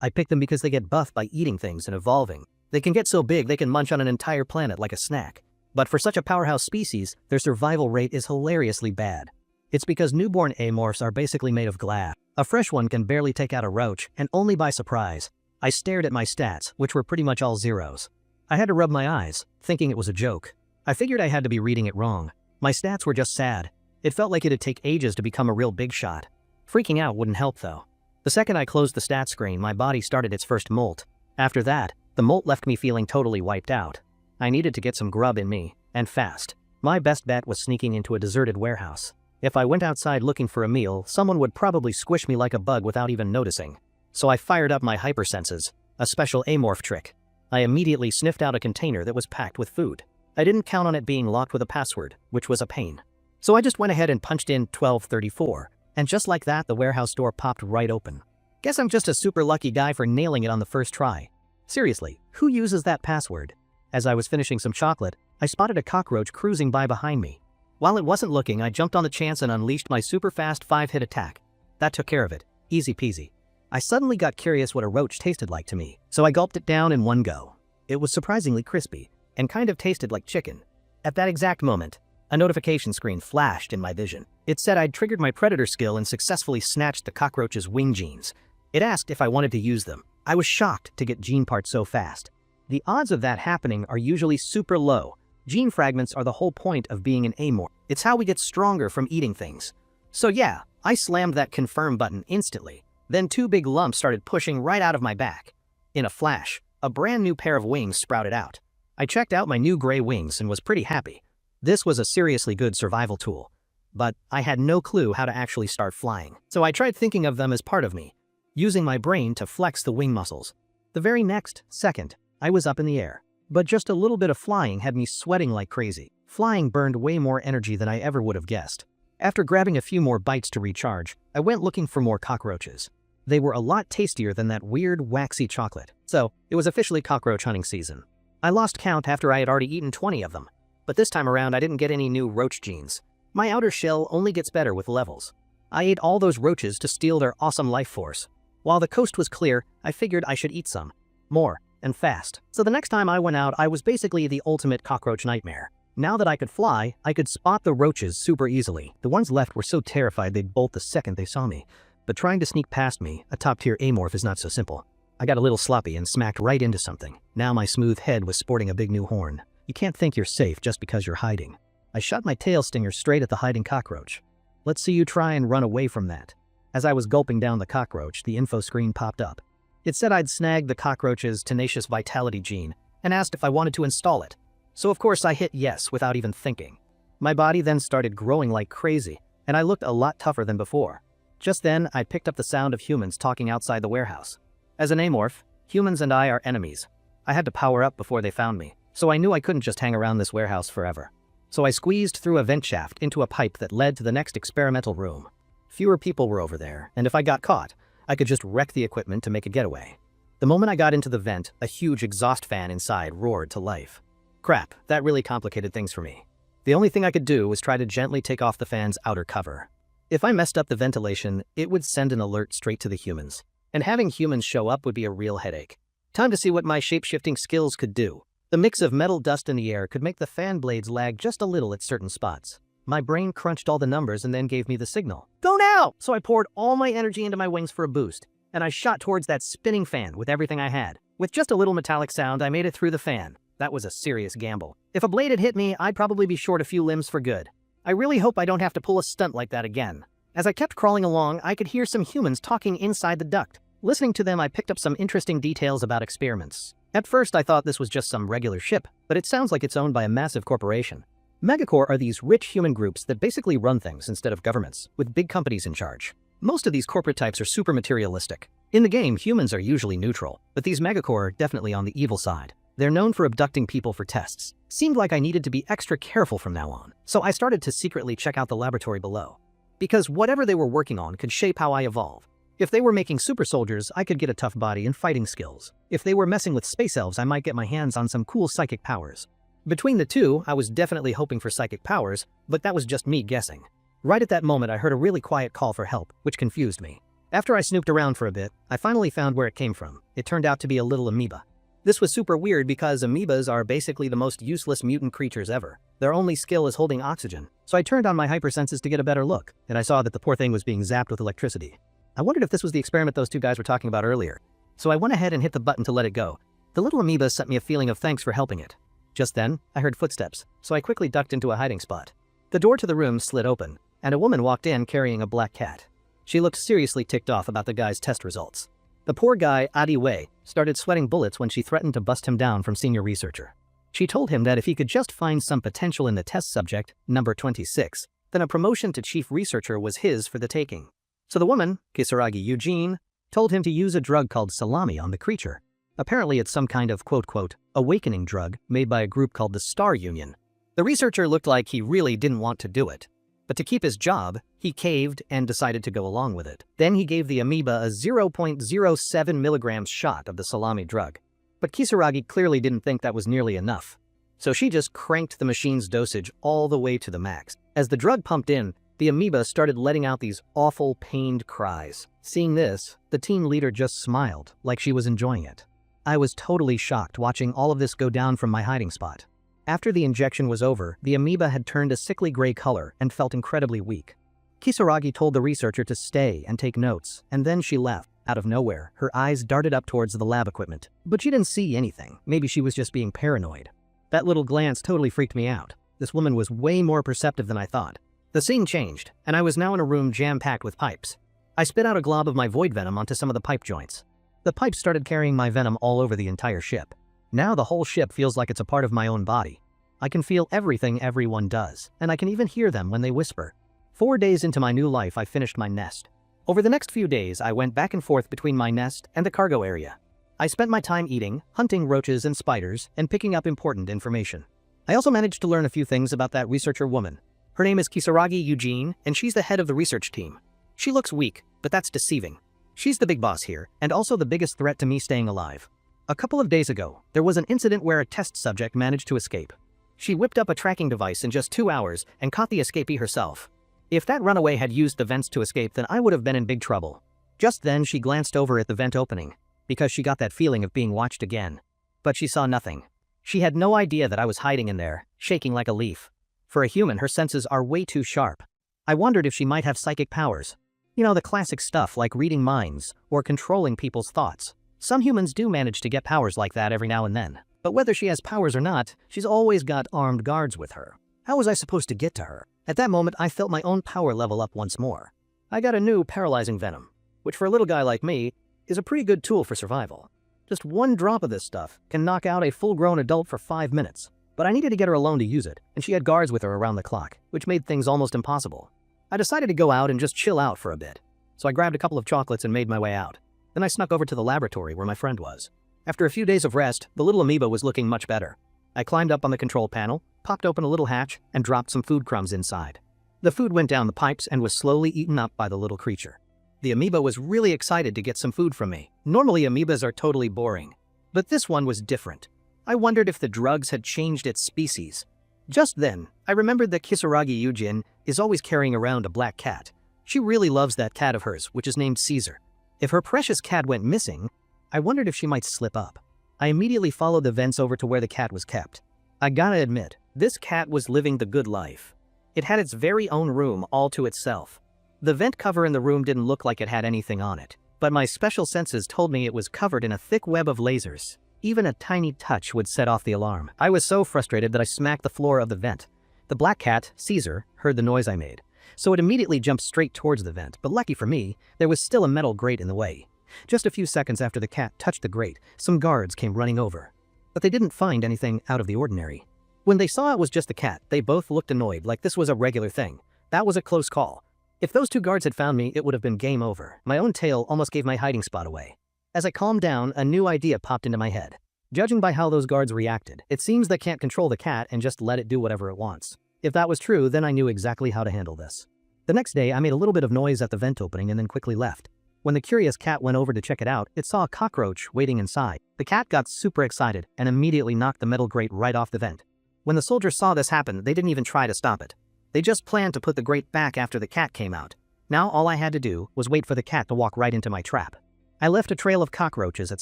I picked them because they get buffed by eating things and evolving. They can get so big they can munch on an entire planet like a snack. But for such a powerhouse species, their survival rate is hilariously bad. It's because newborn amorphs are basically made of glass. A fresh one can barely take out a roach, and only by surprise. I stared at my stats, which were pretty much all zeros. I had to rub my eyes, thinking it was a joke. I figured I had to be reading it wrong. My stats were just sad. It felt like it'd take ages to become a real big shot. Freaking out wouldn't help though. The second I closed the stat screen, my body started its first molt. After that, the molt left me feeling totally wiped out. I needed to get some grub in me, and fast. My best bet was sneaking into a deserted warehouse. If I went outside looking for a meal, someone would probably squish me like a bug without even noticing. So I fired up my hypersenses, a special amorph trick. I immediately sniffed out a container that was packed with food. I didn't count on it being locked with a password, which was a pain. So I just went ahead and punched in 1234, and just like that the warehouse door popped right open. Guess I'm just a super lucky guy for nailing it on the first try. Seriously, who uses that password? As I was finishing some chocolate, I spotted a cockroach cruising by behind me. While it wasn't looking, I jumped on the chance and unleashed my super fast 5-hit attack. That took care of it. Easy peasy. I suddenly got curious what a roach tasted like to me, so I gulped it down in one go. It was surprisingly crispy, and kind of tasted like chicken. At that exact moment, a notification screen flashed in my vision. It said I'd triggered my predator skill and successfully snatched the cockroach's wing genes. It asked if I wanted to use them. I was shocked to get gene parts so fast. The odds of that happening are usually super low. Gene fragments are the whole point of being an amorph. It's how we get stronger from eating things. So yeah, I slammed that confirm button instantly. Then 2 big lumps started pushing right out of my back. In a flash, a brand new pair of wings sprouted out. I checked out my new gray wings and was pretty happy. This was a seriously good survival tool. But I had no clue how to actually start flying. So I tried thinking of them as part of me, using my brain to flex the wing muscles. The very next second, I was up in the air. But just a little bit of flying had me sweating like crazy. Flying burned way more energy than I ever would have guessed. After grabbing a few more bites to recharge, I went looking for more cockroaches. They were a lot tastier than that weird, waxy chocolate. So, it was officially cockroach hunting season. I lost count after I had already eaten 20 of them. But this time around I didn't get any new roach genes. My outer shell only gets better with levels. I ate all those roaches to steal their awesome life force. While the coast was clear, I figured I should eat some. More. And fast. So the next time I went out, I was basically the ultimate cockroach nightmare. Now that I could fly, I could spot the roaches super easily. The ones left were so terrified they'd bolt the second they saw me. But trying to sneak past me, a top-tier amorph, is not so simple. I got a little sloppy and smacked right into something. Now my smooth head was sporting a big new horn. You can't think you're safe just because you're hiding. I shot my tail stinger straight at the hiding cockroach. Let's see you try and run away from that. As I was gulping down the cockroach, the info screen popped up. It said I'd snagged the cockroach's tenacious vitality gene and asked if I wanted to install it. So of course I hit yes without even thinking. My body then started growing like crazy, and I looked a lot tougher than before. Just then, I picked up the sound of humans talking outside the warehouse. As an amorph, humans and I are enemies. I had to power up before they found me, so I knew I couldn't just hang around this warehouse forever. So I squeezed through a vent shaft into a pipe that led to the next experimental room. Fewer people were over there, and if I got caught, I could just wreck the equipment to make a getaway. The moment I got into the vent, a huge exhaust fan inside roared to life. Crap, that really complicated things for me. The only thing I could do was try to gently take off the fan's outer cover. If I messed up the ventilation, it would send an alert straight to the humans. And having humans show up would be a real headache. Time to see what my shape-shifting skills could do. The mix of metal dust in the air could make the fan blades lag just a little at certain spots. My brain crunched all the numbers and then gave me the signal. Go now! So I poured all my energy into my wings for a boost, and I shot towards that spinning fan with everything I had. With just a little metallic sound, I made it through the fan. That was a serious gamble. If a blade had hit me, I'd probably be short a few limbs for good. I really hope I don't have to pull a stunt like that again. As I kept crawling along, I could hear some humans talking inside the duct. Listening to them, I picked up some interesting details about experiments. At first, I thought this was just some regular ship, but it sounds like it's owned by a massive corporation. Megacorps are these rich human groups that basically run things instead of governments, with big companies in charge. Most of these corporate types are super materialistic. In the game, humans are usually neutral, but these megacorps are definitely on the evil side. They're known for abducting people for tests. Seemed like I needed to be extra careful from now on, so I started to secretly check out the laboratory below. Because whatever they were working on could shape how I evolve. If they were making super soldiers, I could get a tough body and fighting skills. If they were messing with space elves, I might get my hands on some cool psychic powers. Between the two, I was definitely hoping for psychic powers, but that was just me guessing. Right at that moment, I heard a really quiet call for help, which confused me. After I snooped around for a bit, I finally found where it came from. It turned out to be a little amoeba. This was super weird because amoebas are basically the most useless mutant creatures ever. Their only skill is holding oxygen. So I turned on my hypersenses to get a better look, and I saw that the poor thing was being zapped with electricity. I wondered if this was the experiment those two guys were talking about earlier. So I went ahead and hit the button to let it go. The little amoeba sent me a feeling of thanks for helping it. Just then, I heard footsteps, so I quickly ducked into a hiding spot. The door to the room slid open, and a woman walked in carrying a black cat. She looked seriously ticked off about the guy's test results. The poor guy, Adi Wei, started sweating bullets when she threatened to bust him down from senior researcher. She told him that if he could just find some potential in the test subject, number 26, then a promotion to chief researcher was his for the taking. So the woman, Kisaragi Eugene, told him to use a drug called salami on the creature. Apparently it's some kind of quote-quote awakening drug made by a group called the Star Union. The researcher looked like he really didn't want to do it. But to keep his job, he caved and decided to go along with it. Then he gave the amoeba a 0.07 milligrams shot of the salami drug. But Kisaragi clearly didn't think that was nearly enough. So she just cranked the machine's dosage all the way to the max. As the drug pumped in, the amoeba started letting out these awful pained cries. Seeing this, the team leader just smiled, like she was enjoying it. I was totally shocked watching all of this go down from my hiding spot. After the injection was over, the amoeba had turned a sickly gray color and felt incredibly weak. Kisaragi told the researcher to stay and take notes, and then she left. Out of nowhere, her eyes darted up towards the lab equipment. But she didn't see anything. Maybe she was just being paranoid. That little glance totally freaked me out. This woman was way more perceptive than I thought. The scene changed, and I was now in a room jam-packed with pipes. I spit out a glob of my void venom onto some of the pipe joints. The pipes started carrying my venom all over the entire ship. Now the whole ship feels like it's a part of my own body. I can feel everything everyone does, and I can even hear them when they whisper. 4 days into my new life, I finished my nest. Over the next few days, I went back and forth between my nest and the cargo area. I spent my time eating, hunting roaches and spiders, and picking up important information. I also managed to learn a few things about that researcher woman. Her name is Kisaragi Eugene, and she's the head of the research team. She looks weak, but that's deceiving. She's the big boss here, and also the biggest threat to me staying alive. A couple of days ago, there was an incident where a test subject managed to escape. She whipped up a tracking device in just 2 hours and caught the escapee herself. If that runaway had used the vents to escape, then I would have been in big trouble. Just then, she glanced over at the vent opening, because she got that feeling of being watched again. But she saw nothing. She had no idea that I was hiding in there, shaking like a leaf. For a human, her senses are way too sharp. I wondered if she might have psychic powers. You know, the classic stuff like reading minds or controlling people's thoughts. Some humans do manage to get powers like that every now and then. But whether she has powers or not, she's always got armed guards with her. How was I supposed to get to her? At that moment, I felt my own power level up once more. I got a new paralyzing venom, which for a little guy like me, is a pretty good tool for survival. Just 1 drop of this stuff can knock out a full-grown adult for 5 minutes. But I needed to get her alone to use it, and she had guards with her around the clock, which made things almost impossible. I decided to go out and just chill out for a bit. So I grabbed a couple of chocolates and made my way out. Then I snuck over to the laboratory where my friend was. After a few days of rest, the little amoeba was looking much better. I climbed up on the control panel, popped open a little hatch, and dropped some food crumbs inside. The food went down the pipes and was slowly eaten up by the little creature. The amoeba was really excited to get some food from me. Normally amoebas are totally boring, but this one was different. I wondered if the drugs had changed its species. Just then, I remembered that Kisaragi Eugene is always carrying around a black cat. She really loves that cat of hers, which is named Caesar. If her precious cat went missing, I wondered if she might slip up. I immediately followed the vents over to where the cat was kept. I gotta admit, this cat was living the good life. It had its very own room all to itself. The vent cover in the room didn't look like it had anything on it, but my special senses told me it was covered in a thick web of lasers. Even a tiny touch would set off the alarm. I was so frustrated that I smacked the floor of the vent. The black cat, Caesar, heard the noise I made, so it immediately jumped straight towards the vent, but lucky for me, there was still a metal grate in the way. Just a few seconds after the cat touched the grate, some guards came running over. But they didn't find anything out of the ordinary. When they saw it was just the cat, they both looked annoyed like this was a regular thing. That was a close call. If those 2 guards had found me, it would have been game over. My own tail almost gave my hiding spot away. As I calmed down, a new idea popped into my head. Judging by how those guards reacted, it seems they can't control the cat and just let it do whatever it wants. If that was true, then I knew exactly how to handle this. The next day, I made a little bit of noise at the vent opening and then quickly left. When the curious cat went over to check it out, it saw a cockroach waiting inside. The cat got super excited and immediately knocked the metal grate right off the vent. When the soldiers saw this happen, they didn't even try to stop it. They just planned to put the grate back after the cat came out. Now all I had to do was wait for the cat to walk right into my trap. I left a trail of cockroaches at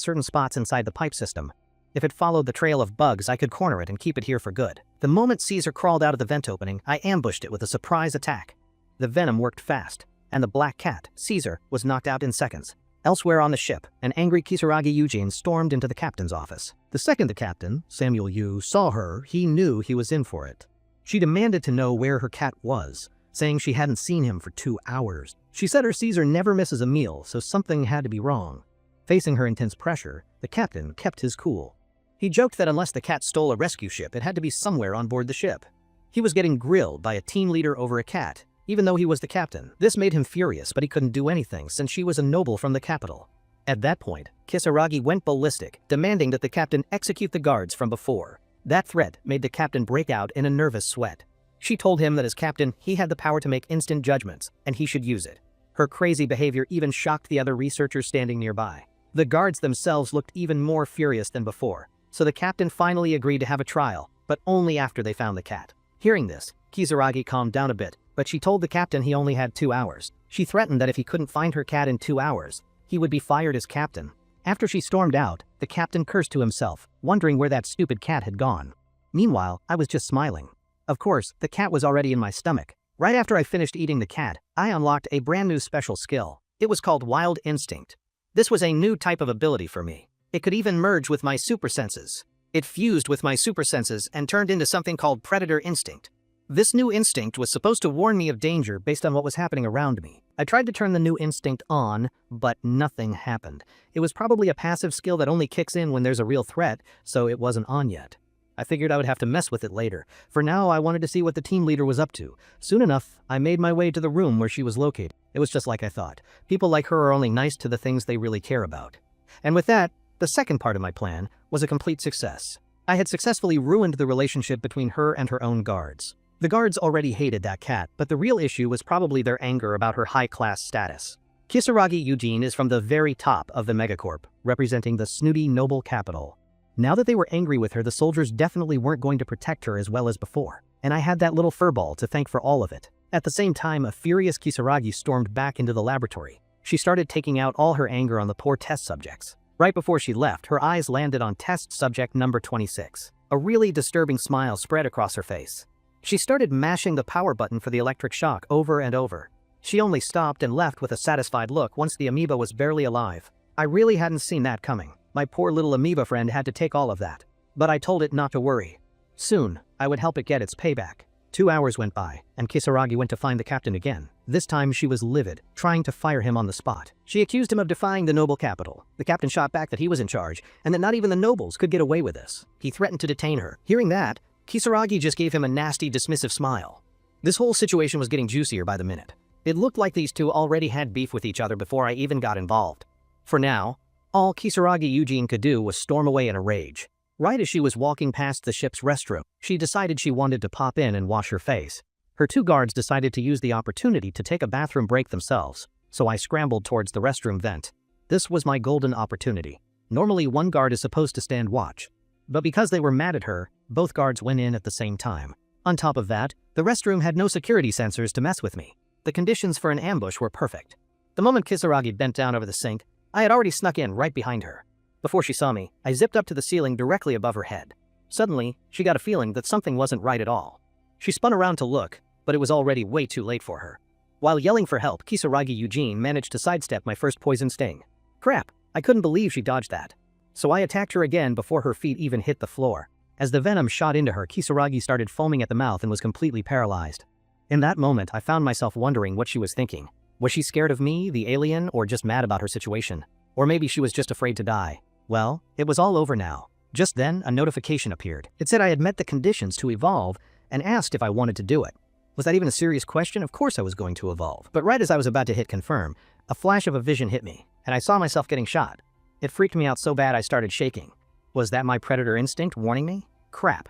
certain spots inside the pipe system. If it followed the trail of bugs, I could corner it and keep it here for good. The moment Caesar crawled out of the vent opening, I ambushed it with a surprise attack. The venom worked fast, and the black cat, Caesar, was knocked out in seconds. Elsewhere on the ship, an angry Kisaragi Eugene stormed into the captain's office. The second the captain, Samuel Yu, saw her, he knew he was in for it. She demanded to know where her cat was, saying she hadn't seen him for 2 hours. She said her Caesar never misses a meal, so something had to be wrong. Facing her intense pressure, the captain kept his cool. He joked that unless the cat stole a rescue ship, it had to be somewhere on board the ship. He was getting grilled by a team leader over a cat, even though he was the captain. This made him furious, but he couldn't do anything since she was a noble from the capital. At that point, Kisaragi went ballistic, demanding that the captain execute the guards from before. That threat made the captain break out in a nervous sweat. She told him that as captain, he had the power to make instant judgments, and he should use it. Her crazy behavior even shocked the other researchers standing nearby. The guards themselves looked even more furious than before, so the captain finally agreed to have a trial, but only after they found the cat. Hearing this, Kisaragi calmed down a bit, but she told the captain he only had 2 hours. She threatened that if he couldn't find her cat in 2 hours, he would be fired as captain. After she stormed out, the captain cursed to himself, wondering where that stupid cat had gone. Meanwhile, I was just smiling. Of course, the cat was already in my stomach. Right after I finished eating the cat, I unlocked a brand new special skill. It was called Wild Instinct. This was a new type of ability for me. It could even merge with my super senses. It fused with my super senses and turned into something called Predator Instinct. This new instinct was supposed to warn me of danger based on what was happening around me. I tried to turn the new instinct on, but nothing happened. It was probably a passive skill that only kicks in when there's a real threat, so it wasn't on yet. I figured I would have to mess with it later. For now, I wanted to see what the team leader was up to. Soon enough, I made my way to the room where she was located. It was just like I thought. People like her are only nice to the things they really care about. And with that, the second part of my plan was a complete success. I had successfully ruined the relationship between her and her own guards. The guards already hated that cat, but the real issue was probably their anger about her high-class status. Kisaragi Eugene is from the very top of the megacorp, representing the snooty noble capital. Now that they were angry with her, the soldiers definitely weren't going to protect her as well as before, and I had that little furball to thank for all of it. At the same time, a furious Kisaragi stormed back into the laboratory. She started taking out all her anger on the poor test subjects. Right before she left, her eyes landed on test subject number 26. A really disturbing smile spread across her face. She started mashing the power button for the electric shock over and over. She only stopped and left with a satisfied look once the amoeba was barely alive. I really hadn't seen that coming. My poor little amoeba friend had to take all of that. But I told it not to worry. Soon, I would help it get its payback. 2 hours went by, and Kisaragi went to find the captain again. This time she was livid, trying to fire him on the spot. She accused him of defying the noble capital. The captain shot back that he was in charge, and that not even the nobles could get away with this. He threatened to detain her. Hearing that, Kisaragi just gave him a nasty, dismissive smile. This whole situation was getting juicier by the minute. It looked like these two already had beef with each other before I even got involved. For now, all Kisaragi Eugene could do was storm away in a rage. Right as she was walking past the ship's restroom, she decided she wanted to pop in and wash her face. Her 2 guards decided to use the opportunity to take a bathroom break themselves, so I scrambled towards the restroom vent. This was my golden opportunity. Normally 1 guard is supposed to stand watch, but because they were mad at her, both guards went in at the same time. On top of that, the restroom had no security sensors to mess with me. The conditions for an ambush were perfect. The moment Kisaragi bent down over the sink, I had already snuck in right behind her. Before she saw me, I zipped up to the ceiling directly above her head. Suddenly, she got a feeling that something wasn't right at all. She spun around to look, but it was already way too late for her. While yelling for help, Kisaragi Eugene managed to sidestep my first poison sting. Crap, I couldn't believe she dodged that. So I attacked her again before her feet even hit the floor. As the venom shot into her, Kisaragi started foaming at the mouth and was completely paralyzed. In that moment, I found myself wondering what she was thinking. Was she scared of me, the alien, or just mad about her situation? Or maybe she was just afraid to die. Well, it was all over now. Just then, a notification appeared. It said I had met the conditions to evolve and asked if I wanted to do it. Was that even a serious question? Of course I was going to evolve. But right as I was about to hit confirm, a flash of a vision hit me, and I saw myself getting shot. It freaked me out so bad I started shaking. Was that my predator instinct warning me? Crap.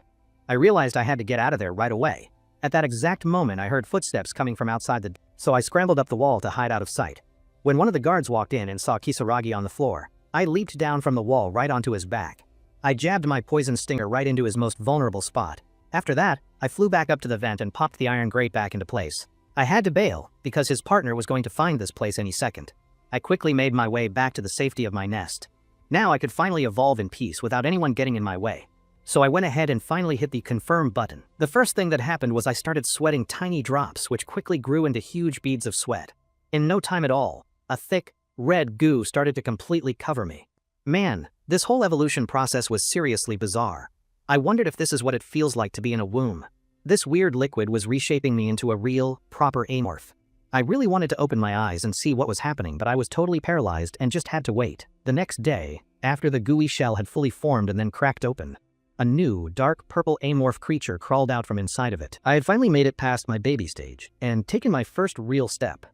I realized I had to get out of there right away. At that exact moment, I heard footsteps coming from outside the door, so I scrambled up the wall to hide out of sight. When one of the guards walked in and saw Kisaragi on the floor, I leaped down from the wall right onto his back. I jabbed my poison stinger right into his most vulnerable spot. After that, I flew back up to the vent and popped the iron grate back into place. I had to bail, because his partner was going to find this place any second. I quickly made my way back to the safety of my nest. Now I could finally evolve in peace without anyone getting in my way. So I went ahead and finally hit the confirm button. The first thing that happened was I started sweating tiny drops, which quickly grew into huge beads of sweat. In no time at all, a thick, red goo started to completely cover me. Man, this whole evolution process was seriously bizarre. I wondered if this is what it feels like to be in a womb. This weird liquid was reshaping me into a real, proper amorph. I really wanted to open my eyes and see what was happening, but I was totally paralyzed and just had to wait. The next day, after the gooey shell had fully formed and then cracked open, a new, dark purple amorph creature crawled out from inside of it. I had finally made it past my baby stage and taken my first real step.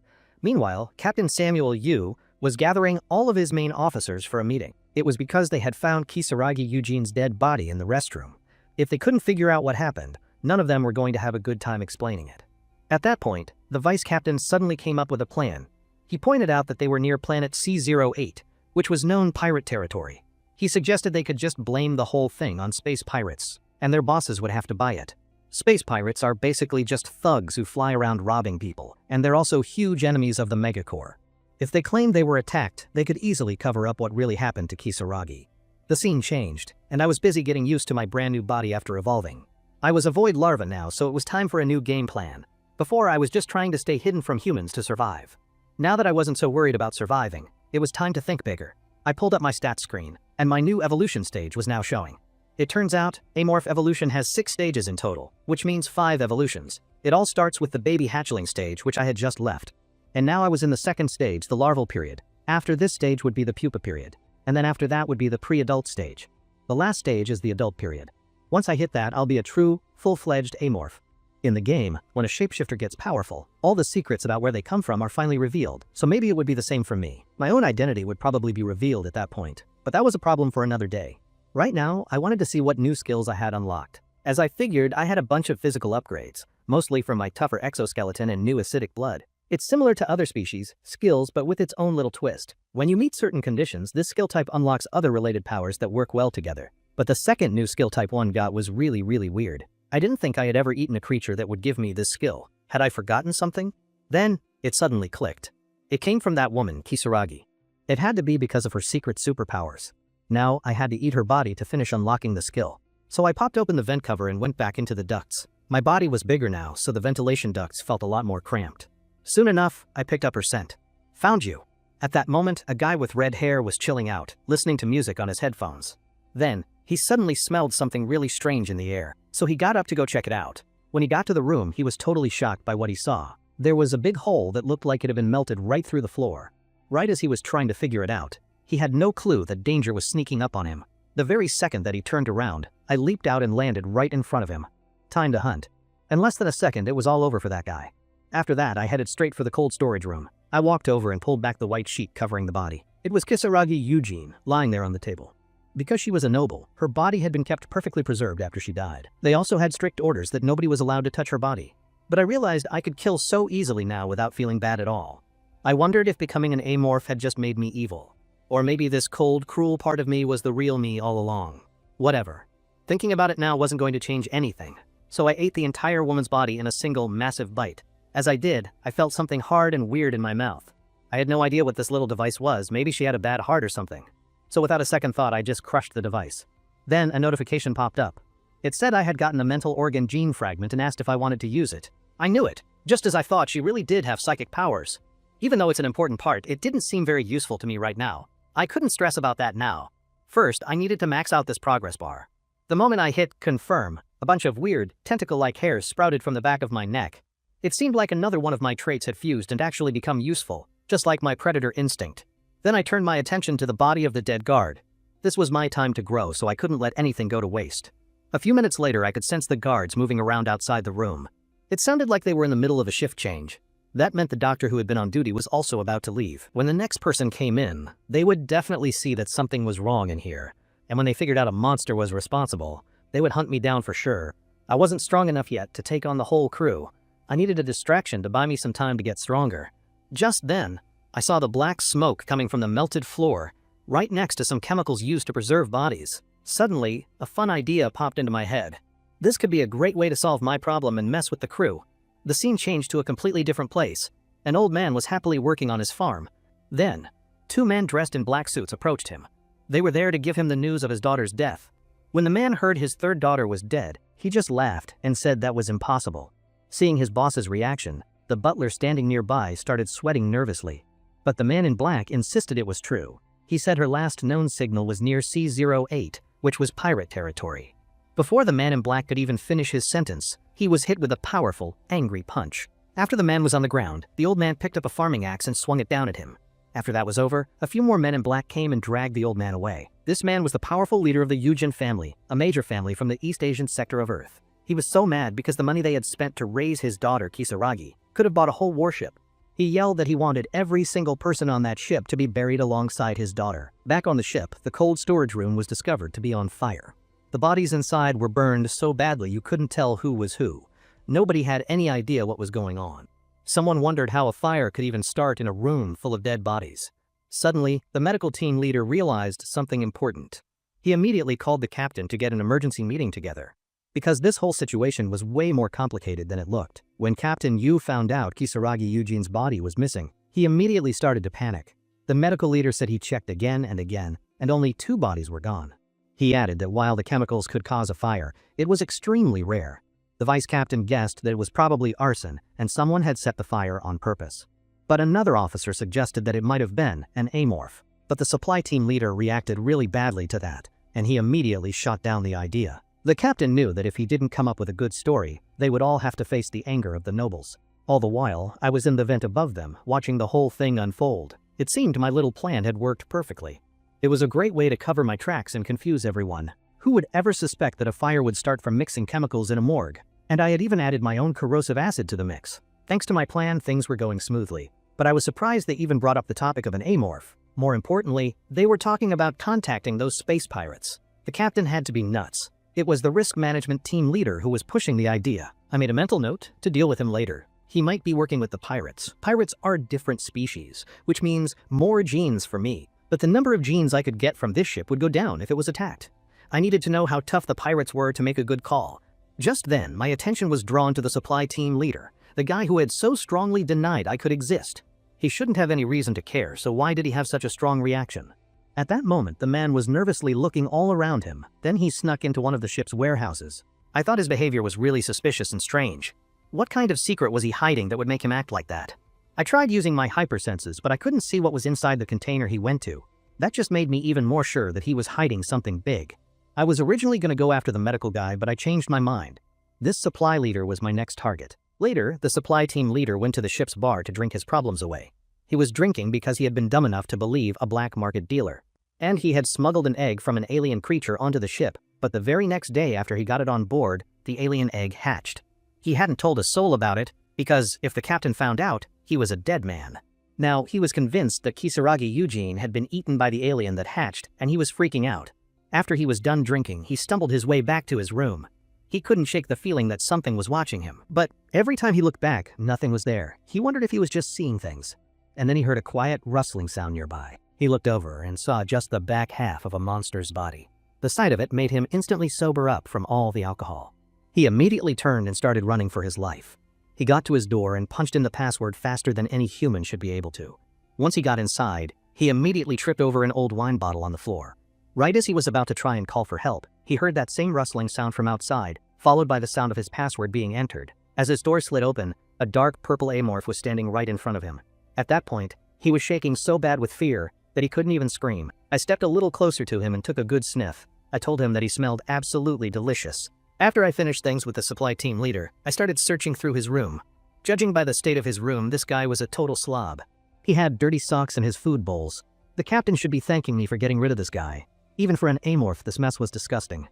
Meanwhile, Captain Samuel Yu was gathering all of his main officers for a meeting. It was because they had found Kisaragi Eugene's dead body in the restroom. If they couldn't figure out what happened, none of them were going to have a good time explaining it. At that point, the vice captain suddenly came up with a plan. He pointed out that they were near planet C08, which was known pirate territory. He suggested they could just blame the whole thing on space pirates, and their bosses would have to buy it. Space pirates are basically just thugs who fly around robbing people, and they're also huge enemies of the Megacorps. If they claimed they were attacked, they could easily cover up what really happened to Kisaragi. The scene changed, and I was busy getting used to my brand new body after evolving. I was a void larva now, so it was time for a new game plan. Before, I was just trying to stay hidden from humans to survive. Now that I wasn't so worried about surviving, it was time to think bigger. I pulled up my stats screen, and my new evolution stage was now showing. It turns out, Amorph evolution has 6 stages in total, which means 5 evolutions. It all starts with the baby hatchling stage, which I had just left. And now I was in the second stage, the larval period. After this stage would be the pupa period, and then after that would be the pre-adult stage. The last stage is the adult period. Once I hit that, I'll be a true, full-fledged Amorph. In the game, when a shapeshifter gets powerful, all the secrets about where they come from are finally revealed, so maybe it would be the same for me. My own identity would probably be revealed at that point, but that was a problem for another day. Right now, I wanted to see what new skills I had unlocked. As I figured, I had a bunch of physical upgrades, mostly from my tougher exoskeleton and new acidic blood. It's similar to other species, skills, but with its own little twist. When you meet certain conditions, this skill type unlocks other related powers that work well together. But the second new skill type 1 got was really weird. I didn't think I had ever eaten a creature that would give me this skill. Had I forgotten something? Then, it suddenly clicked. It came from that woman, Kisaragi. It had to be because of her secret superpowers. Now, I had to eat her body to finish unlocking the skill. So I popped open the vent cover and went back into the ducts. My body was bigger now, so the ventilation ducts felt a lot more cramped. Soon enough, I picked up her scent. Found you. At that moment, a guy with red hair was chilling out, listening to music on his headphones. Then, he suddenly smelled something really strange in the air, so he got up to go check it out. When he got to the room, he was totally shocked by what he saw. There was a big hole that looked like it had been melted right through the floor. Right as he was trying to figure it out, he had no clue that danger was sneaking up on him. The very second that he turned around, I leaped out and landed right in front of him. Time to hunt. In less than a second, it was all over for that guy. After that, I headed straight for the cold storage room. I walked over and pulled back the white sheet covering the body. It was Kisaragi Eugene, lying there on the table. Because she was a noble, her body had been kept perfectly preserved after she died. They also had strict orders that nobody was allowed to touch her body. But I realized I could kill so easily now without feeling bad at all. I wondered if becoming an amorph had just made me evil. Or maybe this cold, cruel part of me was the real me all along. Whatever. Thinking about it now wasn't going to change anything. So I ate the entire woman's body in a single, massive bite. As I did, I felt something hard and weird in my mouth. I had no idea what this little device was. Maybe she had a bad heart or something. So without a second thought, I just crushed the device. Then a notification popped up. It said I had gotten a mental organ gene fragment and asked if I wanted to use it. I knew it. Just as I thought, she really did have psychic powers. Even though it's an important part, it didn't seem very useful to me right now. I couldn't stress about that now. First, I needed to max out this progress bar. The moment I hit confirm, a bunch of weird, tentacle-like hairs sprouted from the back of my neck. It seemed like another one of my traits had fused and actually become useful, just like my predator instinct. Then I turned my attention to the body of the dead guard. This was my time to grow, so I couldn't let anything go to waste. A few minutes later, I could sense the guards moving around outside the room. It sounded like they were in the middle of a shift change. That meant the doctor who had been on duty was also about to leave. When the next person came in, they would definitely see that something was wrong in here. And when they figured out a monster was responsible, they would hunt me down for sure. I wasn't strong enough yet to take on the whole crew. I needed a distraction to buy me some time to get stronger. Just then, I saw the black smoke coming from the melted floor, right next to some chemicals used to preserve bodies. Suddenly, a fun idea popped into my head. This could be a great way to solve my problem and mess with the crew. The scene changed to a completely different place. An old man was happily working on his farm. Then, two men dressed in black suits approached him. They were there to give him the news of his daughter's death. When the man heard his third daughter was dead, he just laughed and said that was impossible. Seeing his boss's reaction, the butler standing nearby started sweating nervously. But the man in black insisted it was true. He said her last known signal was near C08, which was pirate territory. Before the man in black could even finish his sentence, he was hit with a powerful, angry punch. After the man was on the ground, the old man picked up a farming axe and swung it down at him. After that was over, a few more men in black came and dragged the old man away. This man was the powerful leader of the Yujin family, a major family from the East Asian sector of Earth. He was so mad because the money they had spent to raise his daughter Kisaragi could have bought a whole warship. He yelled that he wanted every single person on that ship to be buried alongside his daughter. Back on the ship, the cold storage room was discovered to be on fire. The bodies inside were burned so badly you couldn't tell who was who. Nobody had any idea what was going on. Someone wondered how a fire could even start in a room full of dead bodies. Suddenly, the medical team leader realized something important. He immediately called the captain to get an emergency meeting together. Because this whole situation was way more complicated than it looked. When Captain Yu found out Kisaragi Eugene's body was missing, he immediately started to panic. The medical leader said he checked again and again, and only 2 bodies were gone. He added that while the chemicals could cause a fire, it was extremely rare. The vice captain guessed that it was probably arson and someone had set the fire on purpose. But another officer suggested that it might have been an amorph. But the supply team leader reacted really badly to that, and he immediately shot down the idea. The captain knew that if he didn't come up with a good story, they would all have to face the anger of the nobles. All the while, I was in the vent above them, watching the whole thing unfold. It seemed my little plan had worked perfectly. It was a great way to cover my tracks and confuse everyone. Who would ever suspect that a fire would start from mixing chemicals in a morgue? And I had even added my own corrosive acid to the mix. Thanks to my plan, things were going smoothly. But I was surprised they even brought up the topic of an amorph. More importantly, they were talking about contacting those space pirates. The captain had to be nuts. It was the risk management team leader who was pushing the idea. I made a mental note to deal with him later. He might be working with the pirates. Pirates are different species, which means more genes for me. But the number of genes I could get from this ship would go down if it was attacked. I needed to know how tough the pirates were to make a good call. Just then, my attention was drawn to the supply team leader, the guy who had so strongly denied I could exist. He shouldn't have any reason to care, so why did he have such a strong reaction? At that moment, the man was nervously looking all around him. Then he snuck into one of the ship's warehouses. I thought his behavior was really suspicious and strange. What kind of secret was he hiding that would make him act like that? I tried using my hypersenses, but I couldn't see what was inside the container he went to. That just made me even more sure that he was hiding something big. I was originally going to go after the medical guy, but I changed my mind. This supply leader was my next target. Later, the supply team leader went to the ship's bar to drink his problems away. He was drinking because he had been dumb enough to believe a black market dealer. And he had smuggled an egg from an alien creature onto the ship, but the very next day after he got it on board, the alien egg hatched. He hadn't told a soul about it, because if the captain found out, he was a dead man. Now, he was convinced that Kisaragi Eugene had been eaten by the alien that hatched, and he was freaking out. After he was done drinking, he stumbled his way back to his room. He couldn't shake the feeling that something was watching him, but every time he looked back, nothing was there. He wondered if he was just seeing things. And then he heard a quiet rustling sound nearby. He looked over and saw just the back half of a monster's body. The sight of it made him instantly sober up from all the alcohol. He immediately turned and started running for his life. He got to his door and punched in the password faster than any human should be able to. Once he got inside, he immediately tripped over an old wine bottle on the floor. Right as he was about to try and call for help, he heard that same rustling sound from outside, followed by the sound of his password being entered. As his door slid open, a dark purple amorph was standing right in front of him. At that point, he was shaking so bad with fear that he couldn't even scream. I stepped a little closer to him and took a good sniff. I told him that he smelled absolutely delicious. After I finished things with the supply team leader, I started searching through his room. Judging by the state of his room, this guy was a total slob. He had dirty socks in his food bowls. The captain should be thanking me for getting rid of this guy. Even for an amorph, this mess was disgusting.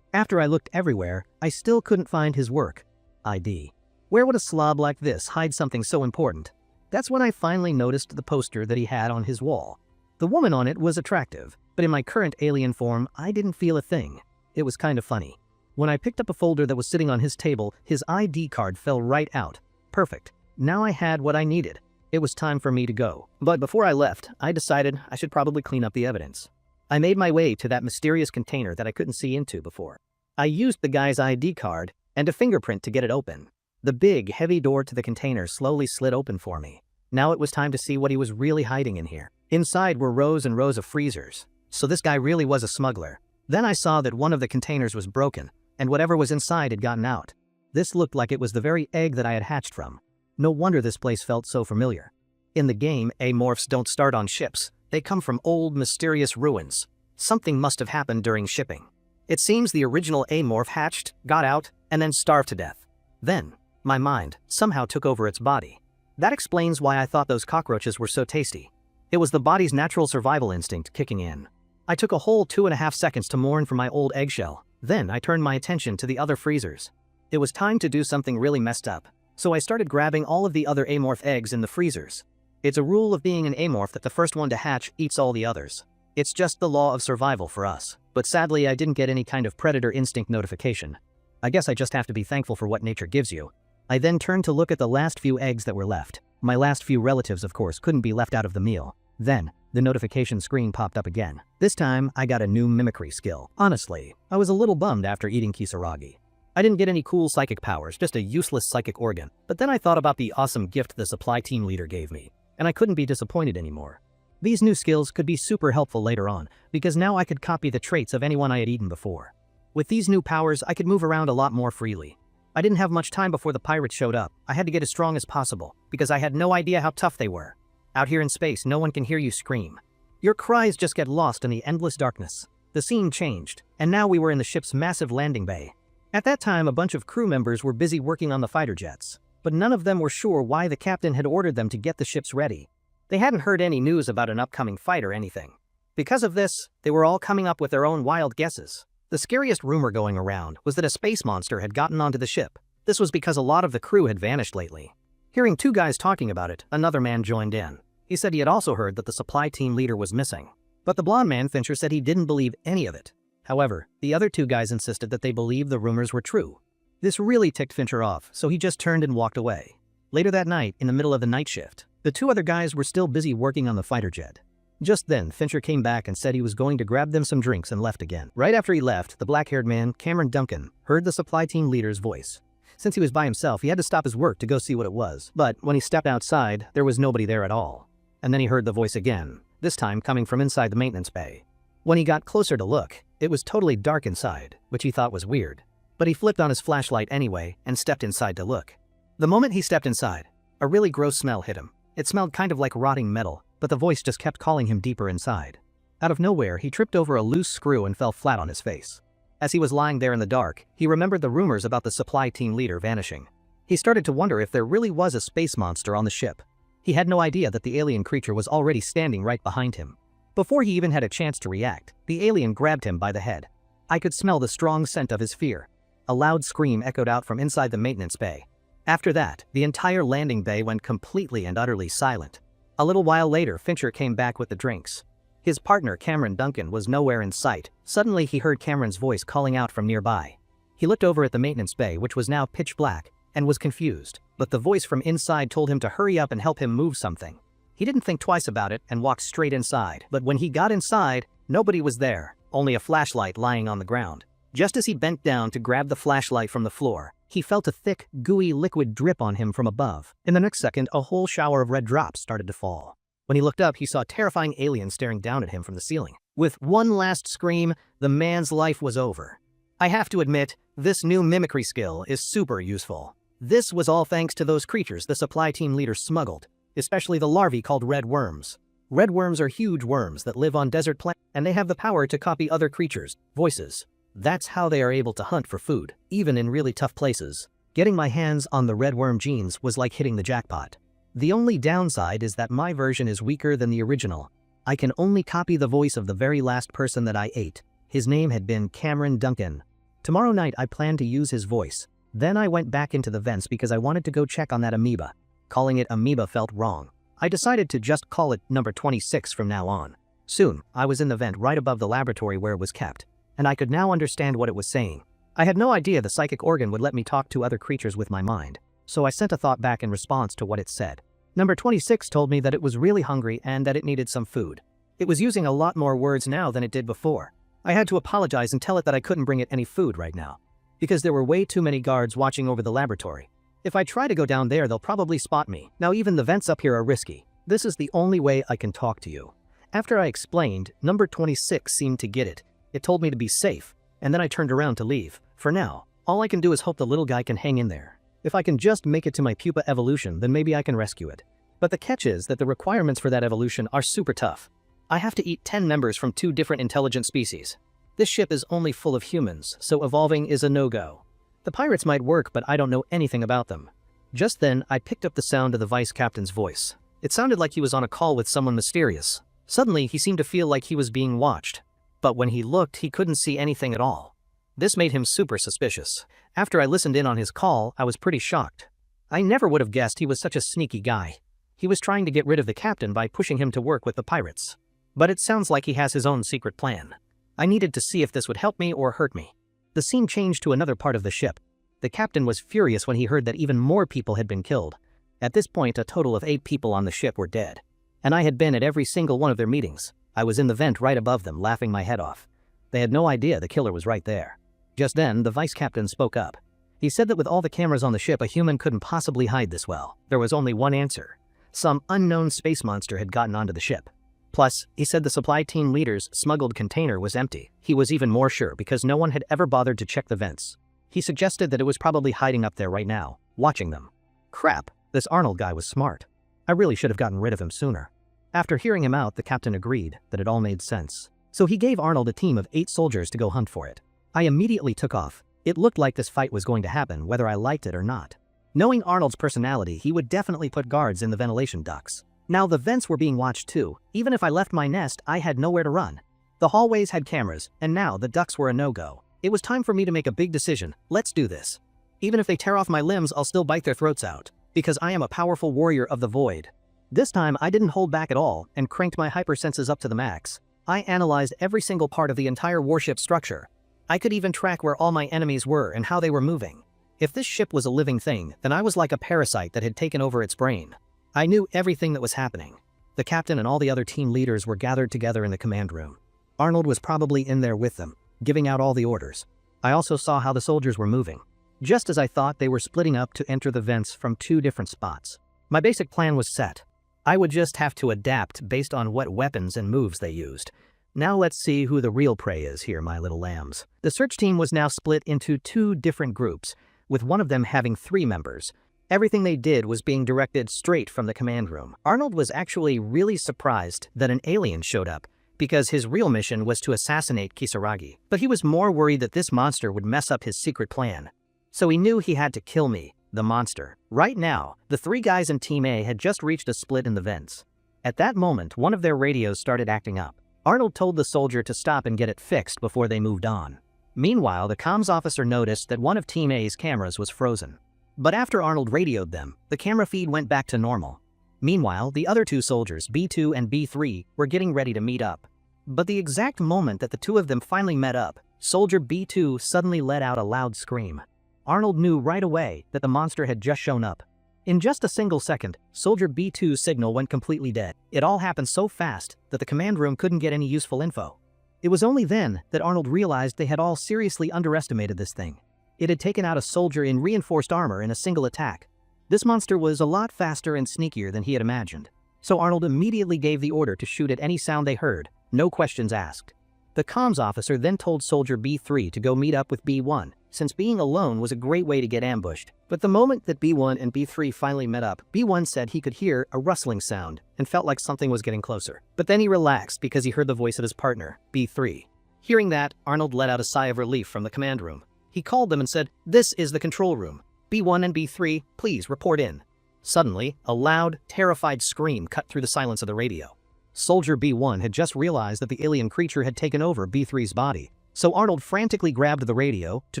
After I looked everywhere, I still couldn't find his work ID. Where would a slob like this hide something so important? That's when I finally noticed the poster that he had on his wall. The woman on it was attractive, but in my current alien form, I didn't feel a thing. It was kind of funny. When I picked up a folder that was sitting on his table, his ID card fell right out. Perfect. Now I had what I needed. It was time for me to go. But before I left, I decided I should probably clean up the evidence. I made my way to that mysterious container that I couldn't see into before. I used the guy's ID card and a fingerprint to get it open. The big, heavy door to the container slowly slid open for me. Now it was time to see what he was really hiding in here. Inside were rows and rows of freezers. So this guy really was a smuggler. Then I saw that one of the containers was broken, and whatever was inside had gotten out. This looked like it was the very egg that I had hatched from. No wonder this place felt so familiar. In the game, amorphs don't start on ships. They come from old, mysterious ruins. Something must have happened during shipping. It seems the original amorph hatched, got out, and then starved to death. Then, my mind somehow took over its body. That explains why I thought those cockroaches were so tasty. It was the body's natural survival instinct kicking in. I took a whole 2.5 seconds to mourn for my old eggshell. Then I turned my attention to the other freezers. It was time to do something really messed up. So I started grabbing all of the other amorph eggs in the freezers. It's a rule of being an amorph that the first one to hatch eats all the others. It's just the law of survival for us. But sadly, I didn't get any kind of predator instinct notification. I guess I just have to be thankful for what nature gives you. I then turned to look at the last few eggs that were left. My last few relatives, of course, couldn't be left out of the meal. Then, the notification screen popped up again. This time, I got a new mimicry skill. Honestly, I was a little bummed after eating kisaragi. I didn't get any cool psychic powers, just a useless psychic organ. But then I thought about the awesome gift the supply team leader gave me, and I couldn't be disappointed anymore. These new skills could be super helpful later on, because now I could copy the traits of anyone I had eaten before. With these new powers, I could move around a lot more freely. I didn't have much time before the pirates showed up. I had to get as strong as possible, because I had no idea how tough they were. Out here in space, no one can hear you scream. Your cries just get lost in the endless darkness. The scene changed, and now we were in the ship's massive landing bay. At that time, a bunch of crew members were busy working on the fighter jets, but none of them were sure why the captain had ordered them to get the ships ready. They hadn't heard any news about an upcoming fight or anything. Because of this, they were all coming up with their own wild guesses. The scariest rumor going around was that a space monster had gotten onto the ship. This was because a lot of the crew had vanished lately. Hearing two guys talking about it, another man joined in. He said he had also heard that the supply team leader was missing. But the blonde man, Fincher, said he didn't believe any of it. However, the other two guys insisted that they believed the rumors were true. This really ticked Fincher off, so he just turned and walked away. Later that night, in the middle of the night shift, the two other guys were still busy working on the fighter jet. Just then, Fincher came back and said he was going to grab them some drinks and left again. Right after he left, the black-haired man, Cameron Duncan, heard the supply team leader's voice. Since he was by himself, he had to stop his work to go see what it was. But when he stepped outside, there was nobody there at all. And then he heard the voice again, this time coming from inside the maintenance bay. When he got closer to look, it was totally dark inside, which he thought was weird. But he flipped on his flashlight anyway and stepped inside to look. The moment he stepped inside, a really gross smell hit him. It smelled kind of like rotting metal, but the voice just kept calling him deeper inside. Out of nowhere, he tripped over a loose screw and fell flat on his face. As he was lying there in the dark, he remembered the rumors about the supply team leader vanishing. He started to wonder if there really was a space monster on the ship. He had no idea that the alien creature was already standing right behind him. Before he even had a chance to react, the alien grabbed him by the head. I could smell the strong scent of his fear. A loud scream echoed out from inside the maintenance bay. After that, the entire landing bay went completely and utterly silent. A little while later, Fincher came back with the drinks. His partner, Cameron Duncan, was nowhere in sight. Suddenly, he heard Cameron's voice calling out from nearby. He looked over at the maintenance bay, which was now pitch black, and was confused, but the voice from inside told him to hurry up and help him move something. He didn't think twice about it and walked straight inside, but when he got inside, nobody was there, only a flashlight lying on the ground. Just as he bent down to grab the flashlight from the floor, he felt a thick, gooey liquid drip on him from above. In the next second, a whole shower of red drops started to fall. When he looked up, he saw a terrifying alien staring down at him from the ceiling. With one last scream, the man's life was over. I have to admit, this new mimicry skill is super useful. This was all thanks to those creatures the supply team leader smuggled, especially the larvae called red worms. Red worms are huge worms that live on desert planets, and they have the power to copy other creatures' voices. That's how they are able to hunt for food, even in really tough places. Getting my hands on the red worm genes was like hitting the jackpot. The only downside is that my version is weaker than the original. I can only copy the voice of the very last person that I ate. His name had been Cameron Duncan. Tomorrow night I planned to use his voice. Then I went back into the vents because I wanted to go check on that amoeba. Calling it amoeba felt wrong. I decided to just call it number 26 from now on. Soon, I was in the vent right above the laboratory where it was kept, and I could now understand what it was saying. I had no idea the psychic organ would let me talk to other creatures with my mind, so I sent a thought back in response to what it said. Number 26 told me that it was really hungry and that it needed some food. It was using a lot more words now than it did before. I had to apologize and tell it that I couldn't bring it any food right now, because there were way too many guards watching over the laboratory. If I try to go down there, they'll probably spot me. Now even the vents up here are risky. This is the only way I can talk to you." After I explained, number 26 seemed to get it. It told me to be safe, and then I turned around to leave. For now, all I can do is hope the little guy can hang in there. If I can just make it to my pupa evolution, then maybe I can rescue it. But the catch is that the requirements for that evolution are super tough. I have to eat 10 members from 2 different intelligent species. This ship is only full of humans, so evolving is a no-go. The pirates might work, but I don't know anything about them. Just then, I picked up the sound of the vice captain's voice. It sounded like he was on a call with someone mysterious. Suddenly, he seemed to feel like he was being watched. But when he looked, he couldn't see anything at all. This made him super suspicious. After I listened in on his call, I was pretty shocked. I never would have guessed he was such a sneaky guy. He was trying to get rid of the captain by pushing him to work with the pirates. But it sounds like he has his own secret plan. I needed to see if this would help me or hurt me. The scene changed to another part of the ship. The captain was furious when he heard that even more people had been killed. At this point, a total of 8 people on the ship were dead. And I had been at every single one of their meetings. I was in the vent right above them, laughing my head off. They had no idea the killer was right there. Just then, the vice captain spoke up. He said that with all the cameras on the ship, a human couldn't possibly hide this well. There was only one answer. Some unknown space monster had gotten onto the ship. Plus, he said the supply team leader's smuggled container was empty. He was even more sure because no one had ever bothered to check the vents. He suggested that it was probably hiding up there right now, watching them. Crap, this Arnold guy was smart. I really should have gotten rid of him sooner. After hearing him out, the captain agreed that it all made sense. So he gave Arnold a team of 8 soldiers to go hunt for it. I immediately took off. It looked like this fight was going to happen whether I liked it or not. Knowing Arnold's personality, he would definitely put guards in the ventilation ducts. Now the vents were being watched too. Even if I left my nest, I had nowhere to run. The hallways had cameras, and now the ducts were a no-go. It was time for me to make a big decision. Let's do this. Even if they tear off my limbs, I'll still bite their throats out. Because I am a powerful warrior of the void. This time, I didn't hold back at all and cranked my hypersenses up to the max. I analyzed every single part of the entire warship structure. I could even track where all my enemies were and how they were moving. If this ship was a living thing, then I was like a parasite that had taken over its brain. I knew everything that was happening. The captain and all the other team leaders were gathered together in the command room. Arnold was probably in there with them, giving out all the orders. I also saw how the soldiers were moving. Just as I thought, they were splitting up to enter the vents from 2 different spots. My basic plan was set. I would just have to adapt based on what weapons and moves they used. Now let's see who the real prey is here, my little lambs. The search team was now split into 2 different groups, with one of them having 3 members. Everything they did was being directed straight from the command room. Arnold was actually really surprised that an alien showed up, because his real mission was to assassinate Kisaragi. But he was more worried that this monster would mess up his secret plan. So he knew he had to kill me, the monster. Right now, the 3 guys in Team A had just reached a split in the vents. At that moment, one of their radios started acting up. Arnold told the soldier to stop and get it fixed before they moved on. Meanwhile, the comms officer noticed that one of Team A's cameras was frozen. But after Arnold radioed them, the camera feed went back to normal. Meanwhile, the other 2 soldiers, B2 and B3, were getting ready to meet up. But the exact moment that the 2 of them finally met up, Soldier B2 suddenly let out a loud scream. Arnold knew right away that the monster had just shown up. In just a single second, Soldier B2's signal went completely dead. It all happened so fast that the command room couldn't get any useful info. It was only then that Arnold realized they had all seriously underestimated this thing. It had taken out a soldier in reinforced armor in a single attack. This monster was a lot faster and sneakier than he had imagined. So Arnold immediately gave the order to shoot at any sound they heard, no questions asked. The comms officer then told Soldier B3 to go meet up with B1, since being alone was a great way to get ambushed. But the moment that B1 and B3 finally met up, B1 said he could hear a rustling sound and felt like something was getting closer. But then he relaxed because he heard the voice of his partner, B3. Hearing that, Arnold let out a sigh of relief from the command room. He called them and said, "This is the control room. B1 and B3, please report in." Suddenly, a loud, terrified scream cut through the silence of the radio. Soldier B1 had just realized that the alien creature had taken over B3's body. So Arnold frantically grabbed the radio to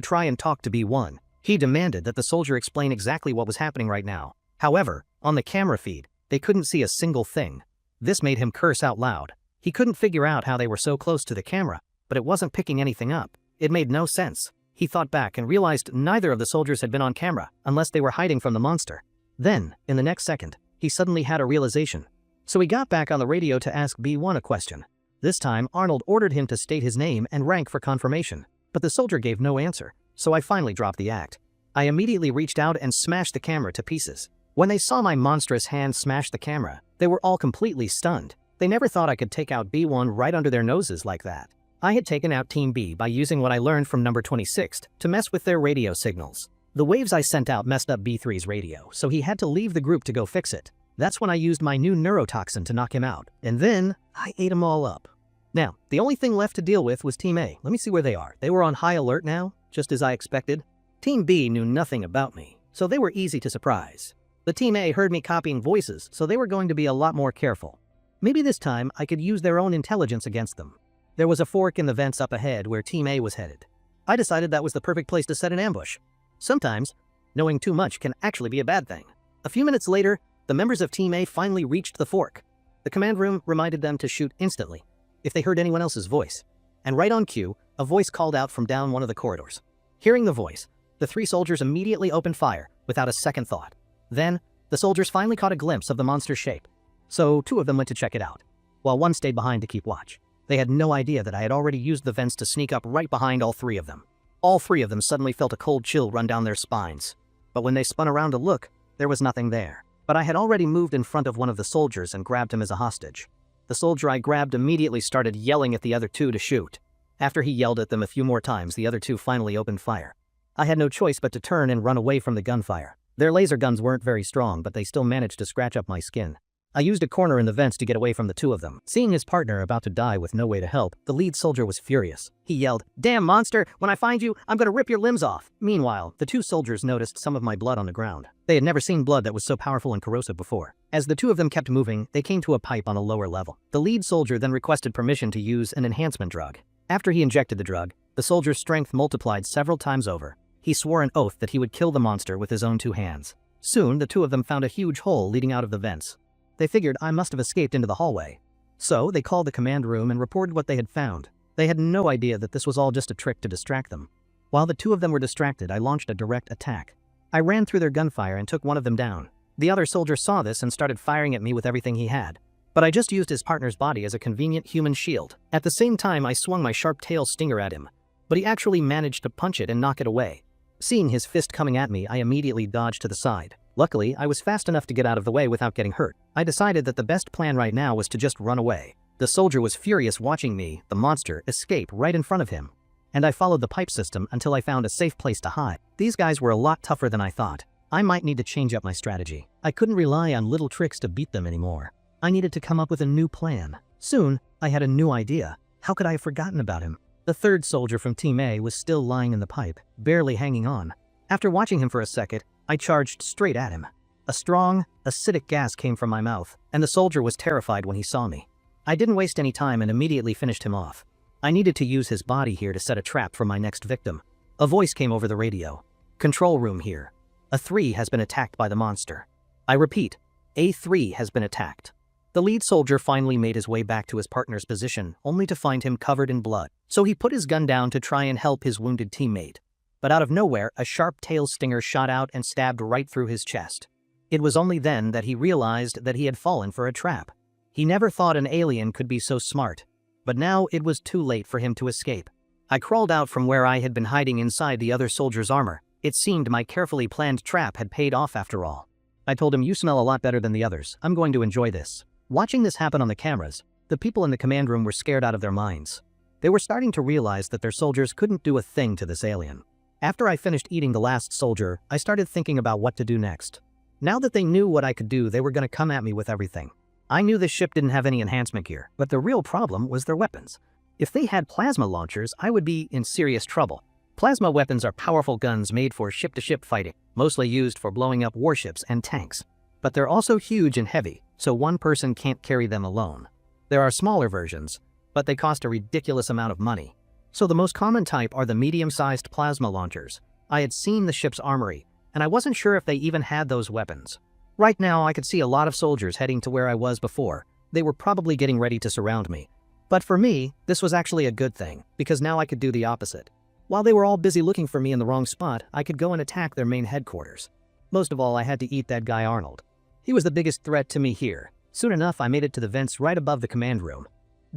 try and talk to B1. He demanded that the soldier explain exactly what was happening right now. However, on the camera feed, they couldn't see a single thing. This made him curse out loud. He couldn't figure out how they were so close to the camera, but it wasn't picking anything up. It made no sense. He thought back and realized neither of the soldiers had been on camera, unless they were hiding from the monster. Then, in the next second, he suddenly had a realization. So he got back on the radio to ask B1 a question. This time, Arnold ordered him to state his name and rank for confirmation, but the soldier gave no answer, so I finally dropped the act. I immediately reached out and smashed the camera to pieces. When they saw my monstrous hand smash the camera, they were all completely stunned. They never thought I could take out B1 right under their noses like that. I had taken out Team B by using what I learned from number 26 to mess with their radio signals. The waves I sent out messed up B3's radio, so he had to leave the group to go fix it. That's when I used my new neurotoxin to knock him out, and then I ate them all up. Now, the only thing left to deal with was Team A. Let me see where they are. They were on high alert now, just as I expected. Team B knew nothing about me, so they were easy to surprise. The Team A heard me copying voices, so they were going to be a lot more careful. Maybe this time I could use their own intelligence against them. There was a fork in the vents up ahead where Team A was headed. I decided that was the perfect place to set an ambush. Sometimes, knowing too much can actually be a bad thing. A few minutes later, the members of Team A finally reached the fork. The command room reminded them to shoot instantly if they heard anyone else's voice. And right on cue, a voice called out from down one of the corridors. Hearing the voice, the 3 soldiers immediately opened fire without a second thought. Then, the soldiers finally caught a glimpse of the monster's shape. So 2 of them went to check it out, while 1 stayed behind to keep watch. They had no idea that I had already used the vents to sneak up right behind all 3 of them. All 3 of them suddenly felt a cold chill run down their spines. But when they spun around to look, there was nothing there. But I had already moved in front of one of the soldiers and grabbed him as a hostage. The soldier I grabbed immediately started yelling at the other 2 to shoot. After he yelled at them a few more times, the other 2 finally opened fire. I had no choice but to turn and run away from the gunfire. Their laser guns weren't very strong, but they still managed to scratch up my skin. I used a corner in the vents to get away from the 2 of them. Seeing his partner about to die with no way to help, the lead soldier was furious. He yelled, "Damn monster, when I find you, I'm gonna rip your limbs off." Meanwhile, the 2 soldiers noticed some of my blood on the ground. They had never seen blood that was so powerful and corrosive before. As the 2 of them kept moving, they came to a pipe on a lower level. The lead soldier then requested permission to use an enhancement drug. After he injected the drug, the soldier's strength multiplied several times over. He swore an oath that he would kill the monster with his own 2 hands. Soon, the 2 of them found a huge hole leading out of the vents. They figured I must have escaped into the hallway. So they called the command room and reported what they had found. They had no idea that this was all just a trick to distract them. While the 2 of them were distracted, I launched a direct attack. I ran through their gunfire and took one of them down. The other soldier saw this and started firing at me with everything he had. But I just used his partner's body as a convenient human shield. At the same time, I swung my sharp tail stinger at him. But he actually managed to punch it and knock it away. Seeing his fist coming at me, I immediately dodged to the side. Luckily, I was fast enough to get out of the way without getting hurt. I decided that the best plan right now was to just run away. The soldier was furious watching me, the monster, escape right in front of him. And I followed the pipe system until I found a safe place to hide. These guys were a lot tougher than I thought. I might need to change up my strategy. I couldn't rely on little tricks to beat them anymore. I needed to come up with a new plan. Soon, I had a new idea. How could I have forgotten about him? The 3rd soldier from Team A was still lying in the pipe, barely hanging on. After watching him for a second, I charged straight at him. A strong, acidic gas came from my mouth, and the soldier was terrified when he saw me. I didn't waste any time and immediately finished him off. I needed to use his body here to set a trap for my next victim. A voice came over the radio. "Control room here. A3 has been attacked by the monster. I repeat, A3 has been attacked." The lead soldier finally made his way back to his partner's position, only to find him covered in blood. So he put his gun down to try and help his wounded teammate. But out of nowhere, a sharp tail stinger shot out and stabbed right through his chest. It was only then that he realized that he had fallen for a trap. He never thought an alien could be so smart. But now it was too late for him to escape. I crawled out from where I had been hiding inside the other soldier's armor. It seemed my carefully planned trap had paid off after all. I told him, "You smell a lot better than the others. I'm going to enjoy this." Watching this happen on the cameras, the people in the command room were scared out of their minds. They were starting to realize that their soldiers couldn't do a thing to this alien. After I finished eating the last soldier, I started thinking about what to do next. Now that they knew what I could do, they were going to come at me with everything. I knew this ship didn't have any enhancement gear, but the real problem was their weapons. If they had plasma launchers, I would be in serious trouble. Plasma weapons are powerful guns made for ship-to-ship fighting, mostly used for blowing up warships and tanks. But they're also huge and heavy, so one person can't carry them alone. There are smaller versions, but they cost a ridiculous amount of money. So the most common type are the medium-sized plasma launchers. I had seen the ship's armory, and I wasn't sure if they even had those weapons. Right now, I could see a lot of soldiers heading to where I was before. They were probably getting ready to surround me. But for me, this was actually a good thing, because now I could do the opposite. While they were all busy looking for me in the wrong spot, I could go and attack their main headquarters. Most of all, I had to eat that guy Arnold. He was the biggest threat to me here. Soon enough, I made it to the vents right above the command room.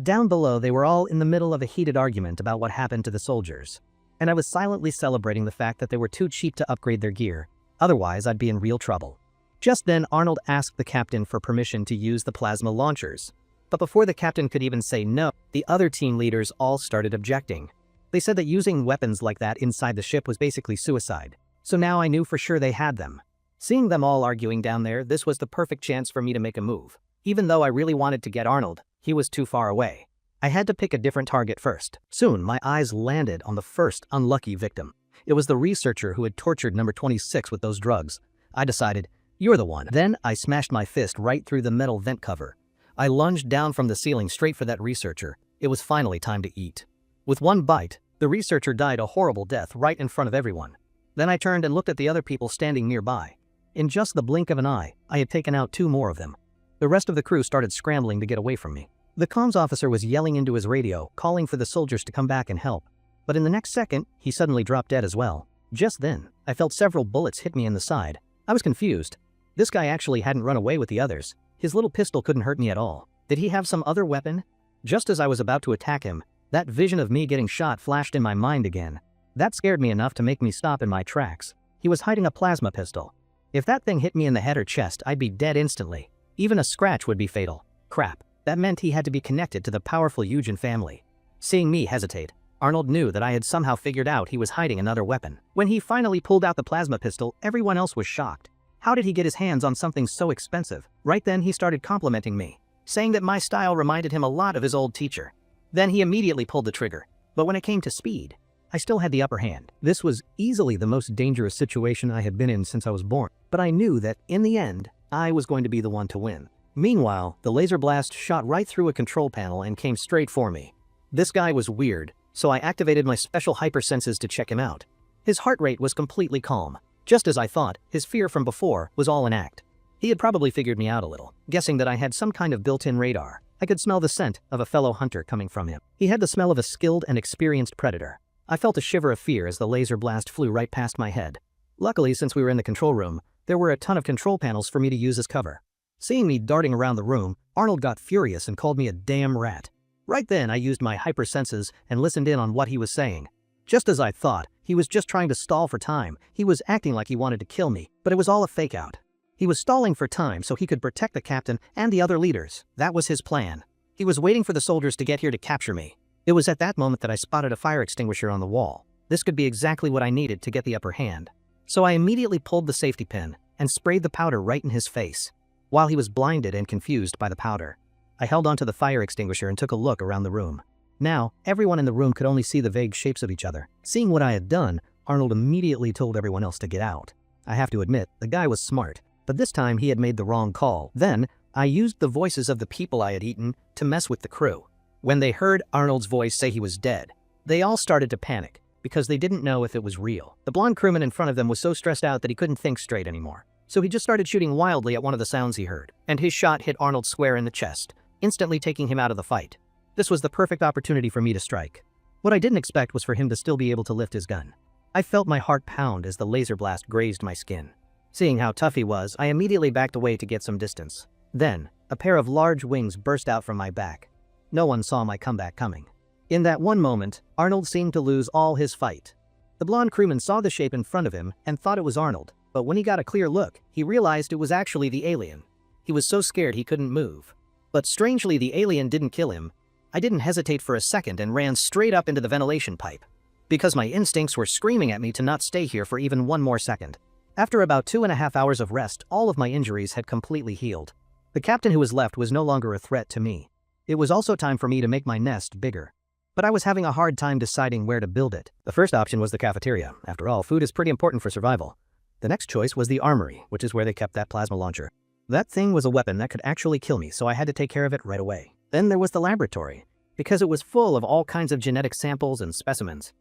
Down below, they were all in the middle of a heated argument about what happened to the soldiers. and I was silently celebrating the fact that they were too cheap to upgrade their gear. Otherwise, I'd be in real trouble. Just then, Arnold asked the captain for permission to use the plasma launchers. But before the captain could even say no, the other team leaders all started objecting. They said that using weapons like that inside the ship was basically suicide. So now I knew for sure they had them. Seeing them all arguing down there, this was the perfect chance for me to make a move. Even though I really wanted to get Arnold, he was too far away. I had to pick a different target first. Soon, my eyes landed on the first unlucky victim. It was the researcher who had tortured number 26 with those drugs. I decided, you're the one. Then I smashed my fist right through the metal vent cover. I lunged down from the ceiling straight for that researcher. It was finally time to eat. With one bite, the researcher died a horrible death right in front of everyone. Then I turned and looked at the other people standing nearby. In just the blink of an eye, I had taken out 2 more of them. The rest of the crew started scrambling to get away from me. The comms officer was yelling into his radio, calling for the soldiers to come back and help. But in the next second, he suddenly dropped dead as well. Just then, I felt several bullets hit me in the side. I was confused. This guy actually hadn't run away with the others. His little pistol couldn't hurt me at all. Did he have some other weapon? Just as I was about to attack him, that vision of me getting shot flashed in my mind again. That scared me enough to make me stop in my tracks. He was hiding a plasma pistol. If that thing hit me in the head or chest, I'd be dead instantly. Even a scratch would be fatal. Crap. That meant he had to be connected to the powerful Eugen family. Seeing me hesitate, Arnold knew that I had somehow figured out he was hiding another weapon. When he finally pulled out the plasma pistol, everyone else was shocked. How did he get his hands on something so expensive? Right then he started complimenting me, saying that my style reminded him a lot of his old teacher. Then he immediately pulled the trigger. But when it came to speed, I still had the upper hand. This was easily the most dangerous situation I had been in since I was born. But I knew that, in the end, I was going to be the one to win. Meanwhile, the laser blast shot right through a control panel and came straight for me. This guy was weird, so I activated my special hypersenses to check him out. His heart rate was completely calm. Just as I thought, his fear from before was all an act. He had probably figured me out a little, guessing that I had some kind of built-in radar. I could smell the scent of a fellow hunter coming from him. He had the smell of a skilled and experienced predator. I felt a shiver of fear as the laser blast flew right past my head. Luckily, since we were in the control room, there were a ton of control panels for me to use as cover. Seeing me darting around the room, Arnold got furious and called me a damn rat. Right then, I used my hypersenses and listened in on what he was saying. Just as I thought, he was just trying to stall for time. He was acting like he wanted to kill me, but it was all a fake-out. He was stalling for time so he could protect the captain and the other leaders. That was his plan. He was waiting for the soldiers to get here to capture me. It was at that moment that I spotted a fire extinguisher on the wall. This could be exactly what I needed to get the upper hand. So I immediately pulled the safety pin and sprayed the powder right in his face. While he was blinded and confused by the powder, I held onto the fire extinguisher and took a look around the room. Now, everyone in the room could only see the vague shapes of each other. Seeing what I had done, Arnold immediately told everyone else to get out. I have to admit, the guy was smart, but this time he had made the wrong call. Then, I used the voices of the people I had eaten to mess with the crew. When they heard Arnold's voice say he was dead, they all started to panic, because they didn't know if it was real. The blonde crewman in front of them was so stressed out that he couldn't think straight anymore. So he just started shooting wildly at one of the sounds he heard, and his shot hit Arnold square in the chest, instantly taking him out of the fight. This was the perfect opportunity for me to strike. What I didn't expect was for him to still be able to lift his gun. I felt my heart pound as the laser blast grazed my skin. Seeing how tough he was, I immediately backed away to get some distance. Then, a pair of large wings burst out from my back. No one saw my comeback coming. In that one moment, Arnold seemed to lose all his fight. The blonde crewman saw the shape in front of him and thought it was Arnold. But when he got a clear look, he realized it was actually the alien. He was so scared he couldn't move. But strangely, the alien didn't kill him. I didn't hesitate for a second and ran straight up into the ventilation pipe, because my instincts were screaming at me to not stay here for even one more second. After about 2.5 hours of rest, all of my injuries had completely healed. The captain who was left was no longer a threat to me. It was also time for me to make my nest bigger. But I was having a hard time deciding where to build it. The first option was the cafeteria. After all, food is pretty important for survival. The next choice was the armory, which is where they kept that plasma launcher. That thing was a weapon that could actually kill me, so I had to take care of it right away. Then there was the laboratory, because it was full of all kinds of genetic samples and specimens.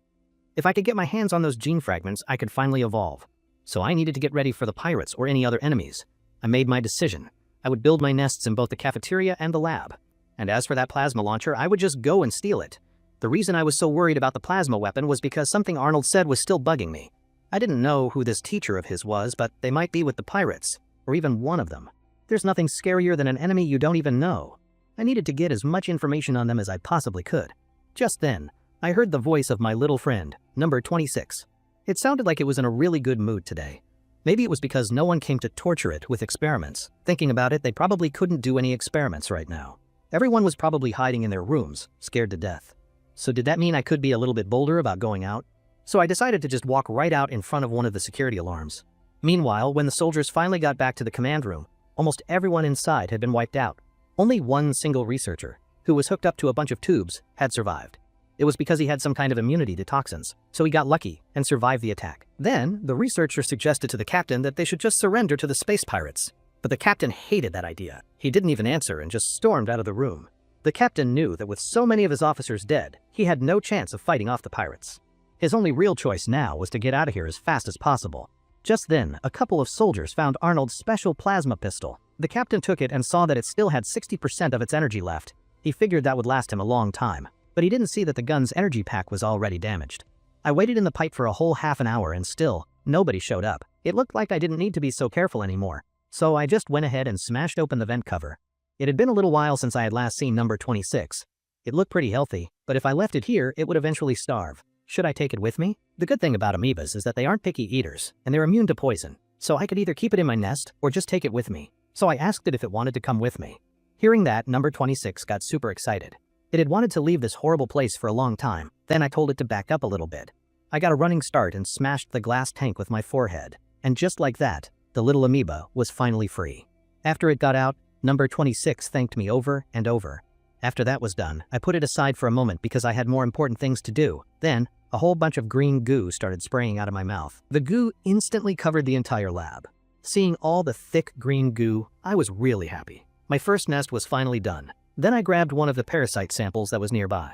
If I could get my hands on those gene fragments, I could finally evolve. So I needed to get ready for the pirates or any other enemies. I made my decision. I would build my nests in both the cafeteria and the lab. And as for that plasma launcher, I would just go and steal it. The reason I was so worried about the plasma weapon was because something Arnold said was still bugging me. I didn't know who this teacher of his was, but they might be with the pirates, or even one of them. There's nothing scarier than an enemy you don't even know. I needed to get as much information on them as I possibly could. Just then, I heard the voice of my little friend, number 26. It sounded like it was in a really good mood today. Maybe it was because no one came to torture it with experiments. Thinking about it, they probably couldn't do any experiments right now. Everyone was probably hiding in their rooms, scared to death. So did that mean I could be a little bit bolder about going out? So I decided to just walk right out in front of one of the security alarms. Meanwhile, when the soldiers finally got back to the command room, almost everyone inside had been wiped out. Only one single researcher, who was hooked up to a bunch of tubes, had survived. It was because he had some kind of immunity to toxins, so he got lucky and survived the attack. Then, the researcher suggested to the captain that they should just surrender to the space pirates. But the captain hated that idea. He didn't even answer and just stormed out of the room. The captain knew that with so many of his officers dead, he had no chance of fighting off the pirates. His only real choice now was to get out of here as fast as possible. Just then, a couple of soldiers found Arnold's special plasma pistol. The captain took it and saw that it still had 60% of its energy left. He figured that would last him a long time, but he didn't see that the gun's energy pack was already damaged. I waited in the pipe for a whole half an hour and still, nobody showed up. It looked like I didn't need to be so careful anymore, so I just went ahead and smashed open the vent cover. It had been a little while since I had last seen number 26. It looked pretty healthy, but if I left it here, it would eventually starve. Should I take it with me? The good thing about amoebas is that they aren't picky eaters, and they're immune to poison, so I could either keep it in my nest or just take it with me. So I asked it if it wanted to come with me. Hearing that, number 26 got super excited. It had wanted to leave this horrible place for a long time. Then I told it to back up a little bit. I got a running start and smashed the glass tank with my forehead. And just like that, the little amoeba was finally free. After it got out, number 26 thanked me over and over. After that was done, I put it aside for a moment because I had more important things to do. Then, a whole bunch of green goo started spraying out of my mouth. The goo instantly covered the entire lab. Seeing all the thick green goo, I was really happy. My first nest was finally done. Then I grabbed one of the parasite samples that was nearby.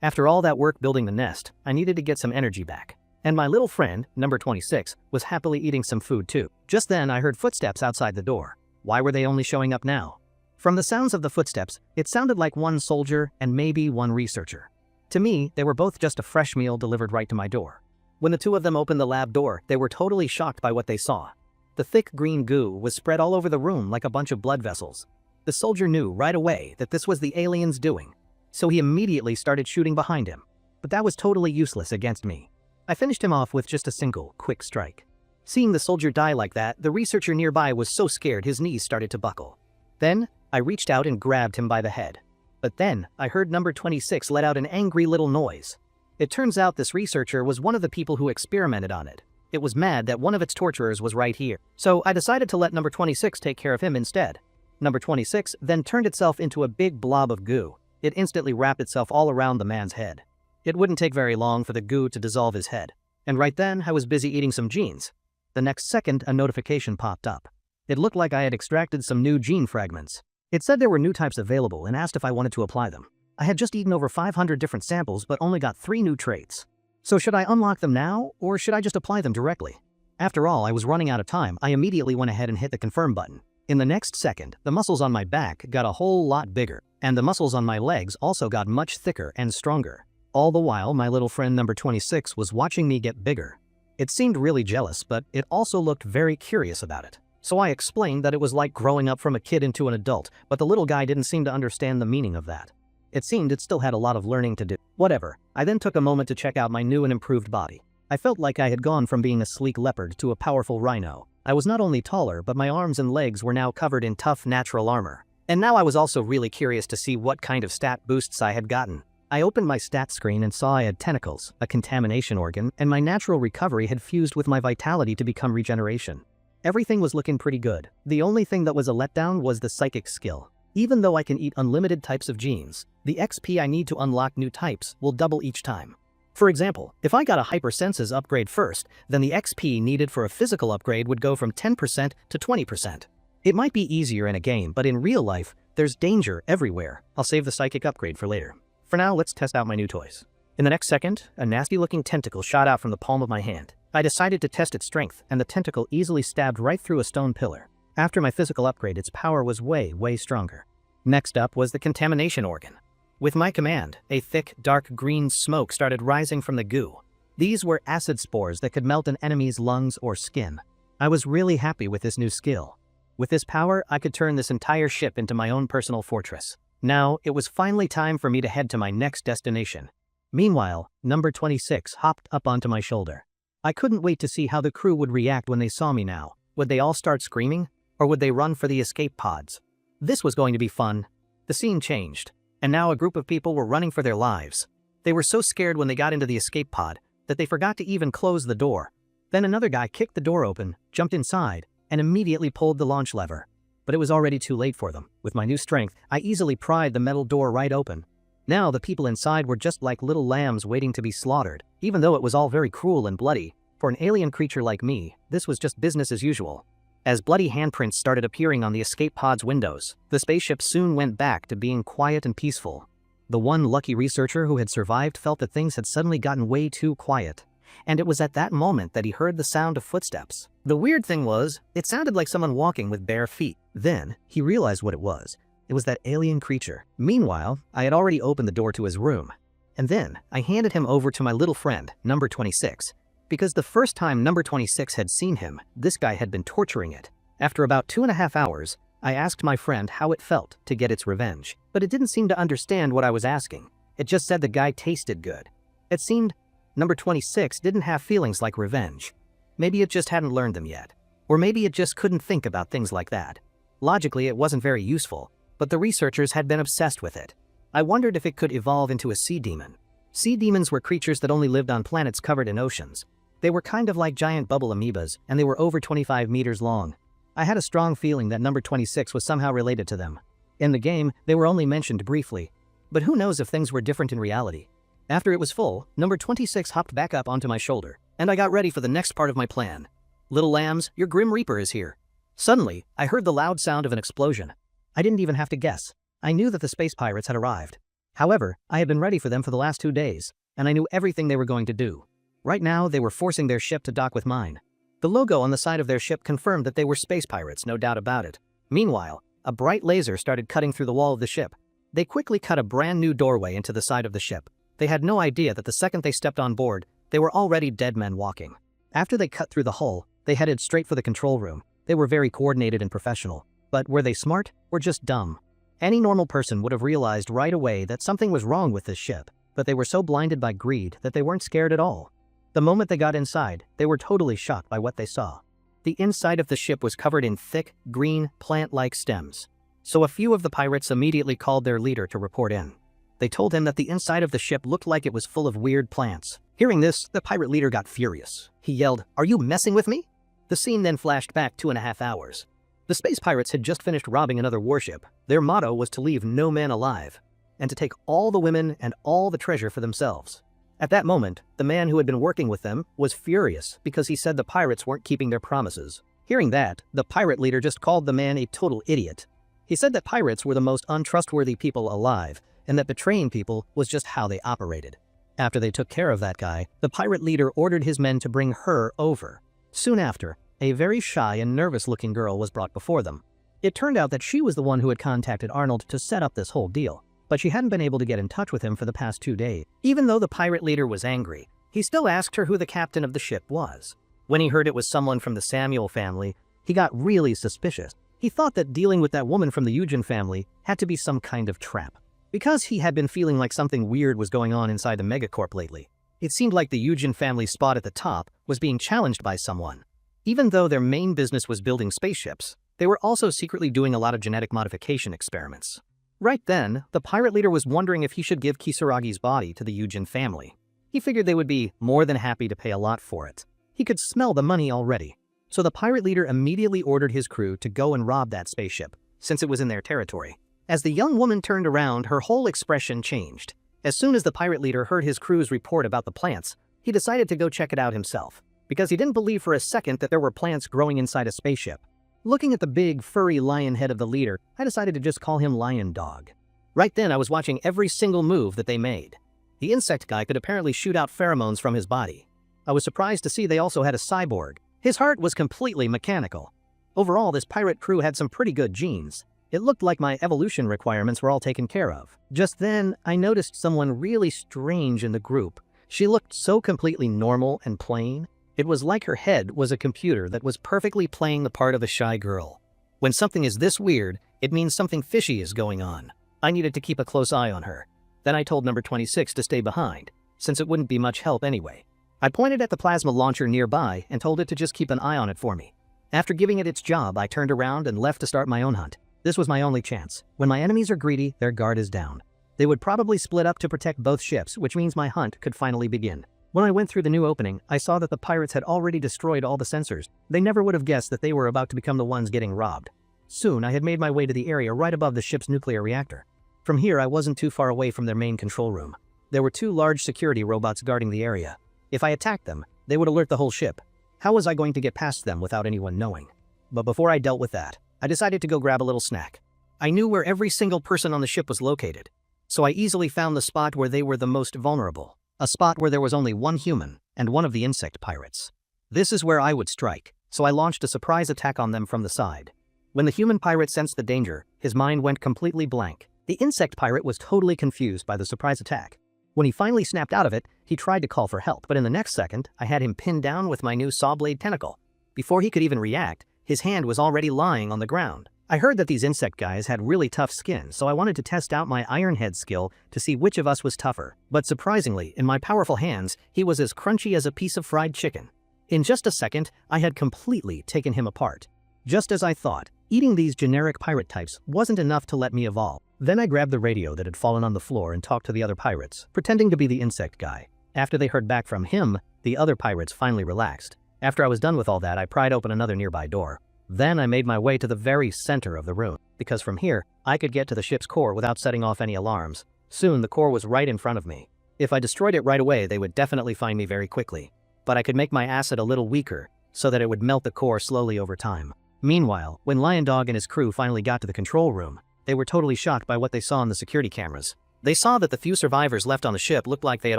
After all that work building the nest, I needed to get some energy back. And my little friend, number 26, was happily eating some food too. Just then I heard footsteps outside the door. Why were they only showing up now? From the sounds of the footsteps, it sounded like one soldier and maybe one researcher. To me, they were both just a fresh meal delivered right to my door. When the two of them opened the lab door, they were totally shocked by what they saw. The thick green goo was spread all over the room like a bunch of blood vessels. The soldier knew right away that this was the aliens doing, so he immediately started shooting behind him. But that was totally useless against me. I finished him off with just a single, quick strike. Seeing the soldier die like that, the researcher nearby was so scared his knees started to buckle. Then, I reached out and grabbed him by the head. But then, I heard number 26 let out an angry little noise. It turns out this researcher was one of the people who experimented on it. It was mad that one of its torturers was right here. So I decided to let number 26 take care of him instead. Number 26 then turned itself into a big blob of goo. It instantly wrapped itself all around the man's head. It wouldn't take very long for the goo to dissolve his head. And right then, I was busy eating some jeans. The next second, a notification popped up. It looked like I had extracted some new gene fragments. It said there were new types available and asked if I wanted to apply them. I had just eaten over 500 different samples but only got 3 new traits. So should I unlock them now, or should I just apply them directly? After all, I was running out of time. I immediately went ahead and hit the confirm button. In the next second, the muscles on my back got a whole lot bigger, and the muscles on my legs also got much thicker and stronger. All the while, my little friend number 26 was watching me get bigger. It seemed really jealous, but it also looked very curious about it. So I explained that it was like growing up from a kid into an adult, but the little guy didn't seem to understand the meaning of that. It seemed it still had a lot of learning to do. Whatever, I then took a moment to check out my new and improved body. I felt like I had gone from being a sleek leopard to a powerful rhino. I was not only taller, but my arms and legs were now covered in tough natural armor. And now I was also really curious to see what kind of stat boosts I had gotten. I opened my stat screen and saw I had tentacles, a contamination organ, and my natural recovery had fused with my vitality to become regeneration. Everything was looking pretty good. The only thing that was a letdown was the psychic skill. Even though I can eat unlimited types of genes, the XP I need to unlock new types will double each time. For example, if I got a hypersenses upgrade first, then the XP needed for a physical upgrade would go from 10% to 20%. It might be easier in a game, but in real life, there's danger everywhere. I'll save the psychic upgrade for later. For now, let's test out my new toys. In the next second, a nasty-looking tentacle shot out from the palm of my hand. I decided to test its strength, and the tentacle easily stabbed right through a stone pillar. After my physical upgrade, its power was way stronger. Next up was the contamination organ. With my command, a thick, dark green smoke started rising from the goo. These were acid spores that could melt an enemy's lungs or skin. I was really happy with this new skill. With this power, I could turn this entire ship into my own personal fortress. Now, it was finally time for me to head to my next destination. Meanwhile, number 26 hopped up onto my shoulder. I couldn't wait to see how the crew would react when they saw me now. Would they all start screaming? Or would they run for the escape pods? This was going to be fun. The scene changed, and now a group of people were running for their lives. They were so scared when they got into the escape pod that they forgot to even close the door. Then another guy kicked the door open, jumped inside, and immediately pulled the launch lever. But it was already too late for them. With my new strength, I easily pried the metal door right open. Now the people inside were just like little lambs waiting to be slaughtered. Even though it was all very cruel and bloody, for an alien creature like me, this was just business as usual. As bloody handprints started appearing on the escape pod's windows, the spaceship soon went back to being quiet and peaceful. The one lucky researcher who had survived felt that things had suddenly gotten way too quiet. And it was at that moment that he heard the sound of footsteps. The weird thing was, it sounded like someone walking with bare feet. Then, he realized what it was. It was that alien creature. Meanwhile, I had already opened the door to his room. And then, I handed him over to my little friend, number 26. Because the first time number 26 had seen him, this guy had been torturing it. After about 2.5 hours, I asked my friend how it felt to get its revenge. But it didn't seem to understand what I was asking. It just said the guy tasted good. It seemed number 26 didn't have feelings like revenge. Maybe it just hadn't learned them yet. Or maybe it just couldn't think about things like that. Logically, it wasn't very useful, but the researchers had been obsessed with it. I wondered if it could evolve into a sea demon. Sea demons were creatures that only lived on planets covered in oceans. They were kind of like giant bubble amoebas, and they were over 25 meters long. I had a strong feeling that number 26 was somehow related to them. In the game, they were only mentioned briefly. But who knows if things were different in reality. After it was full, number 26 hopped back up onto my shoulder, and I got ready for the next part of my plan. Little lambs, your Grim Reaper is here. Suddenly, I heard the loud sound of an explosion. I didn't even have to guess. I knew that the space pirates had arrived. However, I had been ready for them for the last 2 days, and I knew everything they were going to do. Right now, they were forcing their ship to dock with mine. The logo on the side of their ship confirmed that they were space pirates, no doubt about it. Meanwhile, a bright laser started cutting through the wall of the ship. They quickly cut a brand new doorway into the side of the ship. They had no idea that the second they stepped on board, they were already dead men walking. After they cut through the hull, they headed straight for the control room. They were very coordinated and professional. But were they smart or just dumb? Any normal person would have realized right away that something was wrong with this ship, but they were so blinded by greed that they weren't scared at all. The moment they got inside, they were totally shocked by what they saw. The inside of the ship was covered in thick, green, plant-like stems. So a few of the pirates immediately called their leader to report in. They told him that the inside of the ship looked like it was full of weird plants. Hearing this, the pirate leader got furious. He yelled, "Are you messing with me?" The scene then flashed back 2.5 hours. The space pirates had just finished robbing another warship. Their motto was to leave no man alive, and to take all the women and all the treasure for themselves. At that moment, the man who had been working with them was furious because he said the pirates weren't keeping their promises. Hearing that, the pirate leader just called the man a total idiot. He said that pirates were the most untrustworthy people alive, and that betraying people was just how they operated. After they took care of that guy, the pirate leader ordered his men to bring her over. Soon after, a very shy and nervous-looking girl was brought before them. It turned out that she was the one who had contacted Arnold to set up this whole deal, but she hadn't been able to get in touch with him for the past 2 days. Even though the pirate leader was angry, he still asked her who the captain of the ship was. When he heard it was someone from the Samuel family, he got really suspicious. He thought that dealing with that woman from the Eugen family had to be some kind of trap. Because he had been feeling like something weird was going on inside the megacorp lately, it seemed like the Eugen family spot at the top was being challenged by someone. Even though their main business was building spaceships, they were also secretly doing a lot of genetic modification experiments. Right then, the pirate leader was wondering if he should give Kisaragi's body to the Eugen family. He figured they would be more than happy to pay a lot for it. He could smell the money already. So the pirate leader immediately ordered his crew to go and rob that spaceship, since it was in their territory. As the young woman turned around, her whole expression changed. As soon as the pirate leader heard his crew's report about the plants, he decided to go check it out himself, because he didn't believe for a second that there were plants growing inside a spaceship. Looking at the big, furry lion head of the leader, I decided to just call him Lion Dog. Right then, I was watching every single move that they made. The insect guy could apparently shoot out pheromones from his body. I was surprised to see they also had a cyborg. His heart was completely mechanical. Overall, this pirate crew had some pretty good genes. It looked like my evolution requirements were all taken care of. Just then, I noticed someone really strange in the group. She looked so completely normal and plain. It was like her head was a computer that was perfectly playing the part of a shy girl. When something is this weird, it means something fishy is going on. I needed to keep a close eye on her. Then I told number 26 to stay behind. since it wouldn't be much help anyway. I pointed at the plasma launcher nearby and told it to just keep an eye on it for me. After giving it its job, I turned around and left to start my own hunt. This was my only chance. When my enemies are greedy, their guard is down. They would probably split up to protect both ships, which means my hunt could finally begin. When I went through the new opening, I saw that the pirates had already destroyed all the sensors. They never would have guessed that they were about to become the ones getting robbed. Soon, I had made my way to the area right above the ship's nuclear reactor. From here, I wasn't too far away from their main control room. There were 2 large security robots guarding the area. If I attacked them, they would alert the whole ship. How was I going to get past them without anyone knowing? But before I dealt with that, I decided to go grab a little snack. I knew where every single person on the ship was located, so I easily found the spot where they were the most vulnerable. A spot where there was only one human and one of the insect pirates. This is where I would strike, so I launched a surprise attack on them from the side. When the human pirate sensed the danger, his mind went completely blank. The insect pirate was totally confused by the surprise attack. When he finally snapped out of it, he tried to call for help, but in the next second, I had him pinned down with my new saw blade tentacle. Before he could even react, his hand was already lying on the ground. I heard that these insect guys had really tough skin, so I wanted to test out my Iron Head skill to see which of us was tougher. But surprisingly, in my powerful hands, he was as crunchy as a piece of fried chicken. In just a second, I had completely taken him apart. Just as I thought, eating these generic pirate types wasn't enough to let me evolve. Then I grabbed the radio that had fallen on the floor and talked to the other pirates, pretending to be the insect guy. After they heard back from him, the other pirates finally relaxed. After I was done with all that, I pried open another nearby door. Then I made my way to the very center of the room, because from here, I could get to the ship's core without setting off any alarms. Soon, the core was right in front of me. If I destroyed it right away, they would definitely find me very quickly. But I could make my acid a little weaker, so that it would melt the core slowly over time. Meanwhile, when Lion Dog and his crew finally got to the control room, they were totally shocked by what they saw on the security cameras. They saw that the few survivors left on the ship looked like they had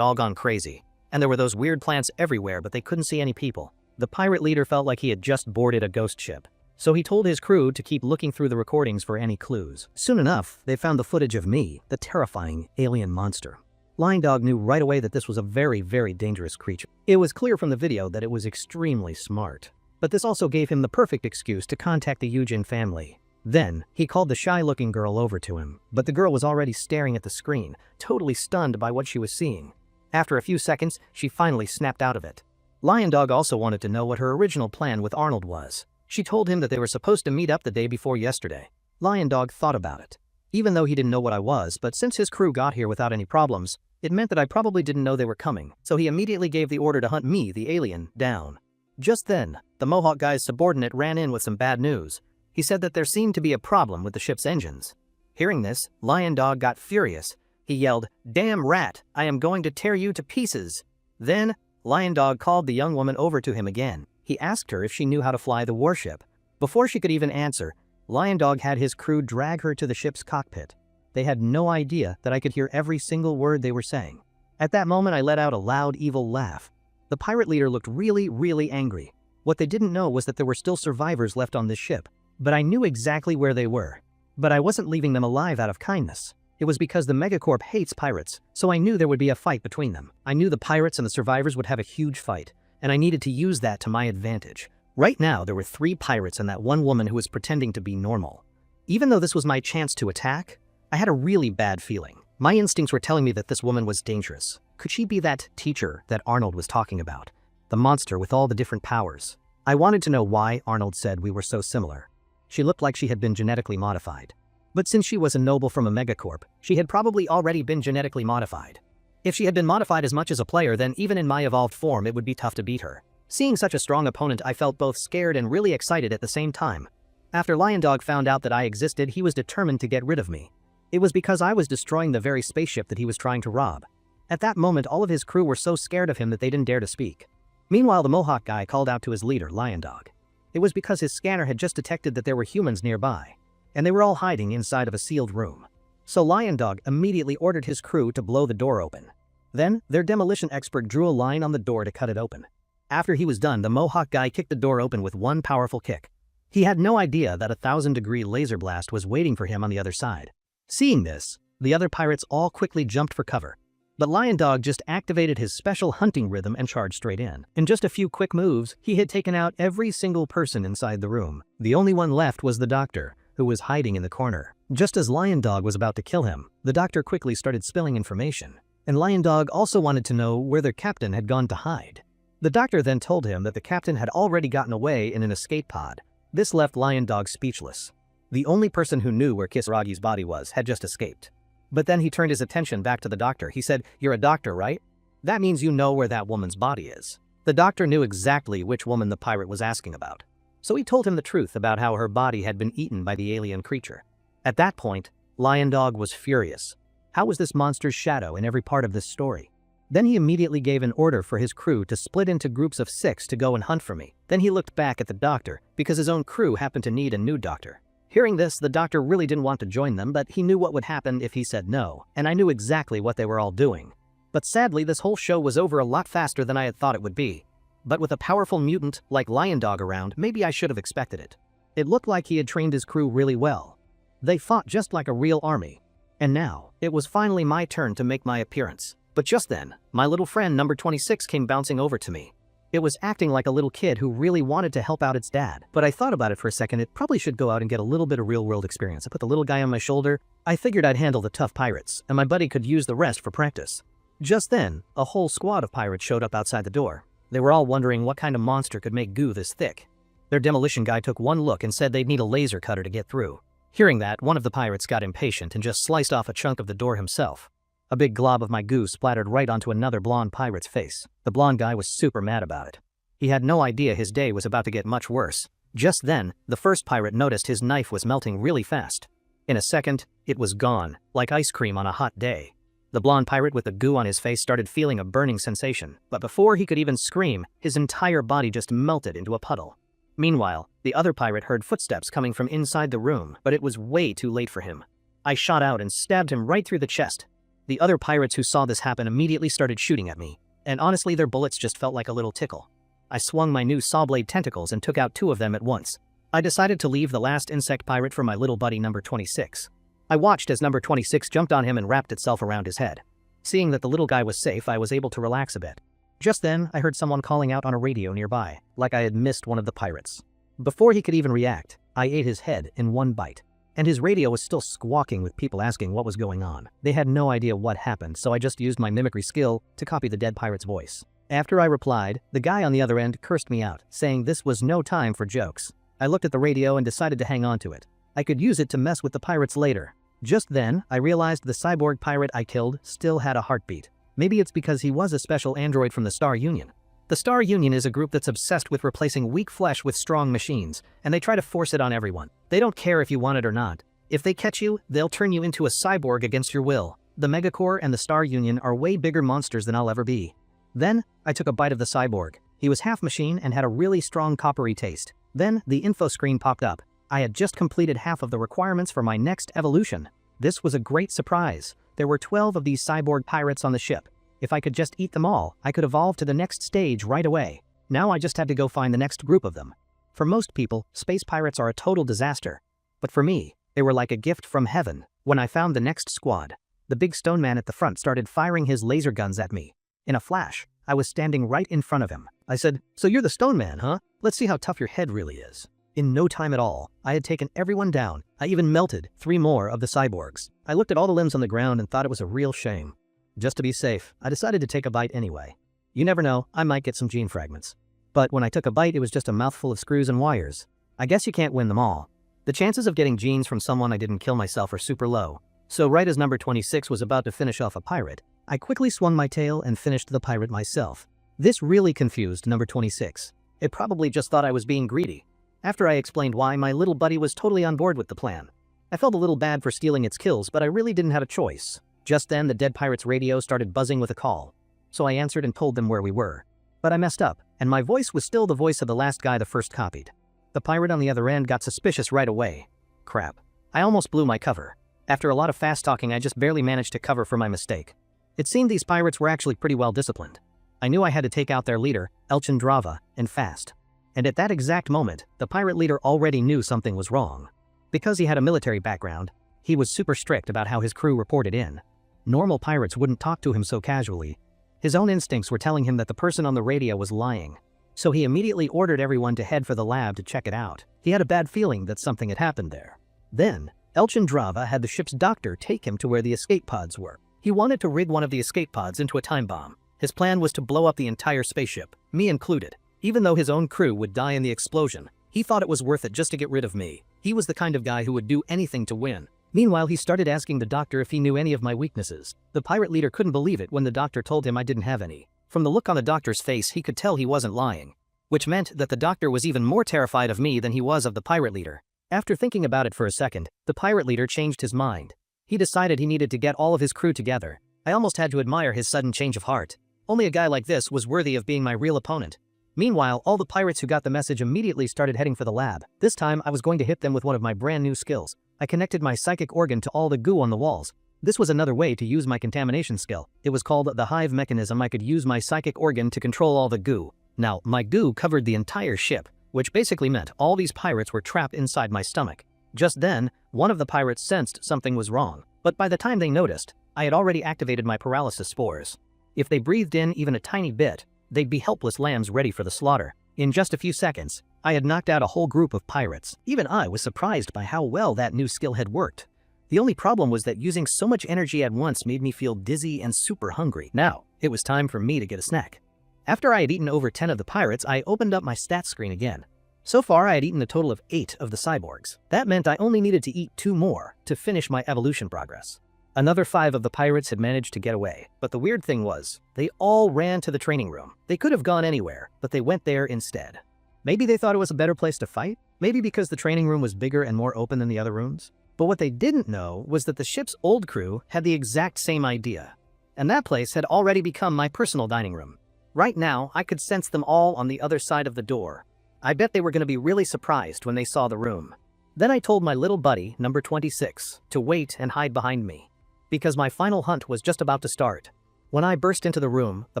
all gone crazy, and there were those weird plants everywhere, but they couldn't see any people. The pirate leader felt like he had just boarded a ghost ship. So he told his crew to keep looking through the recordings for any clues. Soon enough, they found the footage of me, the terrifying alien monster. Lion Dog knew right away that this was a very, very dangerous creature. It was clear from the video that it was extremely smart. But this also gave him the perfect excuse to contact the Yujin family. Then, he called the shy-looking girl over to him, but the girl was already staring at the screen, totally stunned by what she was seeing. After a few seconds, she finally snapped out of it. Lion Dog also wanted to know what her original plan with Arnold was. She told him that they were supposed to meet up the day before yesterday. Lion Dog thought about it. Even though he didn't know what I was, but since his crew got here without any problems, it meant that I probably didn't know they were coming, so he immediately gave the order to hunt me, the alien, down. Just then, the Mohawk guy's subordinate ran in with some bad news. He said that there seemed to be a problem with the ship's engines. Hearing this, Lion Dog got furious. He yelled, "Damn rat, I am going to tear you to pieces." Then, Lion Dog called the young woman over to him again. He asked her if she knew how to fly the warship. Before she could even answer, Lion Dog had his crew drag her to the ship's cockpit. They had no idea that I could hear every single word they were saying. At that moment, I let out a loud, evil laugh. The pirate leader looked really, really angry. What they didn't know was that there were still survivors left on this ship. But I knew exactly where they were. But I wasn't leaving them alive out of kindness. It was because the Megacorp hates pirates, so I knew there would be a fight between them. I knew the pirates and the survivors would have a huge fight, and I needed to use that to my advantage. Right now, there were 3 pirates and that one woman who was pretending to be normal. Even though this was my chance to attack, I had a really bad feeling. My instincts were telling me that this woman was dangerous. Could she be that teacher that Arnold was talking about? The monster with all the different powers. I wanted to know why Arnold said we were so similar. She looked like she had been genetically modified. But since she was a noble from a megacorp, she had probably already been genetically modified. If she had been modified as much as a player, then even in my evolved form it would be tough to beat her. Seeing such a strong opponent, I felt both scared and really excited at the same time. After Lion Dog found out that I existed, he was determined to get rid of me. It was because I was destroying the very spaceship that he was trying to rob. At that moment, all of his crew were so scared of him that they didn't dare to speak. Meanwhile, the Mohawk guy called out to his leader, Lion Dog. It was because his scanner had just detected that there were humans nearby, and they were all hiding inside of a sealed room. So Lion Dog immediately ordered his crew to blow the door open. Then, their demolition expert drew a line on the door to cut it open. After he was done, the Mohawk guy kicked the door open with one powerful kick. He had no idea that a 1,000-degree laser blast was waiting for him on the other side. Seeing this, the other pirates all quickly jumped for cover. But Lion Dog just activated his special hunting rhythm and charged straight in. In just a few quick moves, he had taken out every single person inside the room. The only one left was the doctor, who was hiding in the corner. Just as Lion Dog was about to kill him, the doctor quickly started spilling information. and Lion Dog also wanted to know where their captain had gone to hide. The doctor then told him that the captain had already gotten away in an escape pod. This left Lion Dog speechless. The only person who knew where Kisaragi's body was had just escaped. But then he turned his attention back to the doctor. He said, "You're a doctor, right? That means you know where that woman's body is." The doctor knew exactly which woman the pirate was asking about. So he told him the truth about how her body had been eaten by the alien creature. At that point, Lion Dog was furious. How was this monster's shadow in every part of this story? Then he immediately gave an order for his crew to split into groups of 6 to go and hunt for me. Then he looked back at the doctor because his own crew happened to need a new doctor. Hearing this, the doctor really didn't want to join them, but he knew what would happen if he said no, and I knew exactly what they were all doing. But sadly, this whole show was over a lot faster than I had thought it would be. But with a powerful mutant like Lion Dog around, maybe I should have expected it. It looked like he had trained his crew really well. They fought just like a real army. And now, it was finally my turn to make my appearance. But just then, my little friend number 26 came bouncing over to me. It was acting like a little kid who really wanted to help out its dad. But I thought about it for a second. It probably should go out and get a little bit of real-world experience. I put the little guy on my shoulder. I figured I'd handle the tough pirates, and my buddy could use the rest for practice. Just then, a whole squad of pirates showed up outside the door. They were all wondering what kind of monster could make goo this thick. Their demolition guy took one look and said they'd need a laser cutter to get through. Hearing that, one of the pirates got impatient and just sliced off a chunk of the door himself. A big glob of my goo splattered right onto another blonde pirate's face. The blonde guy was super mad about it. He had no idea his day was about to get much worse. Just then, the first pirate noticed his knife was melting really fast. In a second, it was gone, like ice cream on a hot day. The blonde pirate with the goo on his face started feeling a burning sensation, but before he could even scream, his entire body just melted into a puddle. Meanwhile, the other pirate heard footsteps coming from inside the room, but it was way too late for him. I shot out and stabbed him right through the chest. The other pirates who saw this happen immediately started shooting at me, and honestly their bullets just felt like a little tickle. I swung my new sawblade tentacles and took out 2 of them at once. I decided to leave the last insect pirate for my little buddy number 26. I watched as number 26 jumped on him and wrapped itself around his head. Seeing that the little guy was safe, I was able to relax a bit. Just then, I heard someone calling out on a radio nearby, like I had missed one of the pirates. Before he could even react, I ate his head in one bite. And his radio was still squawking with people asking what was going on. They had no idea what happened, so I just used my mimicry skill to copy the dead pirate's voice. After I replied, the guy on the other end cursed me out, saying this was no time for jokes. I looked at the radio and decided to hang on to it. I could use it to mess with the pirates later. Just then, I realized the cyborg pirate I killed still had a heartbeat. Maybe it's because he was a special android from the Star Union. The Star Union is a group that's obsessed with replacing weak flesh with strong machines, and they try to force it on everyone. They don't care if you want it or not. If they catch you, they'll turn you into a cyborg against your will. The Megacorps and the Star Union are way bigger monsters than I'll ever be. Then, I took a bite of the cyborg. He was half machine and had a really strong coppery taste. Then, the info screen popped up. I had just completed half of the requirements for my next evolution. This was a great surprise. There were 12 of these cyborg pirates on the ship. If I could just eat them all, I could evolve to the next stage right away. Now I just had to go find the next group of them. For most people, space pirates are a total disaster. But for me, they were like a gift from heaven. When I found the next squad, the big stone man at the front started firing his laser guns at me. In a flash, I was standing right in front of him. I said, "So you're the stone man, huh? Let's see how tough your head really is." In no time at all, I had taken everyone down. I even melted 3 more of the cyborgs. I looked at all the limbs on the ground and thought it was a real shame. Just to be safe, I decided to take a bite anyway. You never know, I might get some gene fragments. But when I took a bite, it was just a mouthful of screws and wires. I guess you can't win them all. The chances of getting genes from someone I didn't kill myself are super low. So right as number 26 was about to finish off a pirate, I quickly swung my tail and finished the pirate myself. This really confused number 26. It probably just thought I was being greedy. After I explained why, my little buddy was totally on board with the plan. I felt a little bad for stealing its kills, but I really didn't have a choice. Just then, the dead pirate's radio started buzzing with a call. So I answered and told them where we were. But I messed up, and my voice was still the voice of the last guy the first copied. The pirate on the other end got suspicious right away. Crap. I almost blew my cover. After a lot of fast talking, I just barely managed to cover for my mistake. It seemed these pirates were actually pretty well disciplined. I knew I had to take out their leader, Elchandrava, and fast. And at that exact moment, the pirate leader already knew something was wrong. Because he had a military background, he was super strict about how his crew reported in. Normal pirates wouldn't talk to him so casually. His own instincts were telling him that the person on the radio was lying. So he immediately ordered everyone to head for the lab to check it out. He had a bad feeling that something had happened there. Then, Elchandrava had the ship's doctor take him to where the escape pods were. He wanted to rig one of the escape pods into a time bomb. His plan was to blow up the entire spaceship, me included. Even though his own crew would die in the explosion, he thought it was worth it just to get rid of me. He was the kind of guy who would do anything to win. Meanwhile, he started asking the doctor if he knew any of my weaknesses. The pirate leader couldn't believe it when the doctor told him I didn't have any. From the look on the doctor's face, he could tell he wasn't lying, which meant that the doctor was even more terrified of me than he was of the pirate leader. After thinking about it for a second, the pirate leader changed his mind. He decided he needed to get all of his crew together. I almost had to admire his sudden change of heart. Only a guy like this was worthy of being my real opponent. Meanwhile, all the pirates who got the message immediately started heading for the lab. This time, I was going to hit them with one of my brand new skills. I connected my psychic organ to all the goo on the walls. This was another way to use my contamination skill. It was called the hive mechanism. I could use my psychic organ to control all the goo. Now, my goo covered the entire ship, which basically meant all these pirates were trapped inside my stomach. Just then, one of the pirates sensed something was wrong, but by the time they noticed, I had already activated my paralysis spores. If they breathed in even a tiny bit, they'd be helpless lambs ready for the slaughter. In just a few seconds, I had knocked out a whole group of pirates. Even I was surprised by how well that new skill had worked. The only problem was that using so much energy at once made me feel dizzy and super hungry. Now, it was time for me to get a snack. After I had eaten over 10 of the pirates, I opened up my stats screen again. So far, I had eaten a total of 8 of the cyborgs. That meant I only needed to eat 2 more to finish my evolution progress. Another 5 of the pirates had managed to get away, but the weird thing was, they all ran to the training room. They could have gone anywhere, but they went there instead. Maybe they thought it was a better place to fight? Maybe because the training room was bigger and more open than the other rooms? But what they didn't know was that the ship's old crew had the exact same idea. And that place had already become my personal dining room. Right now, I could sense them all on the other side of the door. I bet they were going to be really surprised when they saw the room. Then I told my little buddy, number 26, to wait and hide behind me, because my final hunt was just about to start. When I burst into the room, the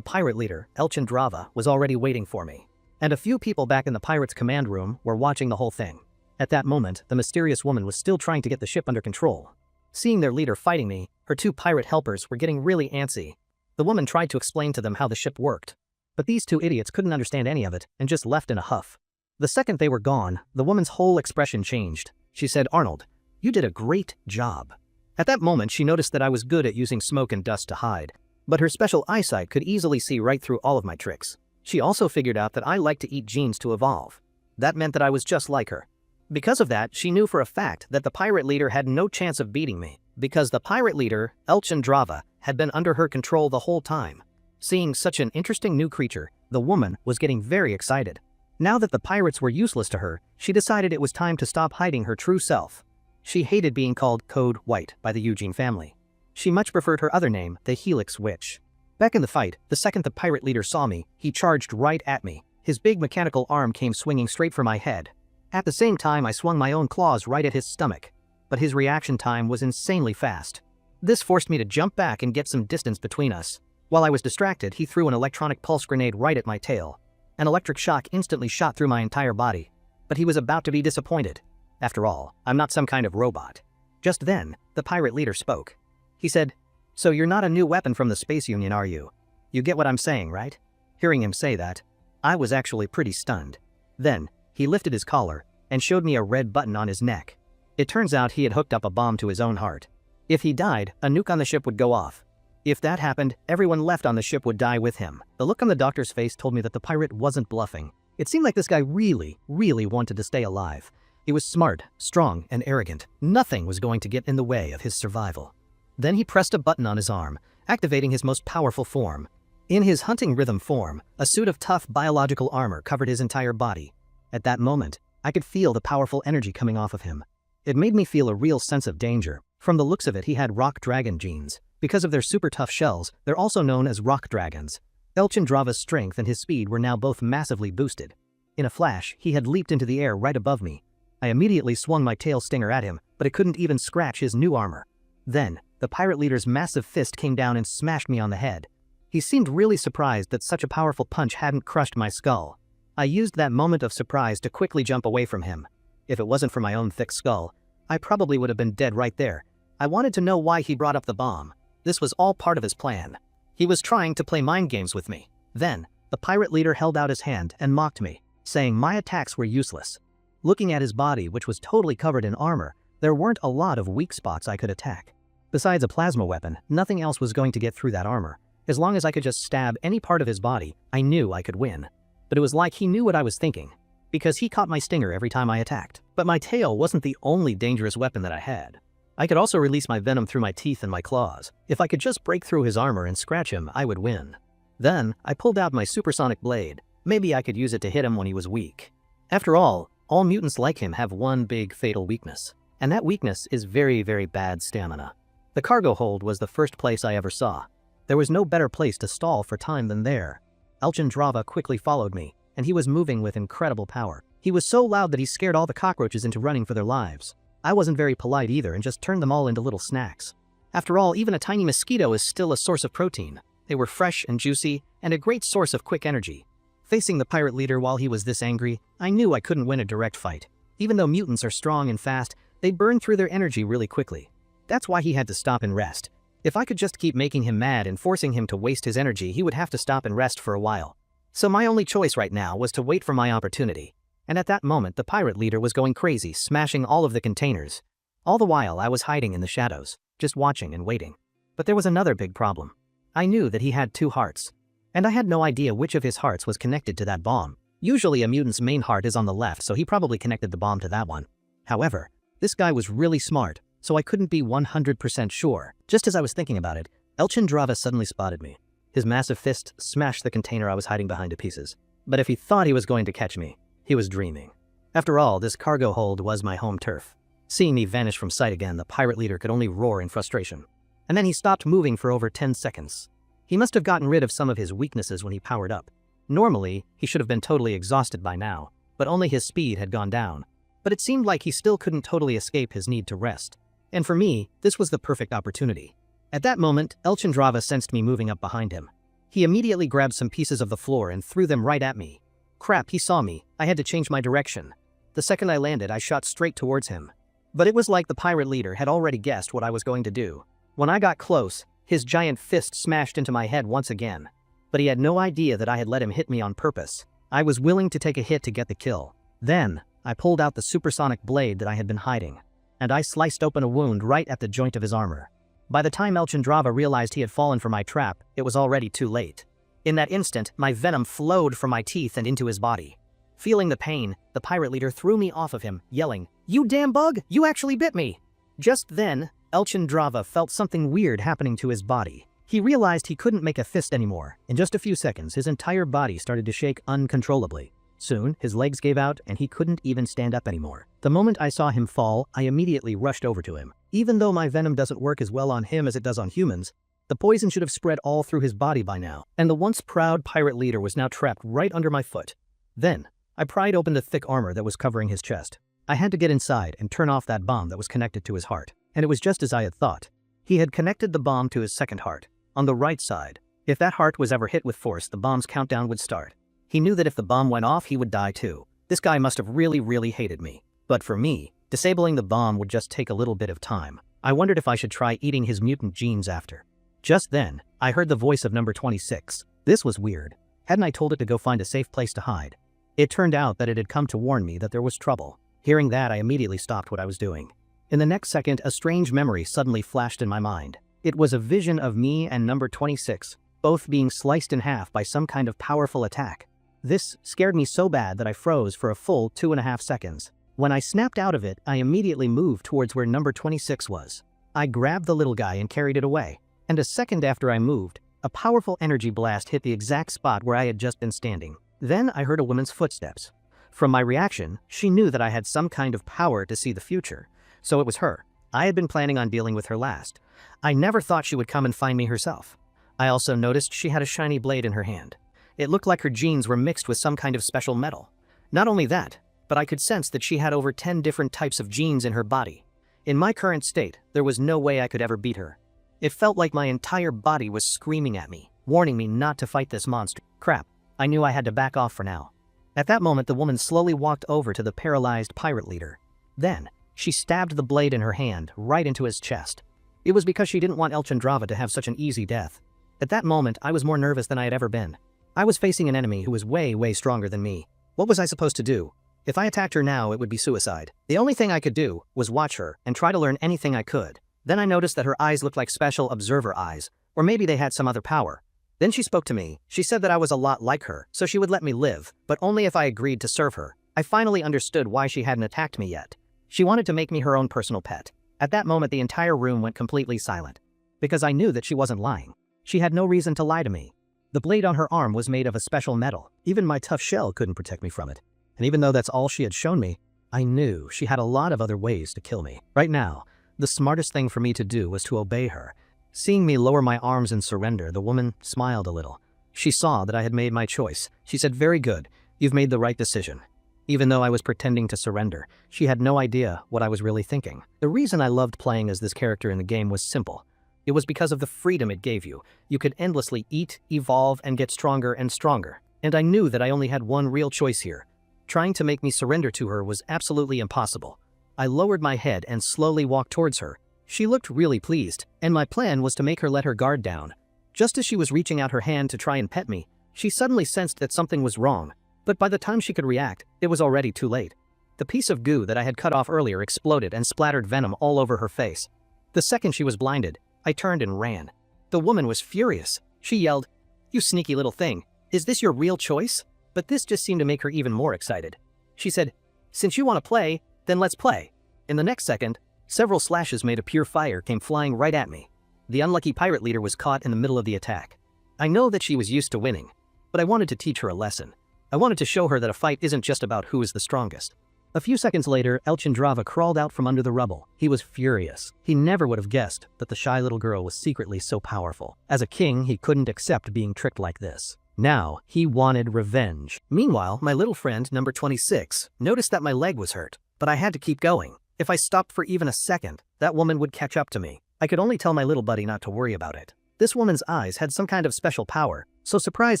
pirate leader, Elchandrava, was already waiting for me. And a few people back in the pirates' command room were watching the whole thing. At that moment, the mysterious woman was still trying to get the ship under control. Seeing their leader fighting me, her 2 pirate helpers were getting really antsy. The woman tried to explain to them how the ship worked, but these 2 idiots couldn't understand any of it and just left in a huff. The second they were gone, the woman's whole expression changed. She said, "Arnold, you did a great job." At that moment, she noticed that I was good at using smoke and dust to hide, but her special eyesight could easily see right through all of my tricks. She also figured out that I liked to eat genes to evolve. That meant that I was just like her. Because of that, she knew for a fact that the pirate leader had no chance of beating me, because the pirate leader, Elchandrava, had been under her control the whole time. Seeing such an interesting new creature, the woman was getting very excited. Now that the pirates were useless to her, she decided it was time to stop hiding her true self. She hated being called Code White by the Eugene family. She much preferred her other name, the Helix Witch. Back in the fight, the second the pirate leader saw me, he charged right at me. His big mechanical arm came swinging straight for my head. At the same time, I swung my own claws right at his stomach, but his reaction time was insanely fast. This forced me to jump back and get some distance between us. While I was distracted, he threw an electronic pulse grenade right at my tail. An electric shock instantly shot through my entire body, but he was about to be disappointed. After all, I'm not some kind of robot. Just then, the pirate leader spoke. He said, "So you're not a new weapon from the Space Union, are you? You get what I'm saying, right?" Hearing him say that, I was actually pretty stunned. Then, he lifted his collar and showed me a red button on his neck. It turns out he had hooked up a bomb to his own heart. If he died, a nuke on the ship would go off. If that happened, everyone left on the ship would die with him. The look on the doctor's face told me that the pirate wasn't bluffing. It seemed like this guy really wanted to stay alive. He was smart, strong, and arrogant. Nothing was going to get in the way of his survival. Then he pressed a button on his arm, activating his most powerful form. In his hunting rhythm form, a suit of tough biological armor covered his entire body. At that moment, I could feel the powerful energy coming off of him. It made me feel a real sense of danger. From the looks of it, he had rock dragon genes. Because of their super tough shells, they're also known as rock dragons. Elchandrava's strength and his speed were now both massively boosted. In a flash, he had leaped into the air right above me. I immediately swung my tail stinger at him, but it couldn't even scratch his new armor. Then, the pirate leader's massive fist came down and smashed me on the head. He seemed really surprised that such a powerful punch hadn't crushed my skull. I used that moment of surprise to quickly jump away from him. If it wasn't for my own thick skull, I probably would have been dead right there. I wanted to know why he brought up the bomb. This was all part of his plan. He was trying to play mind games with me. Then, the pirate leader held out his hand and mocked me, saying my attacks were useless. Looking at his body, which was totally covered in armor, there weren't a lot of weak spots I could attack. Besides a plasma weapon, nothing else was going to get through that armor. As long as I could just stab any part of his body, I knew I could win. But it was like he knew what I was thinking, because he caught my stinger every time I attacked. But my tail wasn't the only dangerous weapon that I had. I could also release my venom through my teeth and my claws. If I could just break through his armor and scratch him, I would win. Then, I pulled out my supersonic blade. Maybe I could use it to hit him when he was weak. After all mutants like him have one big fatal weakness. And that weakness is very, very bad stamina. The cargo hold was the first place I ever saw. There was no better place to stall for time than there. Elchindrava quickly followed me, and he was moving with incredible power. He was so loud that he scared all the cockroaches into running for their lives. I wasn't very polite either and just turned them all into little snacks. After all, even a tiny mosquito is still a source of protein. They were fresh and juicy, and a great source of quick energy. Facing the pirate leader while he was this angry, I knew I couldn't win a direct fight. Even though mutants are strong and fast, they burn through their energy really quickly. That's why he had to stop and rest. If I could just keep making him mad and forcing him to waste his energy, he would have to stop and rest for a while. So my only choice right now was to wait for my opportunity. And at that moment, the pirate leader was going crazy, smashing all of the containers. All the while, I was hiding in the shadows, just watching and waiting. But there was another big problem. I knew that he had 2 hearts. And I had no idea which of his hearts was connected to that bomb. Usually a mutant's main heart is on the left, so he probably connected the bomb to that one. However, this guy was really smart, so I couldn't be 100% sure. Just as I was thinking about it, Elchindrava suddenly spotted me. His massive fist smashed the container I was hiding behind to pieces. But if he thought he was going to catch me, he was dreaming. After all, this cargo hold was my home turf. Seeing me vanish from sight again, the pirate leader could only roar in frustration. And then he stopped moving for over 10 seconds. He must have gotten rid of some of his weaknesses when he powered up. Normally, he should have been totally exhausted by now, but only his speed had gone down. But it seemed like he still couldn't totally escape his need to rest. And for me, this was the perfect opportunity. At that moment, Elchindrava sensed me moving up behind him. He immediately grabbed some pieces of the floor and threw them right at me. Crap, he saw me. I had to change my direction. The second I landed, I shot straight towards him. But it was like the pirate leader had already guessed what I was going to do. When I got close, his giant fist smashed into my head once again. But he had no idea that I had let him hit me on purpose. I was willing to take a hit to get the kill. Then, I pulled out the supersonic blade that I had been hiding, and I sliced open a wound right at the joint of his armor. By the time Elchindrava realized he had fallen for my trap, it was already too late. In that instant, my venom flowed from my teeth and into his body. Feeling the pain, the pirate leader threw me off of him, yelling, "You damn bug! You actually bit me!" Just then, Elchindrava felt something weird happening to his body. He realized he couldn't make a fist anymore. In just a few seconds, his entire body started to shake uncontrollably. Soon, his legs gave out and he couldn't even stand up anymore. The moment I saw him fall, I immediately rushed over to him. Even though my venom doesn't work as well on him as it does on humans, the poison should have spread all through his body by now, and the once proud pirate leader was now trapped right under my foot. Then, I pried open the thick armor that was covering his chest. I had to get inside and turn off that bomb that was connected to his heart. And it was just as I had thought. He had connected the bomb to his second heart, on the right side. If that heart was ever hit with force, the bomb's countdown would start. He knew that if the bomb went off, he would die too. This guy must have really hated me. But for me, disabling the bomb would just take a little bit of time. I wondered if I should try eating his mutant genes after. Just then, I heard the voice of number 26. This was weird. Hadn't I told it to go find a safe place to hide? It turned out that it had come to warn me that there was trouble. Hearing that, I immediately stopped what I was doing. In the next second, a strange memory suddenly flashed in my mind. It was a vision of me and number 26, both being sliced in half by some kind of powerful attack. This scared me so bad that I froze for a full 2.5 seconds. When I snapped out of it, I immediately moved towards where number 26 was. I grabbed the little guy and carried it away. And a second after I moved, a powerful energy blast hit the exact spot where I had just been standing. Then I heard a woman's footsteps. From my reaction, she knew that I had some kind of power to see the future. So it was her. I had been planning on dealing with her last. I never thought she would come and find me herself. I also noticed she had a shiny blade in her hand. It looked like her genes were mixed with some kind of special metal. Not only that, but I could sense that she had over 10 different types of genes in her body. In my current state, there was no way I could ever beat her. It felt like my entire body was screaming at me, warning me not to fight this monster. Crap, I knew I had to back off for now. At that moment, the woman slowly walked over to the paralyzed pirate leader. Then, she stabbed the blade in her hand right into his chest. It was because she didn't want Elchindrava to have such an easy death. At that moment, I was more nervous than I had ever been. I was facing an enemy who was way stronger than me. What was I supposed to do? If I attacked her now, it would be suicide. The only thing I could do was watch her and try to learn anything I could. Then I noticed that her eyes looked like special observer eyes, or maybe they had some other power. Then she spoke to me. She said that I was a lot like her, so she would let me live, but only if I agreed to serve her. I finally understood why she hadn't attacked me yet. She wanted to make me her own personal pet. At that moment, the entire room went completely silent. Because I knew that she wasn't lying. She had no reason to lie to me. The blade on her arm was made of a special metal. Even my tough shell couldn't protect me from it. And even though that's all she had shown me, I knew she had a lot of other ways to kill me. Right now, the smartest thing for me to do was to obey her. Seeing me lower my arms in surrender, the woman smiled a little. She saw that I had made my choice. She said, "Very good, you've made the right decision." Even though I was pretending to surrender, she had no idea what I was really thinking. The reason I loved playing as this character in the game was simple. It was because of the freedom it gave you. You could endlessly eat, evolve, and get stronger and stronger. And I knew that I only had one real choice here. Trying to make me surrender to her was absolutely impossible. I lowered my head and slowly walked towards her. She looked really pleased, and my plan was to make her let her guard down. Just as she was reaching out her hand to try and pet me, she suddenly sensed that something was wrong. But by the time she could react, it was already too late. The piece of goo that I had cut off earlier exploded and splattered venom all over her face. The second she was blinded, I turned and ran. The woman was furious. She yelled, "You sneaky little thing, is this your real choice?" But this just seemed to make her even more excited. She said, "Since you want to play, then let's play." In the next second, several slashes made of pure fire came flying right at me. The unlucky pirate leader was caught in the middle of the attack. I know that she was used to winning, but I wanted to teach her a lesson. I wanted to show her that a fight isn't just about who is the strongest. A few seconds later, Elchindrava crawled out from under the rubble. He was furious. He never would have guessed that the shy little girl was secretly so powerful. As a king, he couldn't accept being tricked like this. Now, he wanted revenge. Meanwhile, my little friend, number 26, noticed that my leg was hurt, but I had to keep going. If I stopped for even a second, that woman would catch up to me. I could only tell my little buddy not to worry about it. This woman's eyes had some kind of special power, so surprise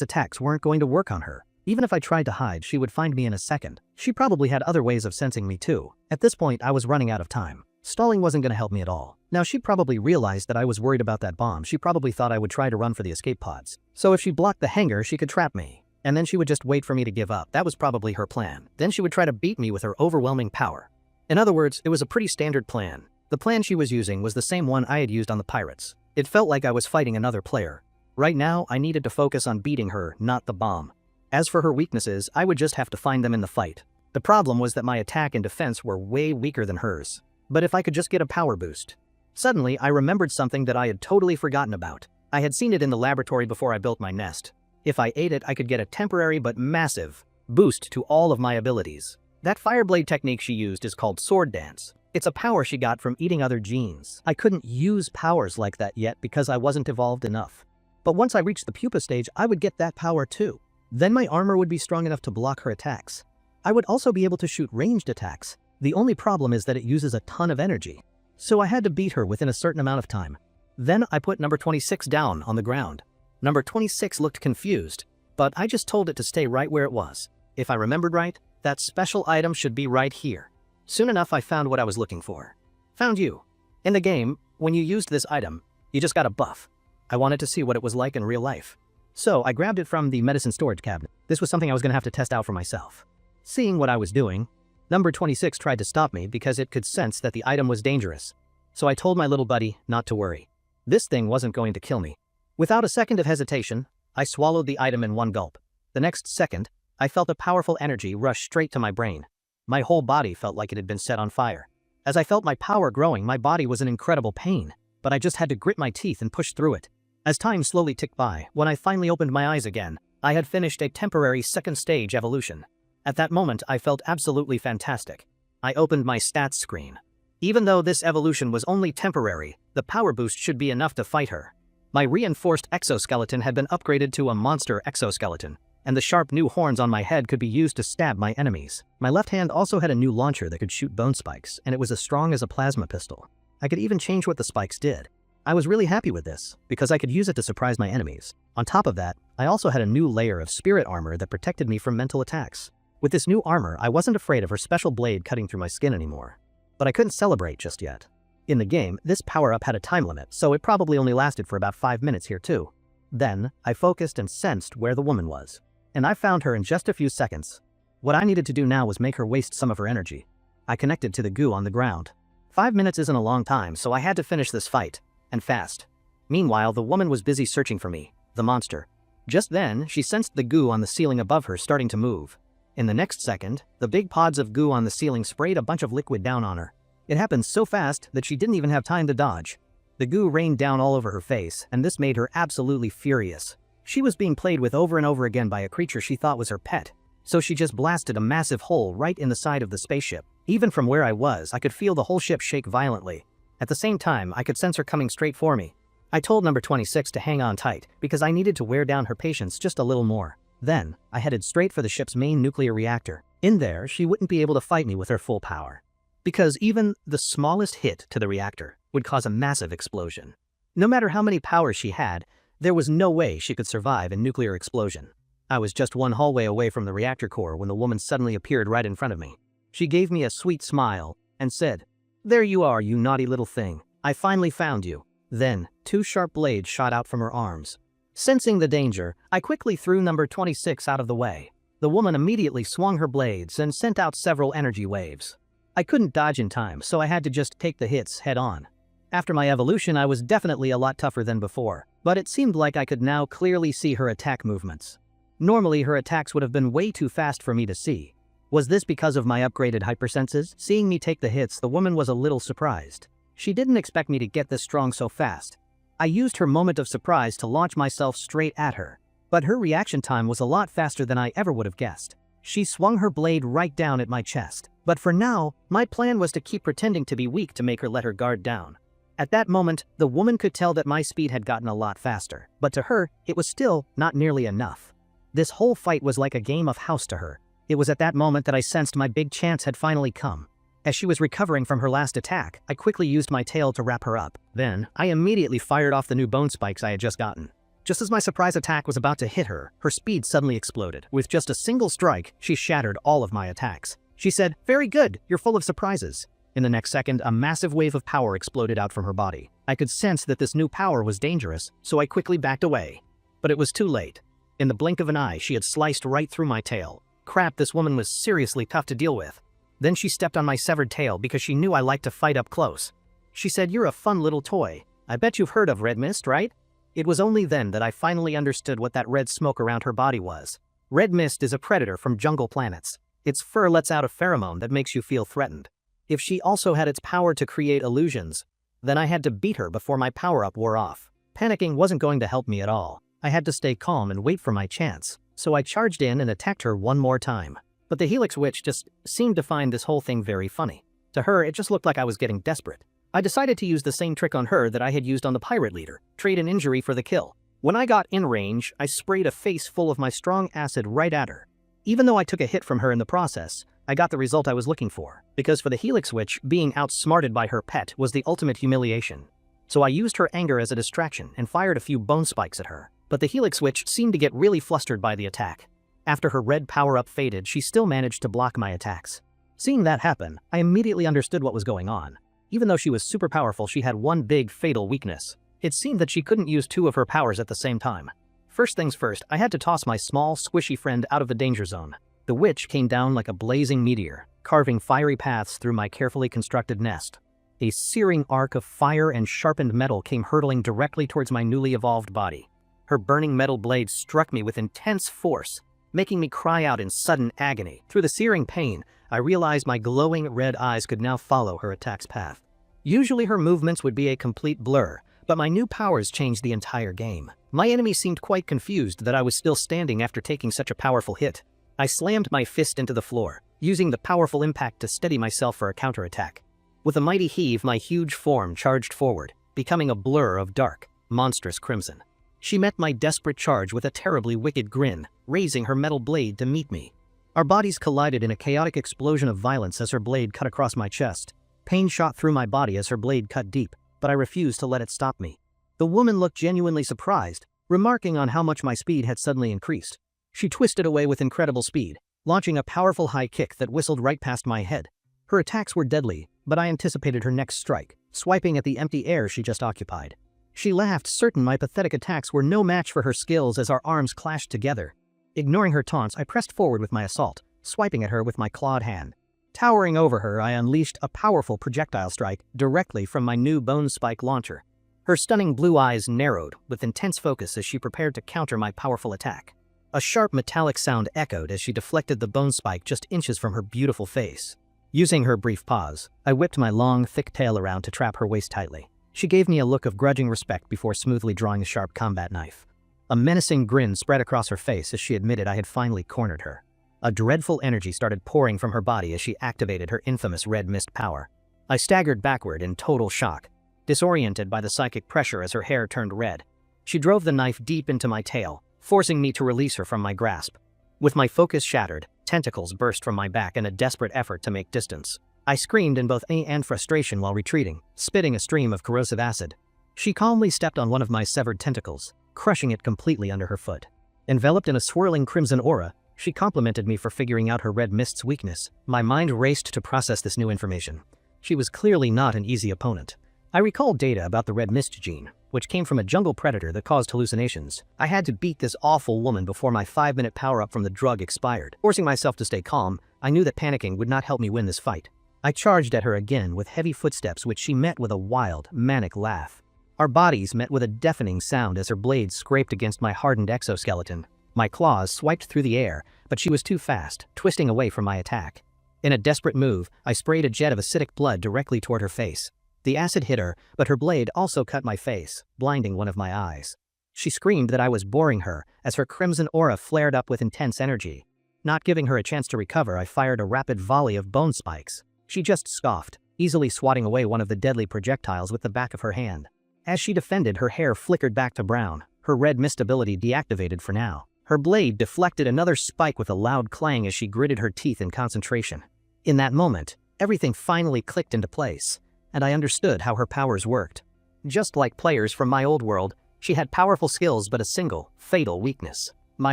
attacks weren't going to work on her. Even if I tried to hide, she would find me in a second. She probably had other ways of sensing me too. At this point, I was running out of time. Stalling wasn't going to help me at all. Now, she probably realized that I was worried about that bomb. She probably thought I would try to run for the escape pods. So if she blocked the hangar, she could trap me. And then she would just wait for me to give up. That was probably her plan. Then she would try to beat me with her overwhelming power. In other words, it was a pretty standard plan. The plan she was using was the same one I had used on the pirates. It felt like I was fighting another player. Right now, I needed to focus on beating her, not the bomb. As for her weaknesses, I would just have to find them in the fight. The problem was that my attack and defense were way weaker than hers. But if I could just get a power boost. Suddenly, I remembered something that I had totally forgotten about. I had seen it in the laboratory before I built my nest. If I ate it, I could get a temporary but massive boost to all of my abilities. That fireblade technique she used is called sword dance. It's a power she got from eating other genes. I couldn't use powers like that yet because I wasn't evolved enough. But once I reached the pupa stage, I would get that power too. Then my armor would be strong enough to block her attacks. I would also be able to shoot ranged attacks. The only problem is that it uses a ton of energy. So I had to beat her within a certain amount of time. Then I put number 26 down on the ground. Number 26 looked confused, but I just told it to stay right where it was. If I remembered right, that special item should be right here. Soon enough, I found what I was looking for. Found you. In the game, when you used this item, you just got a buff. I wanted to see what it was like in real life. So I grabbed it from the medicine storage cabinet. This was something I was going to have to test out for myself. Seeing what I was doing, number 26 tried to stop me because it could sense that the item was dangerous. So I told my little buddy not to worry. This thing wasn't going to kill me. Without a second of hesitation, I swallowed the item in one gulp. The next second, I felt a powerful energy rush straight to my brain. My whole body felt like it had been set on fire. As I felt my power growing, my body was in incredible pain, but I just had to grit my teeth and push through it. As time slowly ticked by, when I finally opened my eyes again, I had finished a temporary second stage evolution. At that moment, I felt absolutely fantastic. I opened my stats screen. Even though this evolution was only temporary, the power boost should be enough to fight her. My reinforced exoskeleton had been upgraded to a monster exoskeleton, and the sharp new horns on my head could be used to stab my enemies. My left hand also had a new launcher that could shoot bone spikes, and it was as strong as a plasma pistol. I could even change what the spikes did. I was really happy with this, because I could use it to surprise my enemies. On top of that, I also had a new layer of spirit armor that protected me from mental attacks. With this new armor, I wasn't afraid of her special blade cutting through my skin anymore. But I couldn't celebrate just yet. In the game, this power-up had a time limit, so it probably only lasted for about 5 minutes here too. Then, I focused and sensed where the woman was. And I found her in just a few seconds. What I needed to do now was make her waste some of her energy. I connected to the goo on the ground. 5 minutes isn't a long time, so I had to finish this fight, and fast. Meanwhile, the woman was busy searching for me, the monster. Just then, she sensed the goo on the ceiling above her starting to move. In the next second, the big pods of goo on the ceiling sprayed a bunch of liquid down on her. It happened so fast that she didn't even have time to dodge. The goo rained down all over her face, and this made her absolutely furious. She was being played with over and over again by a creature she thought was her pet, so she just blasted a massive hole right in the side of the spaceship. Even from where I was, I could feel the whole ship shake violently. At the same time, I could sense her coming straight for me. I told number 26 to hang on tight, because I needed to wear down her patience just a little more. Then, I headed straight for the ship's main nuclear reactor. In there, she wouldn't be able to fight me with her full power, because even the smallest hit to the reactor would cause a massive explosion. No matter how many powers she had, there was no way she could survive a nuclear explosion. I was just one hallway away from the reactor core when the woman suddenly appeared right in front of me. She gave me a sweet smile and said, "There you are, you naughty little thing. I finally found you." Then, 2 sharp blades shot out from her arms. Sensing the danger, I quickly threw number 26 out of the way. The woman immediately swung her blades and sent out several energy waves. I couldn't dodge in time, so I had to just take the hits head on. After my evolution, I was definitely a lot tougher than before, but it seemed like I could now clearly see her attack movements. Normally, her attacks would have been way too fast for me to see. Was this because of my upgraded hypersenses? Seeing me take the hits, the woman was a little surprised. She didn't expect me to get this strong so fast. I used her moment of surprise to launch myself straight at her, but her reaction time was a lot faster than I ever would have guessed. She swung her blade right down at my chest, but for now, my plan was to keep pretending to be weak to make her let her guard down. At that moment, the woman could tell that my speed had gotten a lot faster, but to her, it was still not nearly enough. This whole fight was like a game of house to her. It was at that moment that I sensed my big chance had finally come. As she was recovering from her last attack, I quickly used my tail to wrap her up. Then, I immediately fired off the new bone spikes I had just gotten. Just as my surprise attack was about to hit her, her speed suddenly exploded. With just a single strike, she shattered all of my attacks. She said, "Very good, you're full of surprises." In the next second, a massive wave of power exploded out from her body. I could sense that this new power was dangerous, so I quickly backed away. But it was too late. In the blink of an eye, she had sliced right through my tail. Crap, this woman was seriously tough to deal with. Then she stepped on my severed tail because she knew I liked to fight up close. She said, "You're a fun little toy. I bet you've heard of red mist, right?" It was only then that I finally understood what that red smoke around her body was. Red mist is a predator from jungle planets. Its fur lets out a pheromone that makes you feel threatened. If she also had its power to create illusions, then I had to beat her before my power-up wore off. Panicking wasn't going to help me at all. I had to stay calm and wait for my chance, so I charged in and attacked her one more time. But the Helix Witch just seemed to find this whole thing very funny. To her, it just looked like I was getting desperate. I decided to use the same trick on her that I had used on the pirate leader, trade an injury for the kill. When I got in range, I sprayed a face full of my strong acid right at her. Even though I took a hit from her in the process, I got the result I was looking for, because for the Helix Witch, being outsmarted by her pet was the ultimate humiliation. So I used her anger as a distraction and fired a few bone spikes at her. But the Helix Witch seemed to get really flustered by the attack. After her red power-up faded, she still managed to block my attacks. Seeing that happen, I immediately understood what was going on. Even though she was super powerful, she had one big, fatal weakness. It seemed that she couldn't use 2 of her powers at the same time. First things first, I had to toss my small, squishy friend out of the danger zone. The witch came down like a blazing meteor, carving fiery paths through my carefully constructed nest. A searing arc of fire and sharpened metal came hurtling directly towards my newly evolved body. Her burning metal blade struck me with intense force, making me cry out in sudden agony. Through the searing pain, I realized my glowing red eyes could now follow her attack's path. Usually her movements would be a complete blur, but my new powers changed the entire game. My enemy seemed quite confused that I was still standing after taking such a powerful hit. I slammed my fist into the floor, using the powerful impact to steady myself for a counterattack. With a mighty heave, my huge form charged forward, becoming a blur of dark, monstrous crimson. She met my desperate charge with a terribly wicked grin, raising her metal blade to meet me. Our bodies collided in a chaotic explosion of violence as her blade cut across my chest. Pain shot through my body as her blade cut deep, but I refused to let it stop me. The woman looked genuinely surprised, remarking on how much my speed had suddenly increased. She twisted away with incredible speed, launching a powerful high kick that whistled right past my head. Her attacks were deadly, but I anticipated her next strike, swiping at the empty air she just occupied. She laughed, certain my pathetic attacks were no match for her skills as our arms clashed together. Ignoring her taunts, I pressed forward with my assault, swiping at her with my clawed hand. Towering over her, I unleashed a powerful projectile strike directly from my new bone spike launcher. Her stunning blue eyes narrowed with intense focus as she prepared to counter my powerful attack. A sharp metallic sound echoed as she deflected the bone spike just inches from her beautiful face. Using her brief pause, I whipped my long, thick tail around to trap her waist tightly. She gave me a look of grudging respect before smoothly drawing a sharp combat knife. A menacing grin spread across her face as she admitted I had finally cornered her. A dreadful energy started pouring from her body as she activated her infamous red mist power. I staggered backward in total shock, disoriented by the psychic pressure as her hair turned red. She drove the knife deep into my tail, forcing me to release her from my grasp. With my focus shattered, tentacles burst from my back in a desperate effort to make distance. I screamed in both pain and frustration while retreating, spitting a stream of corrosive acid. She calmly stepped on one of my severed tentacles, crushing it completely under her foot. Enveloped in a swirling crimson aura, she complimented me for figuring out her red mist's weakness. My mind raced to process this new information. She was clearly not an easy opponent. I recalled data about the red mist gene, which came from a jungle predator that caused hallucinations. I had to beat this awful woman before my 5-minute power-up from the drug expired. Forcing myself to stay calm, I knew that panicking would not help me win this fight. I charged at her again with heavy footsteps which she met with a wild, manic laugh. Our bodies met with a deafening sound as her blades scraped against my hardened exoskeleton. My claws swiped through the air, but she was too fast, twisting away from my attack. In a desperate move, I sprayed a jet of acidic blood directly toward her face. The acid hit her, but her blade also cut my face, blinding one of my eyes. She screamed that I was boring her as her crimson aura flared up with intense energy. Not giving her a chance to recover, I fired a rapid volley of bone spikes. She just scoffed, easily swatting away one of the deadly projectiles with the back of her hand. As she defended, her hair flickered back to brown, her red mist ability deactivated for now. Her blade deflected another spike with a loud clang as she gritted her teeth in concentration. In that moment, everything finally clicked into place, and I understood how her powers worked. Just like players from my old world, she had powerful skills but a single, fatal weakness. My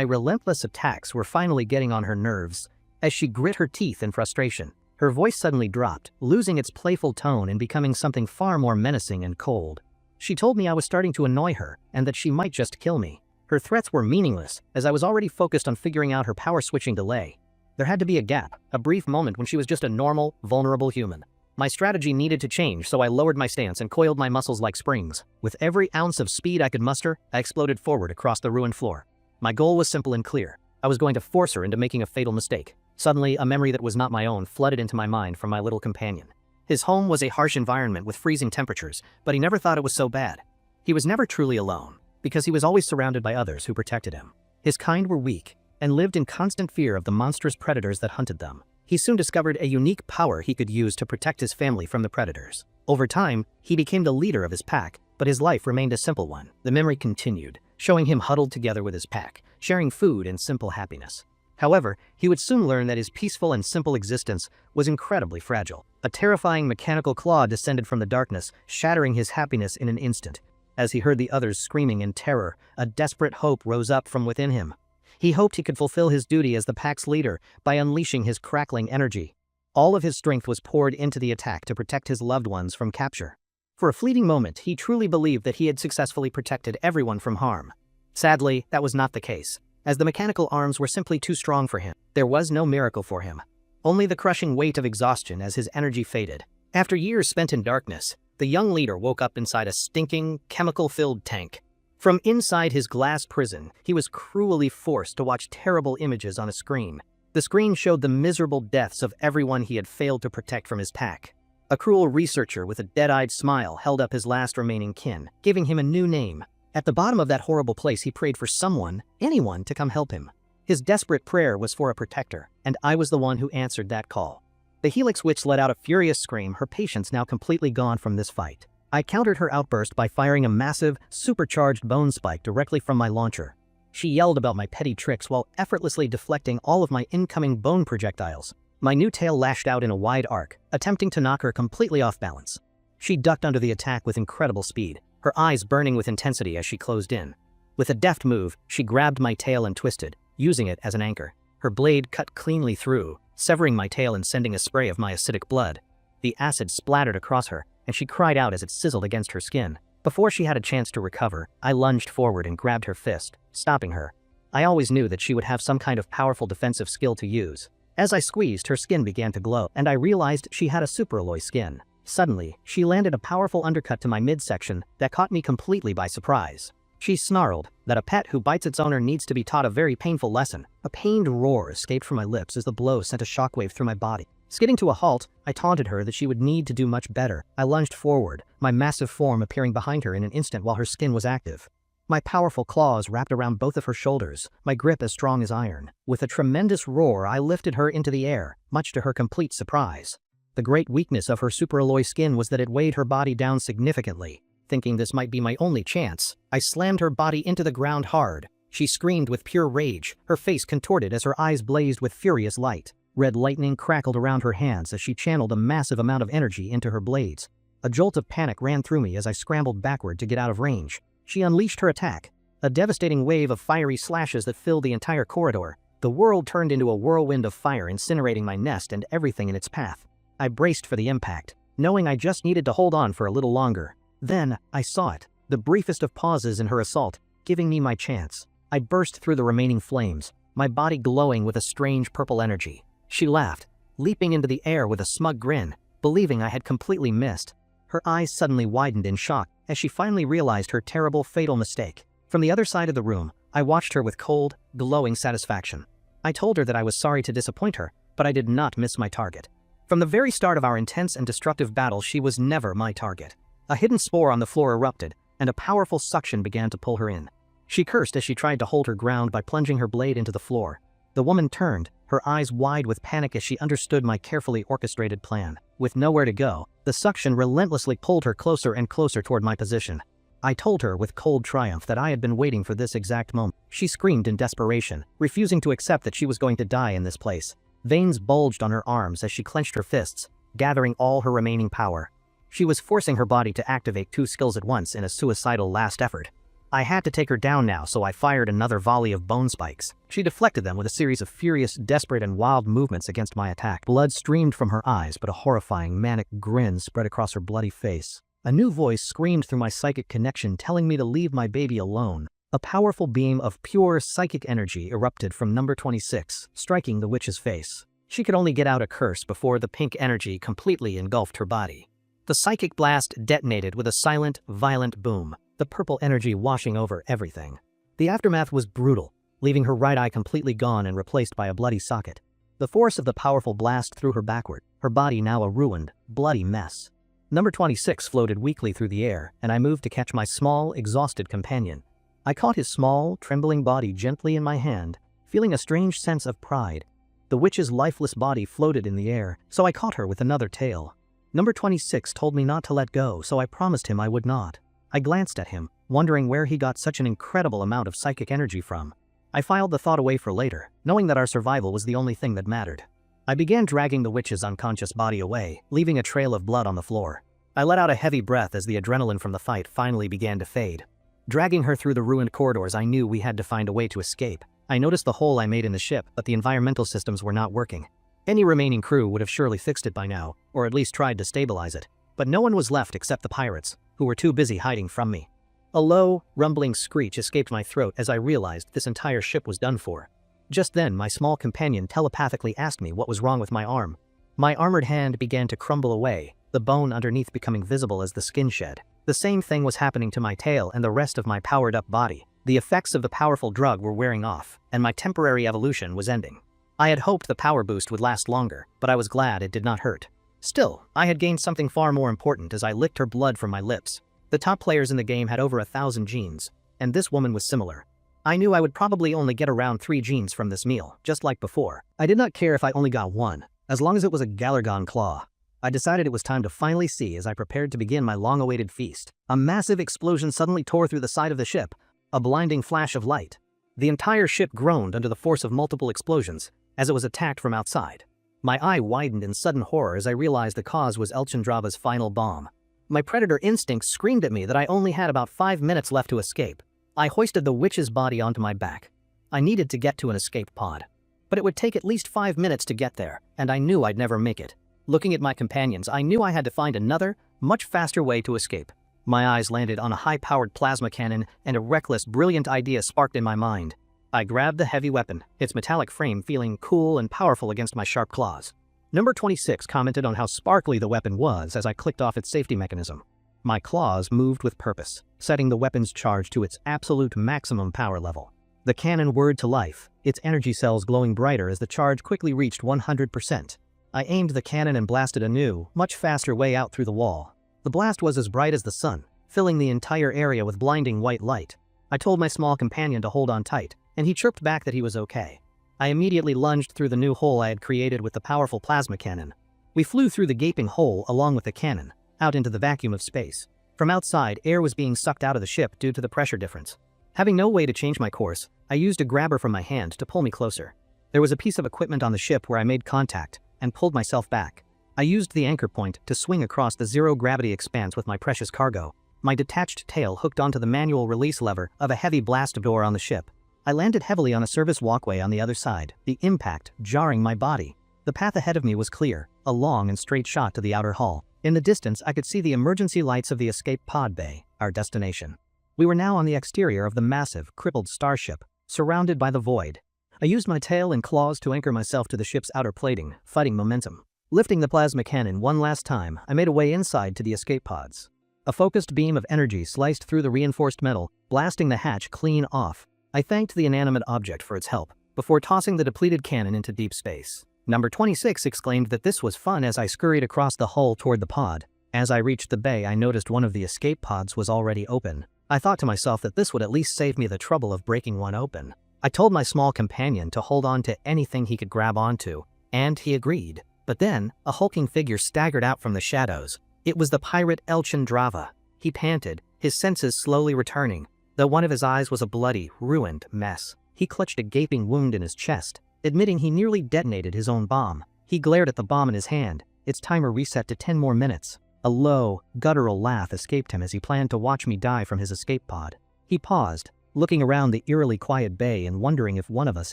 relentless attacks were finally getting on her nerves. As she grit her teeth in frustration, her voice suddenly dropped, losing its playful tone and becoming something far more menacing and cold. She told me I was starting to annoy her and that she might just kill me. Her threats were meaningless, as I was already focused on figuring out her power-switching delay. There had to be a gap, a brief moment when she was just a normal, vulnerable human. My strategy needed to change, so I lowered my stance and coiled my muscles like springs. With every ounce of speed I could muster, I exploded forward across the ruined floor. My goal was simple and clear. I was going to force her into making a fatal mistake. Suddenly, a memory that was not my own flooded into my mind from my little companion. His home was a harsh environment with freezing temperatures, but he never thought it was so bad. He was never truly alone, because he was always surrounded by others who protected him. His kind were weak, and lived in constant fear of the monstrous predators that hunted them. He soon discovered a unique power he could use to protect his family from the predators. Over time, he became the leader of his pack, but his life remained a simple one. The memory continued, showing him huddled together with his pack, sharing food and simple happiness. However, he would soon learn that his peaceful and simple existence was incredibly fragile. A terrifying mechanical claw descended from the darkness, shattering his happiness in an instant. As he heard the others screaming in terror, a desperate hope rose up from within him. He hoped he could fulfill his duty as the pack's leader by unleashing his crackling energy. All of his strength was poured into the attack to protect his loved ones from capture. For a fleeting moment, he truly believed that he had successfully protected everyone from harm. Sadly, that was not the case, as the mechanical arms were simply too strong for him. There was no miracle for him, only the crushing weight of exhaustion as his energy faded. After years spent in darkness, the young leader woke up inside a stinking, chemical-filled tank. From inside his glass prison, he was cruelly forced to watch terrible images on a screen. The screen showed the miserable deaths of everyone he had failed to protect from his pack. A cruel researcher with a dead-eyed smile held up his last remaining kin, giving him a new name. At the bottom of that horrible place, he prayed for someone, anyone, to come help him. His desperate prayer was for a protector, and I was the one who answered that call. The Helix Witch let out a furious scream, her patience now completely gone from this fight. I countered her outburst by firing a massive, supercharged bone spike directly from my launcher. She yelled about my petty tricks while effortlessly deflecting all of my incoming bone projectiles. My new tail lashed out in a wide arc, attempting to knock her completely off balance. She ducked under the attack with incredible speed, her eyes burning with intensity as she closed in. With a deft move, she grabbed my tail and twisted, using it as an anchor. Her blade cut cleanly through, severing my tail and sending a spray of my acidic blood. The acid splattered across her, and she cried out as it sizzled against her skin. Before she had a chance to recover, I lunged forward and grabbed her fist, stopping her. I always knew that she would have some kind of powerful defensive skill to use. As I squeezed, her skin began to glow, and I realized she had a superalloy skin. Suddenly, she landed a powerful undercut to my midsection that caught me completely by surprise. She snarled that a pet who bites its owner needs to be taught a very painful lesson. A pained roar escaped from my lips as the blow sent a shockwave through my body. Skidding to a halt, I taunted her that she would need to do much better. I lunged forward, my massive form appearing behind her in an instant while her skin was active. My powerful claws wrapped around both of her shoulders, my grip as strong as iron. With a tremendous roar, I lifted her into the air, much to her complete surprise. The great weakness of her superalloy skin was that it weighed her body down significantly. Thinking this might be my only chance, I slammed her body into the ground hard. She screamed with pure rage, her face contorted as her eyes blazed with furious light. Red lightning crackled around her hands as she channeled a massive amount of energy into her blades. A jolt of panic ran through me as I scrambled backward to get out of range. She unleashed her attack, a devastating wave of fiery slashes that filled the entire corridor. The world turned into a whirlwind of fire, incinerating my nest and everything in its path. I braced for the impact, knowing I just needed to hold on for a little longer. Then, I saw it, the briefest of pauses in her assault, giving me my chance. I burst through the remaining flames, my body glowing with a strange purple energy. She laughed, leaping into the air with a smug grin, believing I had completely missed. Her eyes suddenly widened in shock as she finally realized her terrible, fatal mistake. From the other side of the room, I watched her with cold, glowing satisfaction. I told her that I was sorry to disappoint her, but I did not miss my target. From the very start of our intense and destructive battle, she was never my target. A hidden spore on the floor erupted, and a powerful suction began to pull her in. She cursed as she tried to hold her ground by plunging her blade into the floor. The woman turned, her eyes wide with panic as she understood my carefully orchestrated plan. With nowhere to go, the suction relentlessly pulled her closer and closer toward my position. I told her with cold triumph that I had been waiting for this exact moment. She screamed in desperation, refusing to accept that she was going to die in this place. Veins bulged on her arms as she clenched her fists, gathering all her remaining power. She was forcing her body to activate 2 skills at once in a suicidal last effort. I had to take her down now, so I fired another volley of bone spikes. She deflected them with a series of furious, desperate, and wild movements against my attack. Blood streamed from her eyes, but a horrifying, manic grin spread across her bloody face. A new voice screamed through my psychic connection, telling me to leave my baby alone. A powerful beam of pure psychic energy erupted from number 26, striking the witch's face. She could only get out a curse before the pink energy completely engulfed her body. The psychic blast detonated with a silent, violent boom, the purple energy washing over everything. The aftermath was brutal, leaving her right eye completely gone and replaced by a bloody socket. The force of the powerful blast threw her backward, her body now a ruined, bloody mess. Number 26 floated weakly through the air, and I moved to catch my small, exhausted companion. I caught his small, trembling body gently in my hand, feeling a strange sense of pride. The witch's lifeless body floated in the air, so I caught her with another tail. Number 26 told me not to let go, so I promised him I would not. I glanced at him, wondering where he got such an incredible amount of psychic energy from. I filed the thought away for later, knowing that our survival was the only thing that mattered. I began dragging the witch's unconscious body away, leaving a trail of blood on the floor. I let out a heavy breath as the adrenaline from the fight finally began to fade. Dragging her through the ruined corridors, I knew we had to find a way to escape. I noticed the hole I made in the ship, but the environmental systems were not working. Any remaining crew would have surely fixed it by now, or at least tried to stabilize it. But no one was left except the pirates, who were too busy hiding from me. A low, rumbling screech escaped my throat as I realized this entire ship was done for. Just then, my small companion telepathically asked me what was wrong with my arm. My armored hand began to crumble away, the bone underneath becoming visible as the skin shed. The same thing was happening to my tail and the rest of my powered-up body. The effects of the powerful drug were wearing off, and my temporary evolution was ending. I had hoped the power boost would last longer, but I was glad it did not hurt. Still, I had gained something far more important as I licked her blood from my lips. The top players in the game had over 1,000 genes, and this woman was similar. I knew I would probably only get around 3 genes from this meal, just like before. I did not care if I only got 1, as long as it was a Galargon claw. I decided it was time to finally see as I prepared to begin my long-awaited feast. A massive explosion suddenly tore through the side of the ship, a blinding flash of light. The entire ship groaned under the force of multiple explosions, as it was attacked from outside. My eye widened in sudden horror as I realized the cause was Elchandrava's final bomb. My predator instinct screamed at me that I only had about 5 minutes left to escape. I hoisted the witch's body onto my back. I needed to get to an escape pod. But it would take at least 5 minutes to get there, and I knew I'd never make it. Looking at my companions, I knew I had to find another, much faster way to escape. My eyes landed on a high-powered plasma cannon, and a reckless, brilliant idea sparked in my mind. I grabbed the heavy weapon, its metallic frame feeling cool and powerful against my sharp claws. Number 26 commented on how sparkly the weapon was as I clicked off its safety mechanism. My claws moved with purpose, setting the weapon's charge to its absolute maximum power level. The cannon whirred to life, its energy cells glowing brighter as the charge quickly reached 100%. I aimed the cannon and blasted a new, much faster way out through the wall. The blast was as bright as the sun, filling the entire area with blinding white light. I told my small companion to hold on tight, and he chirped back that he was okay. I immediately lunged through the new hole I had created with the powerful plasma cannon. We flew through the gaping hole along with the cannon, out into the vacuum of space. From outside, air was being sucked out of the ship due to the pressure difference. Having no way to change my course, I used a grabber from my hand to pull me closer. There was a piece of equipment on the ship where I made contact and pulled myself back. I used the anchor point to swing across the zero-gravity expanse with my precious cargo. My detached tail hooked onto the manual release lever of a heavy blast door on the ship. I landed heavily on a service walkway on the other side, the impact jarring my body. The path ahead of me was clear, a long and straight shot to the outer hull. In the distance, I could see the emergency lights of the escape pod bay, our destination. We were now on the exterior of the massive, crippled starship, surrounded by the void. I used my tail and claws to anchor myself to the ship's outer plating, fighting momentum. Lifting the plasma cannon one last time, I made a way inside to the escape pods. A focused beam of energy sliced through the reinforced metal, blasting the hatch clean off. I thanked the inanimate object for its help, before tossing the depleted cannon into deep space. Number 26 exclaimed that this was fun as I scurried across the hull toward the pod. As I reached the bay, I noticed one of the escape pods was already open. I thought to myself that this would at least save me the trouble of breaking one open. I told my small companion to hold on to anything he could grab onto, and he agreed. But then, a hulking figure staggered out from the shadows. It was the pirate Elchandrava. He panted, his senses slowly returning, though one of his eyes was a bloody, ruined mess. He clutched a gaping wound in his chest, admitting he nearly detonated his own bomb. He glared at the bomb in his hand, its timer reset to 10 more minutes. A low, guttural laugh escaped him as he planned to watch me die from his escape pod. He paused, looking around the eerily quiet bay and wondering if one of us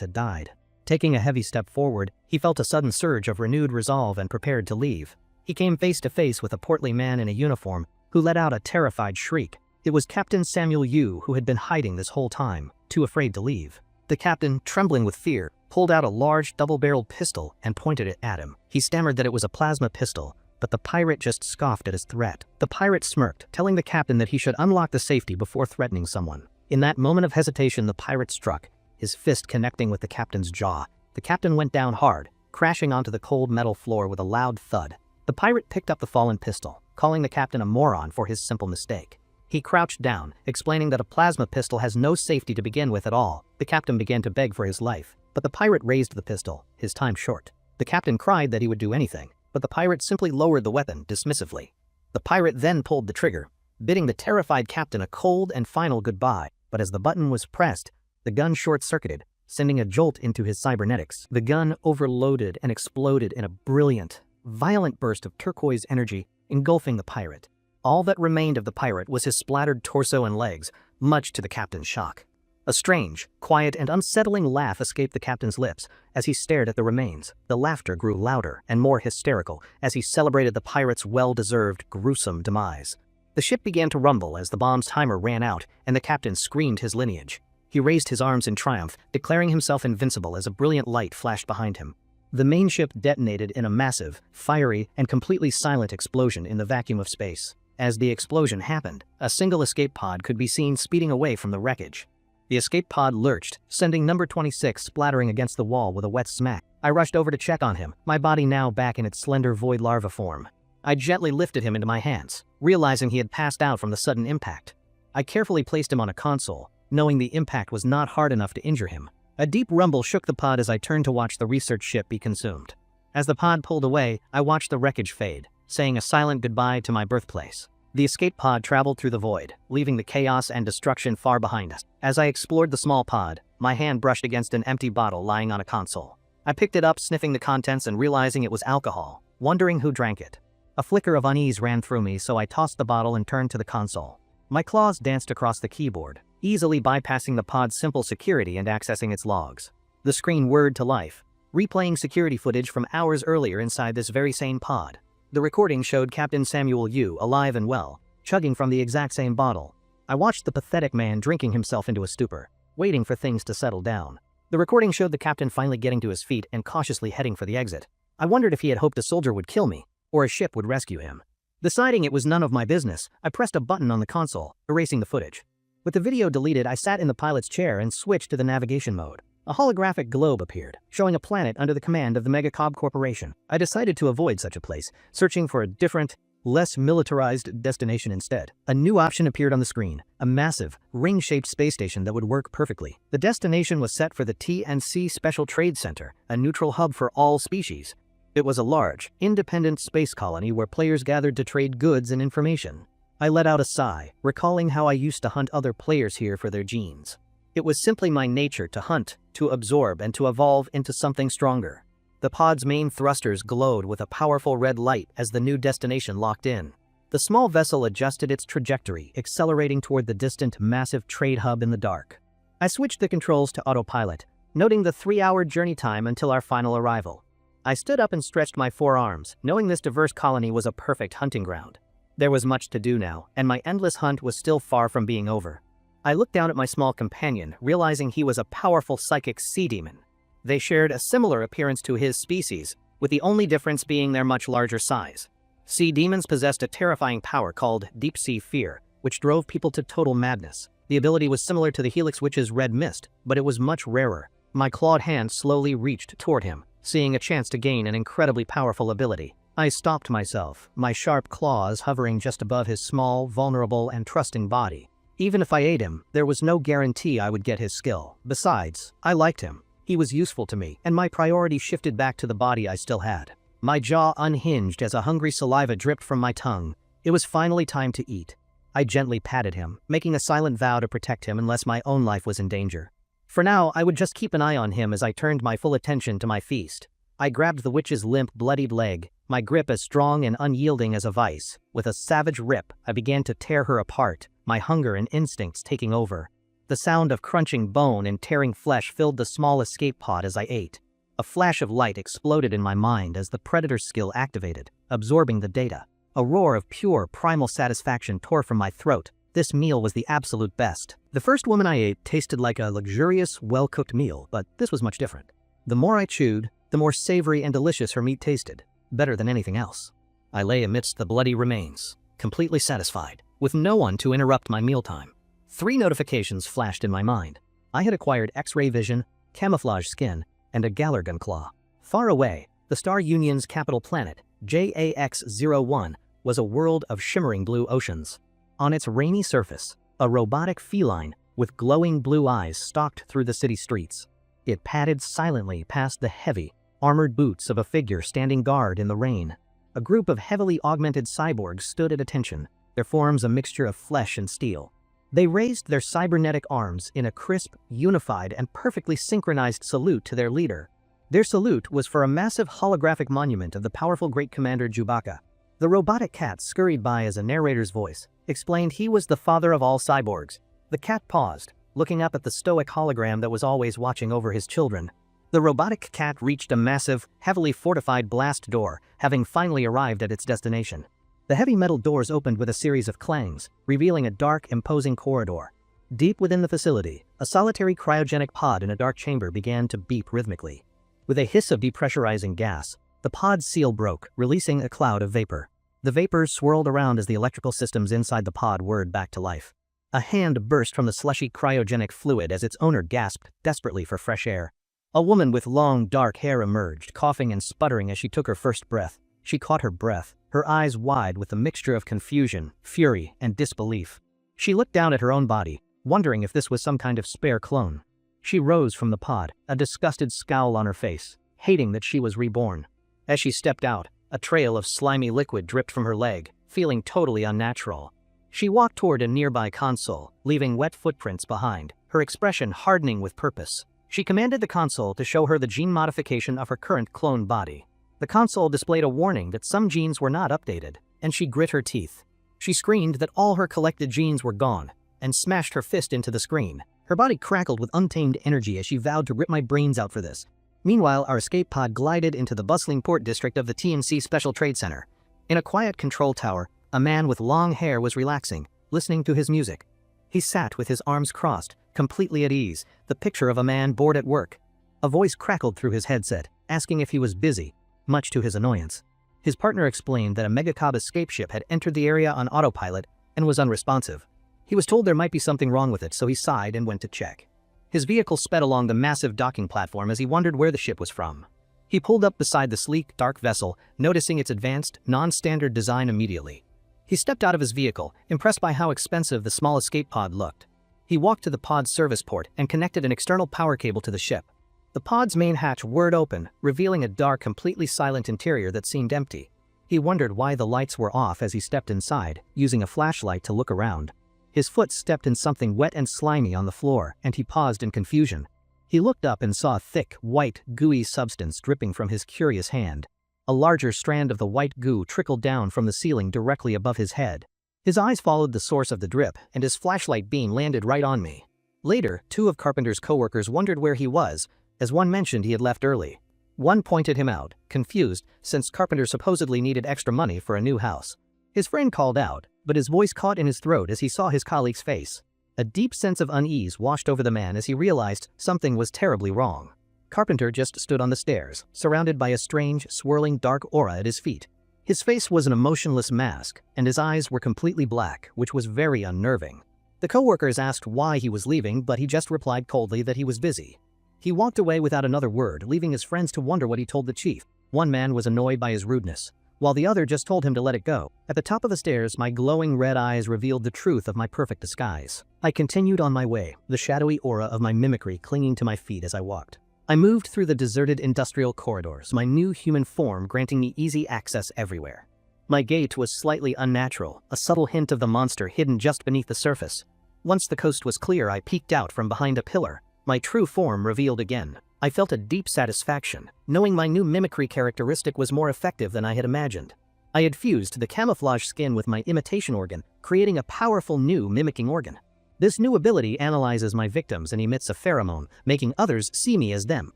had died. Taking a heavy step forward, he felt a sudden surge of renewed resolve and prepared to leave. He came face to face with a portly man in a uniform who let out a terrified shriek. It was Captain Samuel Yu, who had been hiding this whole time, too afraid to leave. The captain, trembling with fear, pulled out a large double-barreled pistol and pointed it at him. He stammered that it was a plasma pistol, but the pirate just scoffed at his threat. The pirate smirked, telling the captain that he should unlock the safety before threatening someone. In that moment of hesitation, the pirate struck, his fist connecting with the captain's jaw. The captain went down hard, crashing onto the cold metal floor with a loud thud. The pirate picked up the fallen pistol, calling the captain a moron for his simple mistake. He crouched down, explaining that a plasma pistol has no safety to begin with at all. The captain began to beg for his life, but the pirate raised the pistol, his time short. The captain cried that he would do anything, but the pirate simply lowered the weapon dismissively. The pirate then pulled the trigger, bidding the terrified captain a cold and final goodbye, but as the button was pressed, the gun short-circuited, sending a jolt into his cybernetics. The gun overloaded and exploded in a brilliant, violent burst of turquoise energy, engulfing the pirate. All that remained of the pirate was his splattered torso and legs, much to the captain's shock. A strange, quiet, and unsettling laugh escaped the captain's lips as he stared at the remains. The laughter grew louder and more hysterical as he celebrated the pirate's well-deserved, gruesome demise. The ship began to rumble as the bomb's timer ran out and the captain screamed his lineage. He raised his arms in triumph, declaring himself invincible as a brilliant light flashed behind him. The main ship detonated in a massive, fiery, and completely silent explosion in the vacuum of space. As the explosion happened, a single escape pod could be seen speeding away from the wreckage. The escape pod lurched, sending number 26 splattering against the wall with a wet smack. I rushed over to check on him, my body now back in its slender void larva form. I gently lifted him into my hands, realizing he had passed out from the sudden impact. I carefully placed him on a console, knowing the impact was not hard enough to injure him. A deep rumble shook the pod as I turned to watch the research ship be consumed. As the pod pulled away, I watched the wreckage fade, saying a silent goodbye to my birthplace. The escape pod traveled through the void, leaving the chaos and destruction far behind us. As I explored the small pod, my hand brushed against an empty bottle lying on a console. I picked it up, sniffing the contents and realizing it was alcohol, wondering who drank it. A flicker of unease ran through me, so I tossed the bottle and turned to the console. My claws danced across the keyboard, easily bypassing the pod's simple security and accessing its logs. The screen whirred to life, replaying security footage from hours earlier inside this very same pod. The recording showed Captain Samuel Yu alive and well, chugging from the exact same bottle. I watched the pathetic man drinking himself into a stupor. waiting for things to settle down. The recording showed the captain finally getting to his feet and cautiously heading for the exit. I wondered if he had hoped a soldier would kill me, or a ship would rescue him. Deciding it was none of my business, I pressed a button on the console, erasing the footage. With the video deleted, I sat in the pilot's chair and switched to the navigation mode. A holographic globe appeared, showing a planet under the command of the Mangacap Corporation. I decided to avoid such a place, searching for a different, less militarized destination instead. A new option appeared on the screen, a massive, ring-shaped space station that would work perfectly. The destination was set for the TNC Special Trade Center, a neutral hub for all species. It was a large, independent space colony where players gathered to trade goods and information. I let out a sigh, recalling how I used to hunt other players here for their genes. It was simply my nature to hunt, to absorb, and to evolve into something stronger. The pod's main thrusters glowed with a powerful red light as the new destination locked in. The small vessel adjusted its trajectory, accelerating toward the distant, massive trade hub in the dark. I switched the controls to autopilot, noting the 3-hour journey time until our final arrival. I stood up and stretched my forearms, knowing this diverse colony was a perfect hunting ground. There was much to do now, and my endless hunt was still far from being over. I looked down at my small companion, realizing he was a powerful psychic sea demon. They shared a similar appearance to his species, with the only difference being their much larger size. Sea demons possessed a terrifying power called deep sea fear, which drove people to total madness. The ability was similar to the Helix Witch's red mist, but it was much rarer. My clawed hand slowly reached toward him, seeing a chance to gain an incredibly powerful ability. I stopped myself, my sharp claws hovering just above his small, vulnerable, and trusting body. Even if I ate him, there was no guarantee I would get his skill. Besides, I liked him. He was useful to me, and my priority shifted back to the body I still had. My jaw unhinged as a hungry saliva dripped from my tongue. It was finally time to eat. I gently patted him, making a silent vow to protect him unless my own life was in danger. For now, I would just keep an eye on him as I turned my full attention to my feast. I grabbed the witch's limp, bloodied leg, my grip as strong and unyielding as a vice. With a savage rip, I began to tear her apart, my hunger and instincts taking over. The sound of crunching bone and tearing flesh filled the small escape pod as I ate. A flash of light exploded in my mind as the predator's skill activated, absorbing the data. A roar of pure, primal satisfaction tore from my throat. This meal was the absolute best. The first woman I ate tasted like a luxurious, well-cooked meal, but this was much different. The more I chewed, the more savory and delicious her meat tasted, better than anything else. I lay amidst the bloody remains, completely satisfied, with no one to interrupt my mealtime. 3 notifications flashed in my mind. I had acquired X-ray vision, camouflage skin, and a Galargan claw. Far away, the Star Union's capital planet, JAX-01, was a world of shimmering blue oceans. On its rainy surface, a robotic feline with glowing blue eyes stalked through the city streets. It padded silently past the heavy, armored boots of a figure standing guard in the rain. A group of heavily augmented cyborgs stood at attention, their forms a mixture of flesh and steel. They raised their cybernetic arms in a crisp, unified, and perfectly synchronized salute to their leader. Their salute was for a massive holographic monument of the powerful Great Commander Chewbacca. The robotic cat scurried by as a narrator's voice explained he was the father of all cyborgs. The cat paused, looking up at the stoic hologram that was always watching over his children. The robotic cat reached a massive, heavily fortified blast door, having finally arrived at its destination. The heavy metal doors opened with a series of clangs, revealing a dark, imposing corridor. Deep within the facility, a solitary cryogenic pod in a dark chamber began to beep rhythmically. With a hiss of depressurizing gas, the pod's seal broke, releasing a cloud of vapor. The vapors swirled around as the electrical systems inside the pod whirred back to life. A hand burst from the slushy cryogenic fluid as its owner gasped desperately for fresh air. A woman with long, dark hair emerged, coughing and sputtering as she took her first breath. She caught her breath, her eyes wide with a mixture of confusion, fury, and disbelief. She looked down at her own body, wondering if this was some kind of spare clone. She rose from the pod, a disgusted scowl on her face, hating that she was reborn. As she stepped out, a trail of slimy liquid dripped from her leg, feeling totally unnatural. She walked toward a nearby console, leaving wet footprints behind, her expression hardening with purpose. She commanded the console to show her the gene modification of her current clone body. The console displayed a warning that some genes were not updated, and she grit her teeth. She screamed that all her collected genes were gone, and smashed her fist into the screen. Her body crackled with untamed energy as she vowed to rip my brains out for this. Meanwhile, our escape pod glided into the bustling port district of the TNC Special Trade Center. In a quiet control tower, a man with long hair was relaxing, listening to his music. He sat with his arms crossed, completely at ease, the picture of a man bored at work. A voice crackled through his headset, asking if he was busy, much to his annoyance. His partner explained that a megacab escape ship had entered the area on autopilot and was unresponsive. He was told there might be something wrong with it, so he sighed and went to check. His vehicle sped along the massive docking platform as he wondered where the ship was from. He pulled up beside the sleek, dark vessel, noticing its advanced, non-standard design immediately. He stepped out of his vehicle, impressed by how expensive the small escape pod looked. He walked to the pod's service port and connected an external power cable to the ship. The pod's main hatch whirred open, revealing a dark, completely silent interior that seemed empty. He wondered why the lights were off as he stepped inside, using a flashlight to look around. His foot stepped in something wet and slimy on the floor, and he paused in confusion. He looked up and saw a thick, white, gooey substance dripping from his curious hand. A larger strand of the white goo trickled down from the ceiling directly above his head. His eyes followed the source of the drip, and his flashlight beam landed right on me. Later, two of Carpenter's coworkers wondered where he was, as one mentioned he had left early. One pointed him out, confused, since Carpenter supposedly needed extra money for a new house. His friend called out, but his voice caught in his throat as he saw his colleague's face. A deep sense of unease washed over the man as he realized something was terribly wrong. Carpenter just stood on the stairs, surrounded by a strange, swirling dark aura at his feet. His face was an emotionless mask, and his eyes were completely black, which was very unnerving. The coworkers asked why he was leaving, but he just replied coldly that he was busy. He walked away without another word, leaving his friends to wonder what he told the chief. One man was annoyed by his rudeness, while the other just told him to let it go. At the top of the stairs, my glowing red eyes revealed the truth of my perfect disguise. I continued on my way, the shadowy aura of my mimicry clinging to my feet as I walked. I moved through the deserted industrial corridors, my new human form granting me easy access everywhere. My gait was slightly unnatural, a subtle hint of the monster hidden just beneath the surface. Once the coast was clear, I peeked out from behind a pillar, my true form revealed again. I felt a deep satisfaction, knowing my new mimicry characteristic was more effective than I had imagined. I had fused the camouflage skin with my imitation organ, creating a powerful new mimicking organ. This new ability analyzes my victims and emits a pheromone, making others see me as them.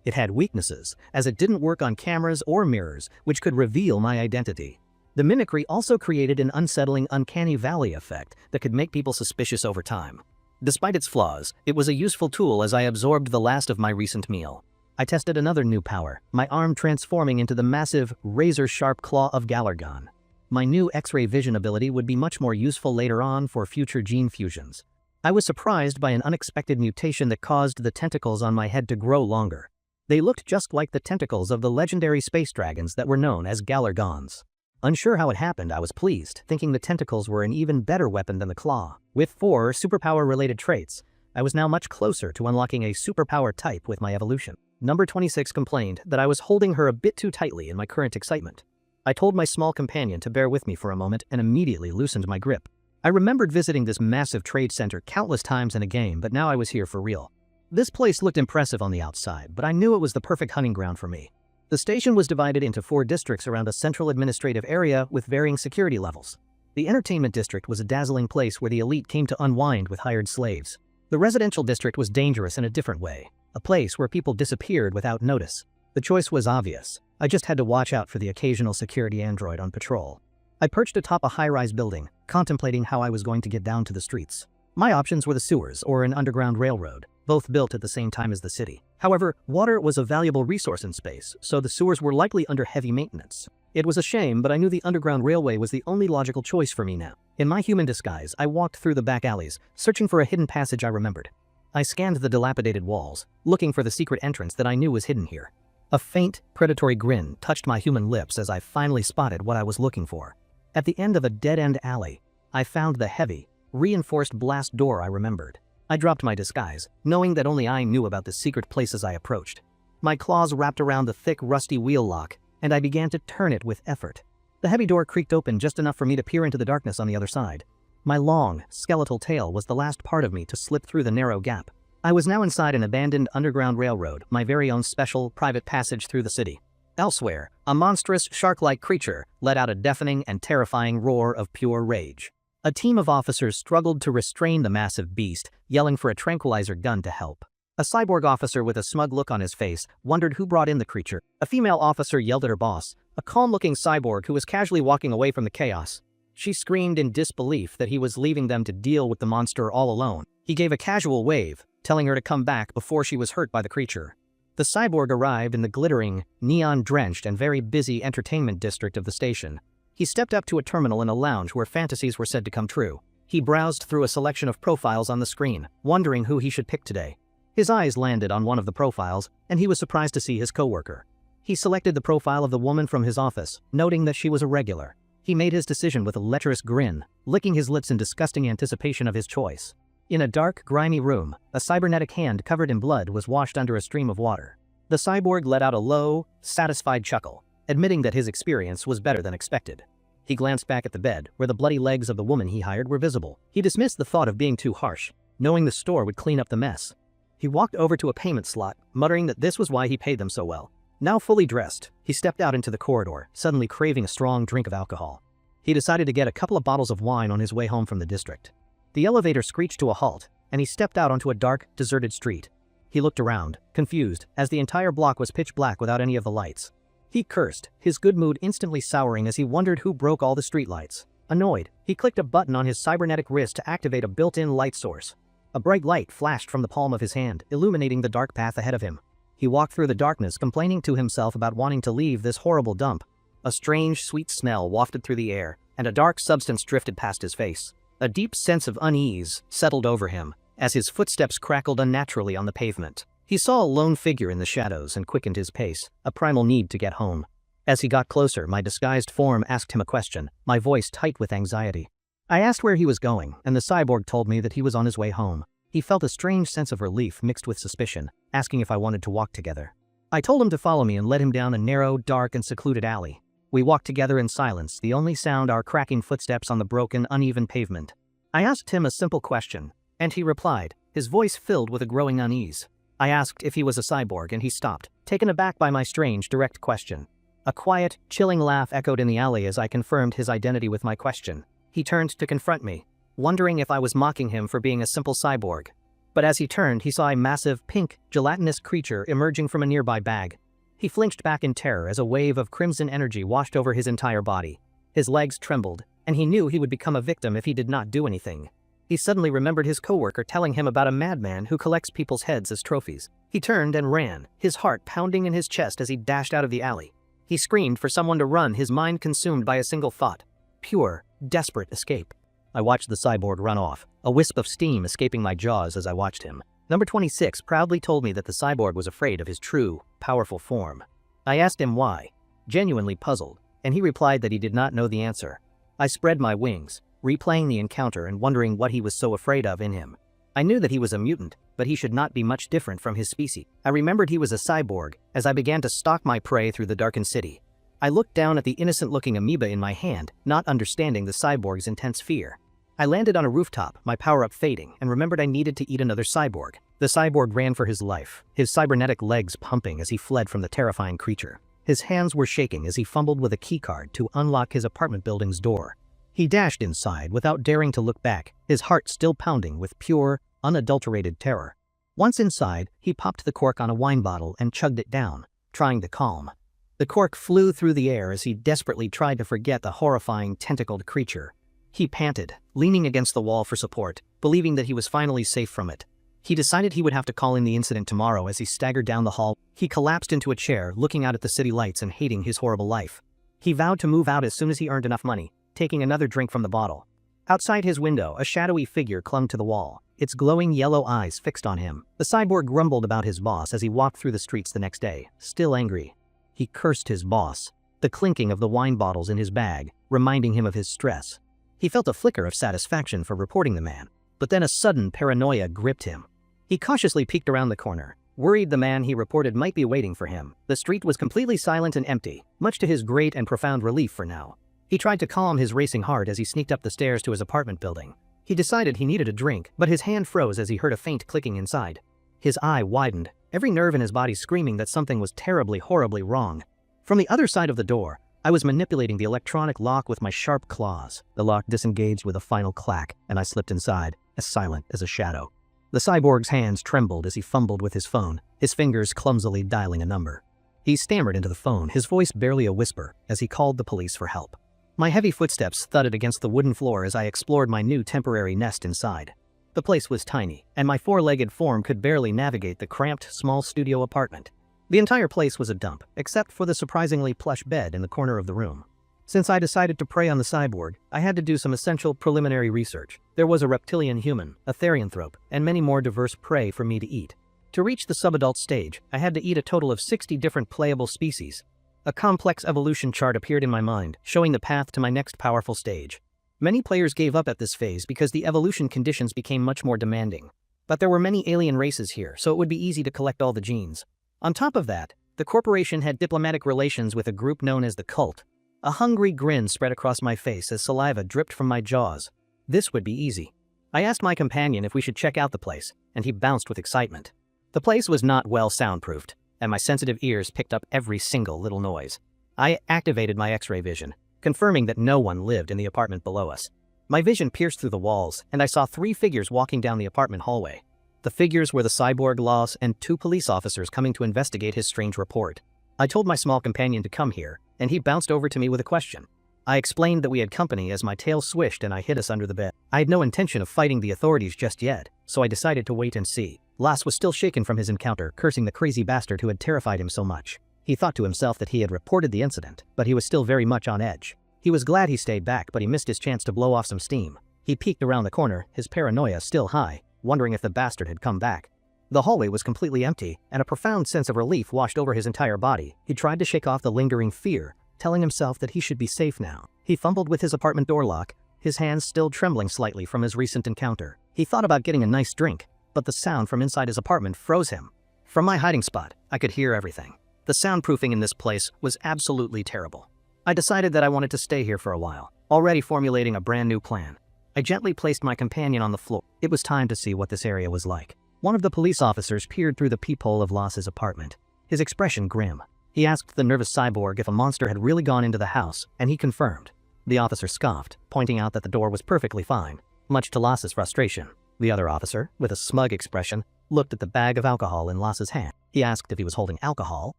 It had weaknesses, as it didn't work on cameras or mirrors, which could reveal my identity. The mimicry also created an unsettling uncanny valley effect that could make people suspicious over time. Despite its flaws, it was a useful tool as I absorbed the last of my recent meal. I tested another new power, my arm transforming into the massive, razor-sharp claw of Galargon. My new X-ray vision ability would be much more useful later on for future gene fusions. I was surprised by an unexpected mutation that caused the tentacles on my head to grow longer. They looked just like the tentacles of the legendary space dragons that were known as Galargons. Unsure how it happened, I was pleased, thinking the tentacles were an even better weapon than the claw. With 4 superpower-related traits, I was now much closer to unlocking a superpower type with my evolution. Number 26 complained that I was holding her a bit too tightly in my current excitement. I told my small companion to bear with me for a moment and immediately loosened my grip. I remembered visiting this massive trade center countless times in a game, but now I was here for real. This place looked impressive on the outside, but I knew it was the perfect hunting ground for me. The station was divided into 4 districts around a central administrative area with varying security levels. The entertainment district was a dazzling place where the elite came to unwind with hired slaves. The residential district was dangerous in a different way, a place where people disappeared without notice. The choice was obvious. I just had to watch out for the occasional security android on patrol. I perched atop a high-rise building, contemplating how I was going to get down to the streets. My options were the sewers or an underground railroad, both built at the same time as the city. However, water was a valuable resource in space, so the sewers were likely under heavy maintenance. It was a shame, but I knew the underground railway was the only logical choice for me now. In my human disguise, I walked through the back alleys, searching for a hidden passage I remembered. I scanned the dilapidated walls, looking for the secret entrance that I knew was hidden here. A faint, predatory grin touched my human lips as I finally spotted what I was looking for. At the end of a dead-end alley, I found the heavy, reinforced blast door I remembered. I dropped my disguise, knowing that only I knew about the secret places I approached. My claws wrapped around the thick, rusty wheel lock, and I began to turn it with effort. The heavy door creaked open just enough for me to peer into the darkness on the other side. My long, skeletal tail was the last part of me to slip through the narrow gap. I was now inside an abandoned underground railroad, my very own special, private passage through the city. Elsewhere, a monstrous, shark-like creature let out a deafening and terrifying roar of pure rage. A team of officers struggled to restrain the massive beast, yelling for a tranquilizer gun to help. A cyborg officer with a smug look on his face wondered who brought in the creature. A female officer yelled at her boss, a calm-looking cyborg who was casually walking away from the chaos. She screamed in disbelief that he was leaving them to deal with the monster all alone. He gave a casual wave, telling her to come back before she was hurt by the creature. The cyborg arrived in the glittering, neon-drenched and very busy entertainment district of the station. He stepped up to a terminal in a lounge where fantasies were said to come true. He browsed through a selection of profiles on the screen, wondering who he should pick today. His eyes landed on one of the profiles, and he was surprised to see his coworker. He selected the profile of the woman from his office, noting that she was a regular. He made his decision with a lecherous grin, licking his lips in disgusting anticipation of his choice. In a dark, grimy room, a cybernetic hand covered in blood was washed under a stream of water. The cyborg let out a low, satisfied chuckle, admitting that his experience was better than expected. He glanced back at the bed, where the bloody legs of the woman he hired were visible. He dismissed the thought of being too harsh, knowing the store would clean up the mess. He walked over to a payment slot, muttering that this was why he paid them so well. Now fully dressed, he stepped out into the corridor, suddenly craving a strong drink of alcohol. He decided to get a couple of bottles of wine on his way home from the district. The elevator screeched to a halt, and he stepped out onto a dark, deserted street. He looked around, confused, as the entire block was pitch black without any of the lights. He cursed, his good mood instantly souring as he wondered who broke all the streetlights. Annoyed, he clicked a button on his cybernetic wrist to activate a built-in light source. A bright light flashed from the palm of his hand, illuminating the dark path ahead of him. He walked through the darkness, complaining to himself about wanting to leave this horrible dump. A strange, sweet smell wafted through the air, and a dark substance drifted past his face. A deep sense of unease settled over him, as his footsteps crackled unnaturally on the pavement. He saw a lone figure in the shadows and quickened his pace, a primal need to get home. As he got closer, my disguised form asked him a question, my voice tight with anxiety. I asked where he was going, and the cyborg told me that he was on his way home. He felt a strange sense of relief mixed with suspicion, asking if I wanted to walk together. I told him to follow me and led him down a narrow, dark, and secluded alley. We walked together in silence, the only sound our cracking footsteps on the broken, uneven pavement. I asked him a simple question, and he replied, his voice filled with a growing unease. I asked if he was a cyborg, and he stopped, taken aback by my strange, direct question. A quiet, chilling laugh echoed in the alley as I confirmed his identity with my question. He turned to confront me, wondering if I was mocking him for being a simple cyborg. But as he turned, he saw a massive, pink, gelatinous creature emerging from a nearby bag. He flinched back in terror as a wave of crimson energy washed over his entire body. His legs trembled, and he knew he would become a victim if he did not do anything. He suddenly remembered his coworker telling him about a madman who collects people's heads as trophies. He turned and ran, his heart pounding in his chest as he dashed out of the alley. He screamed for someone to run, his mind consumed by a single thought. Pure, desperate escape. I watched the cyborg run off, a wisp of steam escaping my jaws as I watched him. Number 26 proudly told me that the cyborg was afraid of his true, powerful form. I asked him why, genuinely puzzled, and he replied that he did not know the answer. I spread my wings, replaying the encounter and wondering what he was so afraid of in him. I knew that he was a mutant, but he should not be much different from his species. I remembered he was a cyborg as I began to stalk my prey through the darkened city. I looked down at the innocent-looking amoeba in my hand, not understanding the cyborg's intense fear. I landed on a rooftop, my power-up fading, and remembered I needed to eat another cyborg. The cyborg ran for his life, his cybernetic legs pumping as he fled from the terrifying creature. His hands were shaking as he fumbled with a keycard to unlock his apartment building's door. He dashed inside without daring to look back, his heart still pounding with pure, unadulterated terror. Once inside, he popped the cork on a wine bottle and chugged it down, trying to calm. The cork flew through the air as he desperately tried to forget the horrifying, tentacled creature. He panted, leaning against the wall for support, believing that he was finally safe from it. He decided he would have to call in the incident tomorrow as he staggered down the hall. He collapsed into a chair, looking out at the city lights and hating his horrible life. He vowed to move out as soon as he earned enough money, taking another drink from the bottle. Outside his window, a shadowy figure clung to the wall, its glowing yellow eyes fixed on him. The cyborg grumbled about his boss as he walked through the streets the next day, still angry. He cursed his boss, the clinking of the wine bottles in his bag, reminding him of his stress. He felt a flicker of satisfaction for reporting the man, but then a sudden paranoia gripped him. He cautiously peeked around the corner, worried the man he reported might be waiting for him. The street was completely silent and empty, much to his great and profound relief for now. He tried to calm his racing heart as he sneaked up the stairs to his apartment building. He decided he needed a drink, but his hand froze as he heard a faint clicking inside. His eye widened, every nerve in his body screaming that something was terribly, horribly wrong. From the other side of the door, I was manipulating the electronic lock with my sharp claws. The lock disengaged with a final clack, and I slipped inside, as silent as a shadow. The cyborg's hands trembled as he fumbled with his phone, his fingers clumsily dialing a number. He stammered into the phone, his voice barely a whisper, as he called the police for help. My heavy footsteps thudded against the wooden floor as I explored my new temporary nest inside. The place was tiny, and my four-legged form could barely navigate the cramped, small studio apartment. The entire place was a dump, except for the surprisingly plush bed in the corner of the room. Since I decided to prey on the cyborg, I had to do some essential preliminary research. There was a reptilian human, a therianthrope, and many more diverse prey for me to eat. To reach the subadult stage, I had to eat a total of 60 different playable species. A complex evolution chart appeared in my mind, showing the path to my next powerful stage. Many players gave up at this phase because the evolution conditions became much more demanding. But there were many alien races here, so it would be easy to collect all the genes. On top of that, the corporation had diplomatic relations with a group known as the Cult. A hungry grin spread across my face as saliva dripped from my jaws. This would be easy. I asked my companion if we should check out the place, and he bounced with excitement. The place was not well soundproofed, and my sensitive ears picked up every single little noise. I activated my X-ray vision, confirming that no one lived in the apartment below us. My vision pierced through the walls, and I saw 3 figures walking down the apartment hallway. The figures were the cyborg Loss and 2 police officers coming to investigate his strange report. I told my small companion to come here, and he bounced over to me with a question. I explained that we had company as my tail swished and I hid us under the bed. I had no intention of fighting the authorities just yet, so I decided to wait and see. Loss was still shaken from his encounter, cursing the crazy bastard who had terrified him so much. He thought to himself that he had reported the incident, but he was still very much on edge. He was glad he stayed back, but he missed his chance to blow off some steam. He peeked around the corner, his paranoia still high, wondering if the bastard had come back. The hallway was completely empty, and a profound sense of relief washed over his entire body. He tried to shake off the lingering fear, telling himself that he should be safe now. He fumbled with his apartment door lock, his hands still trembling slightly from his recent encounter. He thought about getting a nice drink, but the sound from inside his apartment froze him. From my hiding spot, I could hear everything. The soundproofing in this place was absolutely terrible. I decided that I wanted to stay here for a while, already formulating a brand new plan. I gently placed my companion on the floor. It was time to see what this area was like. One of the police officers peered through the peephole of Loss's apartment, his expression grim. He asked the nervous cyborg if a monster had really gone into the house, and he confirmed. The officer scoffed, pointing out that the door was perfectly fine, much to Loss's frustration. The other officer, with a smug expression, looked at the bag of alcohol in Loss's hand. He asked if he was holding alcohol,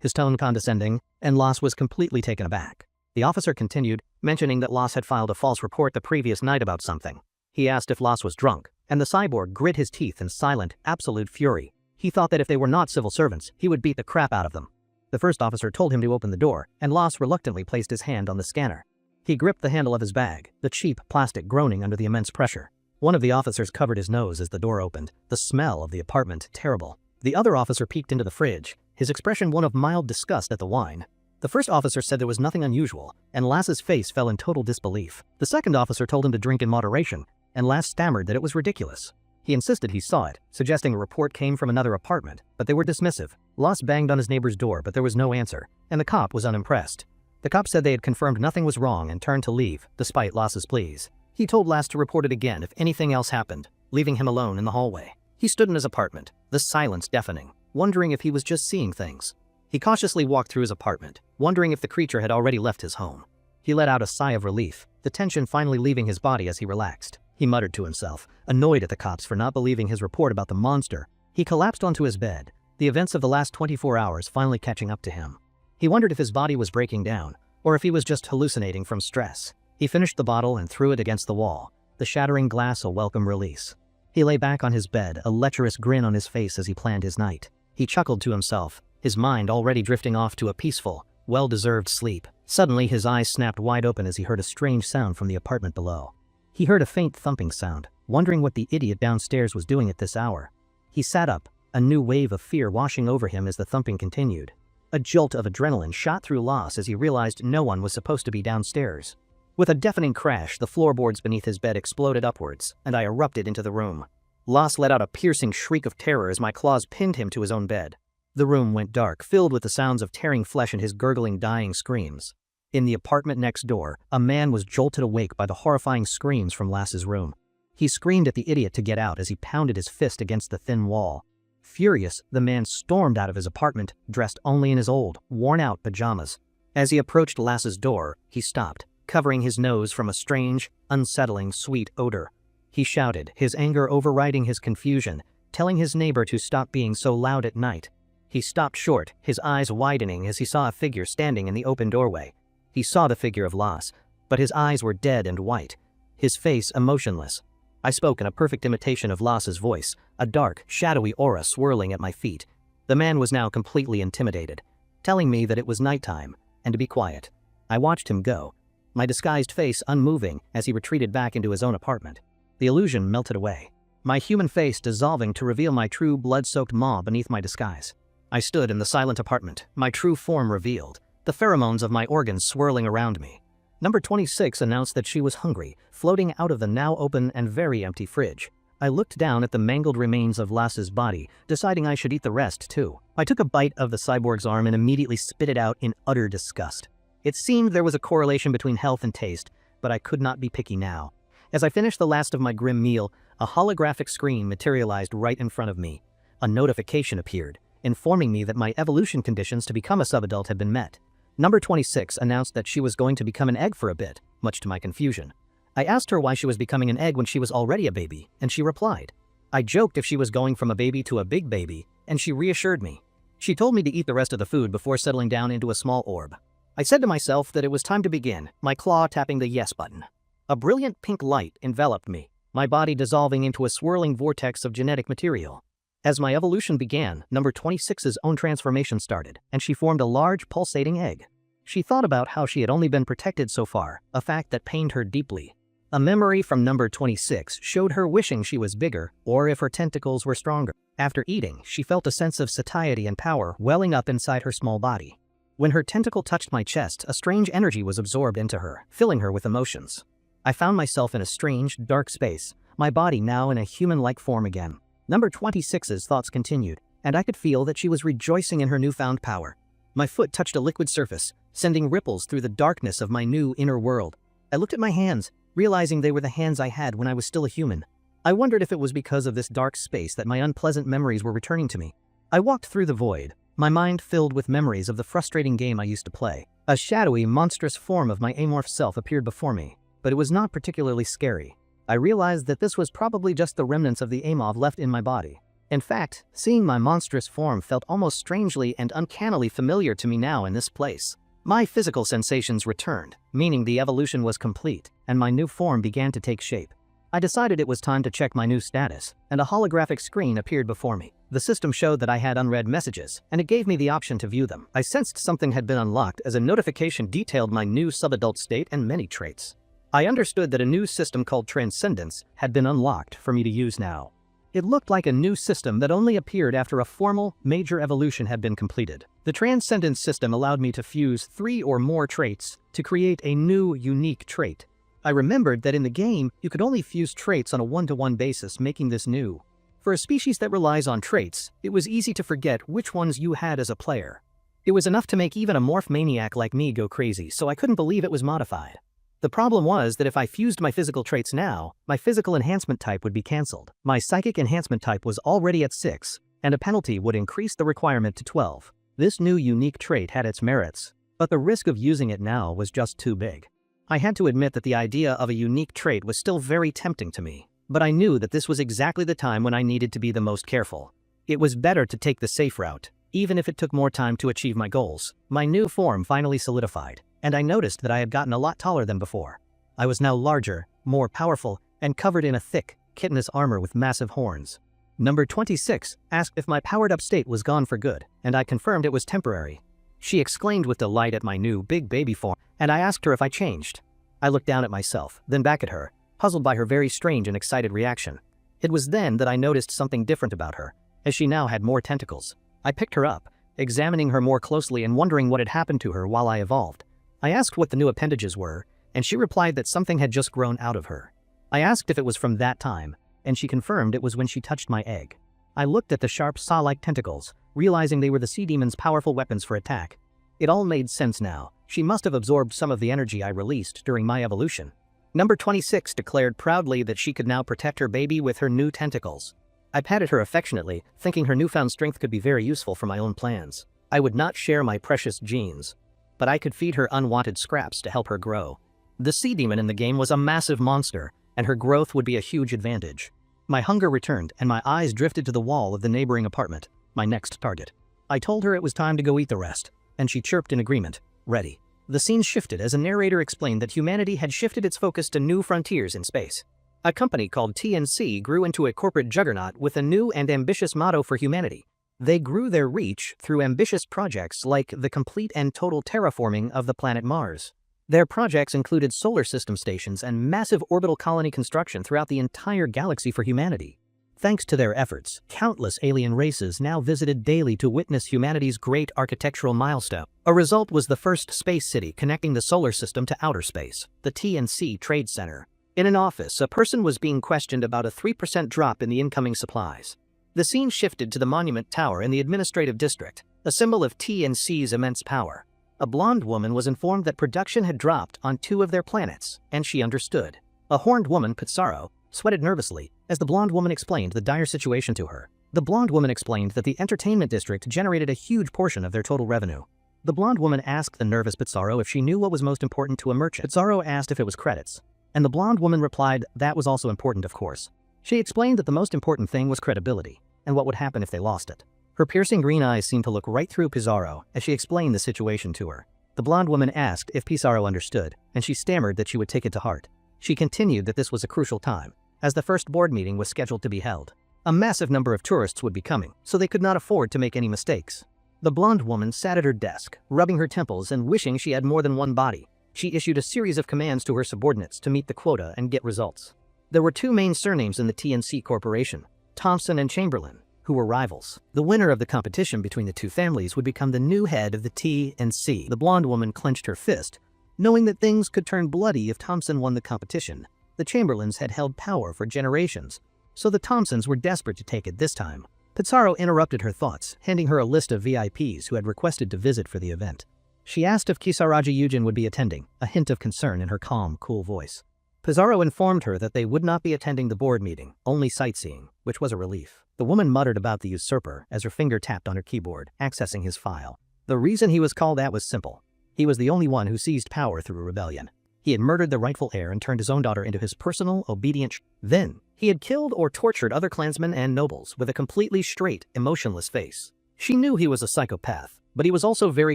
his tone condescending, and Loss was completely taken aback. The officer continued, mentioning that Loss had filed a false report the previous night about something. He asked if Loss was drunk, and the cyborg grit his teeth in silent, absolute fury. He thought that if they were not civil servants, he would beat the crap out of them. The first officer told him to open the door, and Loss reluctantly placed his hand on the scanner. He gripped the handle of his bag, the cheap plastic groaning under the immense pressure. One of the officers covered his nose as the door opened, the smell of the apartment terrible. The other officer peeked into the fridge, his expression one of mild disgust at the wine. The first officer said there was nothing unusual, and Lass's face fell in total disbelief. The second officer told him to drink in moderation, and Lass stammered that it was ridiculous. He insisted he saw it, suggesting a report came from another apartment, but they were dismissive. Lass banged on his neighbor's door, but there was no answer, and the cop was unimpressed. The cop said they had confirmed nothing was wrong and turned to leave, despite Lass's pleas. He told Lass to report it again if anything else happened, leaving him alone in the hallway. He stood in his apartment, the silence deafening, wondering if he was just seeing things. He cautiously walked through his apartment, wondering if the creature had already left his home. He let out a sigh of relief, the tension finally leaving his body as he relaxed. He muttered to himself, annoyed at the cops for not believing his report about the monster. He collapsed onto his bed, the events of the last 24 hours finally catching up to him. He wondered if his body was breaking down, or if he was just hallucinating from stress. He finished the bottle and threw it against the wall, the shattering glass a welcome release. He lay back on his bed, a lecherous grin on his face as he planned his night. He chuckled to himself, his mind already drifting off to a peaceful, well-deserved sleep. Suddenly his eyes snapped wide open as he heard a strange sound from the apartment below. He heard a faint thumping sound, wondering what the idiot downstairs was doing at this hour. He sat up, a new wave of fear washing over him as the thumping continued. A jolt of adrenaline shot through Loss as he realized no one was supposed to be downstairs. With a deafening crash, the floorboards beneath his bed exploded upwards, and I erupted into the room. Loss let out a piercing shriek of terror as my claws pinned him to his own bed. The room went dark, filled with the sounds of tearing flesh and his gurgling, dying screams. In the apartment next door, a man was jolted awake by the horrifying screams from Lass's room. He screamed at the idiot to get out as he pounded his fist against the thin wall. Furious, the man stormed out of his apartment, dressed only in his old, worn-out pajamas. As he approached Lass's door, he stopped, covering his nose from a strange, unsettling, sweet odor. He shouted, his anger overriding his confusion, telling his neighbor to stop being so loud at night. He stopped short, his eyes widening as he saw a figure standing in the open doorway. He saw the figure of Loss, but his eyes were dead and white, his face emotionless. I spoke in a perfect imitation of Lass's voice, a dark, shadowy aura swirling at my feet. The man was now completely intimidated, telling me that it was nighttime and to be quiet. I watched him go, my disguised face unmoving as he retreated back into his own apartment. The illusion melted away, my human face dissolving to reveal my true blood-soaked maw beneath my disguise. I stood in the silent apartment, my true form revealed, the pheromones of my organs swirling around me. Number 26 announced that she was hungry, floating out of the now open and very empty fridge. I looked down at the mangled remains of Lass's body, deciding I should eat the rest too. I took a bite of the cyborg's arm and immediately spit it out in utter disgust. It seemed there was a correlation between health and taste, but I could not be picky now. As I finished the last of my grim meal, a holographic screen materialized right in front of me. A notification appeared, informing me that my evolution conditions to become a subadult had been met. Number 26 announced that she was going to become an egg for a bit, much to my confusion. I asked her why she was becoming an egg when she was already a baby, and she replied. I joked if she was going from a baby to a big baby, and she reassured me. She told me to eat the rest of the food before settling down into a small orb. I said to myself that it was time to begin, my claw tapping the yes button. A brilliant pink light enveloped me, my body dissolving into a swirling vortex of genetic material. As my evolution began, number 26's own transformation started, and she formed a large, pulsating egg. She thought about how she had only been protected so far, a fact that pained her deeply. A memory from number 26 showed her wishing she was bigger, or if her tentacles were stronger. After eating, she felt a sense of satiety and power welling up inside her small body. When her tentacle touched my chest, a strange energy was absorbed into her, filling her with emotions. I found myself in a strange, dark space, my body now in a human-like form again. Number 26's thoughts continued, and I could feel that she was rejoicing in her newfound power. My foot touched a liquid surface, sending ripples through the darkness of my new inner world. I looked at my hands, realizing they were the hands I had when I was still a human. I wondered if it was because of this dark space that my unpleasant memories were returning to me. I walked through the void, my mind filled with memories of the frustrating game I used to play. A shadowy, monstrous form of my amorph self appeared before me, but it was not particularly scary. I realized that this was probably just the remnants of the amov left in my body. In fact, seeing my monstrous form felt almost strangely and uncannily familiar to me now in this place. My physical sensations returned, meaning the evolution was complete, and my new form began to take shape. I decided it was time to check my new status, and a holographic screen appeared before me. The system showed that I had unread messages, and it gave me the option to view them. I sensed something had been unlocked as a notification detailed my new subadult state and many traits. I understood that a new system called Transcendence had been unlocked for me to use now. It looked like a new system that only appeared after a formal, major evolution had been completed. The Transcendence system allowed me to fuse 3 or more traits to create a new, unique trait. I remembered that in the game, you could only fuse traits on a one-to-one basis, making this new. For a species that relies on traits, it was easy to forget which ones you had as a player. It was enough to make even a morph maniac like me go crazy, so I couldn't believe it was modified. The problem was that if I fused my physical traits now, my physical enhancement type would be cancelled. My psychic enhancement type was already at 6, and a penalty would increase the requirement to 12. This new unique trait had its merits, but the risk of using it now was just too big. I had to admit that the idea of a unique trait was still very tempting to me, but I knew that this was exactly the time when I needed to be the most careful. It was better to take the safe route, even if it took more time to achieve my goals. My new form finally solidified, and I noticed that I had gotten a lot taller than before. I was now larger, more powerful, and covered in a thick, chitinous armor with massive horns. Number 26 asked if my powered-up state was gone for good, and I confirmed it was temporary. She exclaimed with delight at my new big baby form, and I asked her if I changed. I looked down at myself, then back at her, puzzled by her very strange and excited reaction. It was then that I noticed something different about her, as she now had more tentacles. I picked her up, examining her more closely and wondering what had happened to her while I evolved. I asked what the new appendages were, and she replied that something had just grown out of her. I asked if it was from that time, and she confirmed it was when she touched my egg. I looked at the sharp saw-like tentacles, realizing they were the sea demon's powerful weapons for attack. It all made sense now. She must have absorbed some of the energy I released during my evolution. Number 26 declared proudly that she could now protect her baby with her new tentacles. I patted her affectionately, thinking her newfound strength could be very useful for my own plans. I would not share my precious genes, but I could feed her unwanted scraps to help her grow. The sea demon in the game was a massive monster, and her growth would be a huge advantage. My hunger returned, and my eyes drifted to the wall of the neighboring apartment, my next target. I told her it was time to go eat the rest, and she chirped in agreement, ready. The scene shifted as a narrator explained that humanity had shifted its focus to new frontiers in space. A company called TNC grew into a corporate juggernaut with a new and ambitious motto for humanity. They grew their reach through ambitious projects like the complete and total terraforming of the planet Mars. Their projects included solar system stations and massive orbital colony construction throughout the entire galaxy for humanity. Thanks to their efforts, countless alien races now visited daily to witness humanity's great architectural milestone. A result was the first space city connecting the solar system to outer space, the TNC Trade Center. In an office, a person was being questioned about a 3% drop in the incoming supplies. The scene shifted to the Monument Tower in the administrative district, a symbol of TNC's immense power. A blonde woman was informed that production had dropped on 2 of their planets, and she understood. A horned woman, Pizarro, sweated nervously as the blonde woman explained the dire situation to her. The blonde woman explained that the entertainment district generated a huge portion of their total revenue. The blonde woman asked the nervous Pizarro if she knew what was most important to a merchant. Pizarro asked if it was credits, and the blonde woman replied that was also important, of course. She explained that the most important thing was credibility, and what would happen if they lost it. Her piercing green eyes seemed to look right through Pizarro as she explained the situation to her. The blonde woman asked if Pizarro understood, and she stammered that she would take it to heart. She continued that this was a crucial time, as the first board meeting was scheduled to be held. A massive number of tourists would be coming, so they could not afford to make any mistakes. The blonde woman sat at her desk, rubbing her temples and wishing she had more than one body. She issued a series of commands to her subordinates to meet the quota and get results. There were 2 main surnames in the TNC Corporation, Thompson and Chamberlain, who were rivals. The winner of the competition between the 2 families would become the new head of the TNC. The blonde woman clenched her fist, knowing that things could turn bloody if Thompson won the competition. The Chamberlains had held power for generations, so the Thompsons were desperate to take it this time. Pizarro interrupted her thoughts, handing her a list of VIPs who had requested to visit for the event. She asked if Kisaraji Yujin would be attending, a hint of concern in her calm, cool voice. Pizarro informed her that they would not be attending the board meeting, only sightseeing, which was a relief. The woman muttered about the usurper as her finger tapped on her keyboard, accessing his file. The reason he was called that was simple. He was the only one who seized power through rebellion. He had murdered the rightful heir and turned his own daughter into his personal, obedient Then, he had killed or tortured other clansmen and nobles with a completely straight, emotionless face. She knew he was a psychopath, but he was also very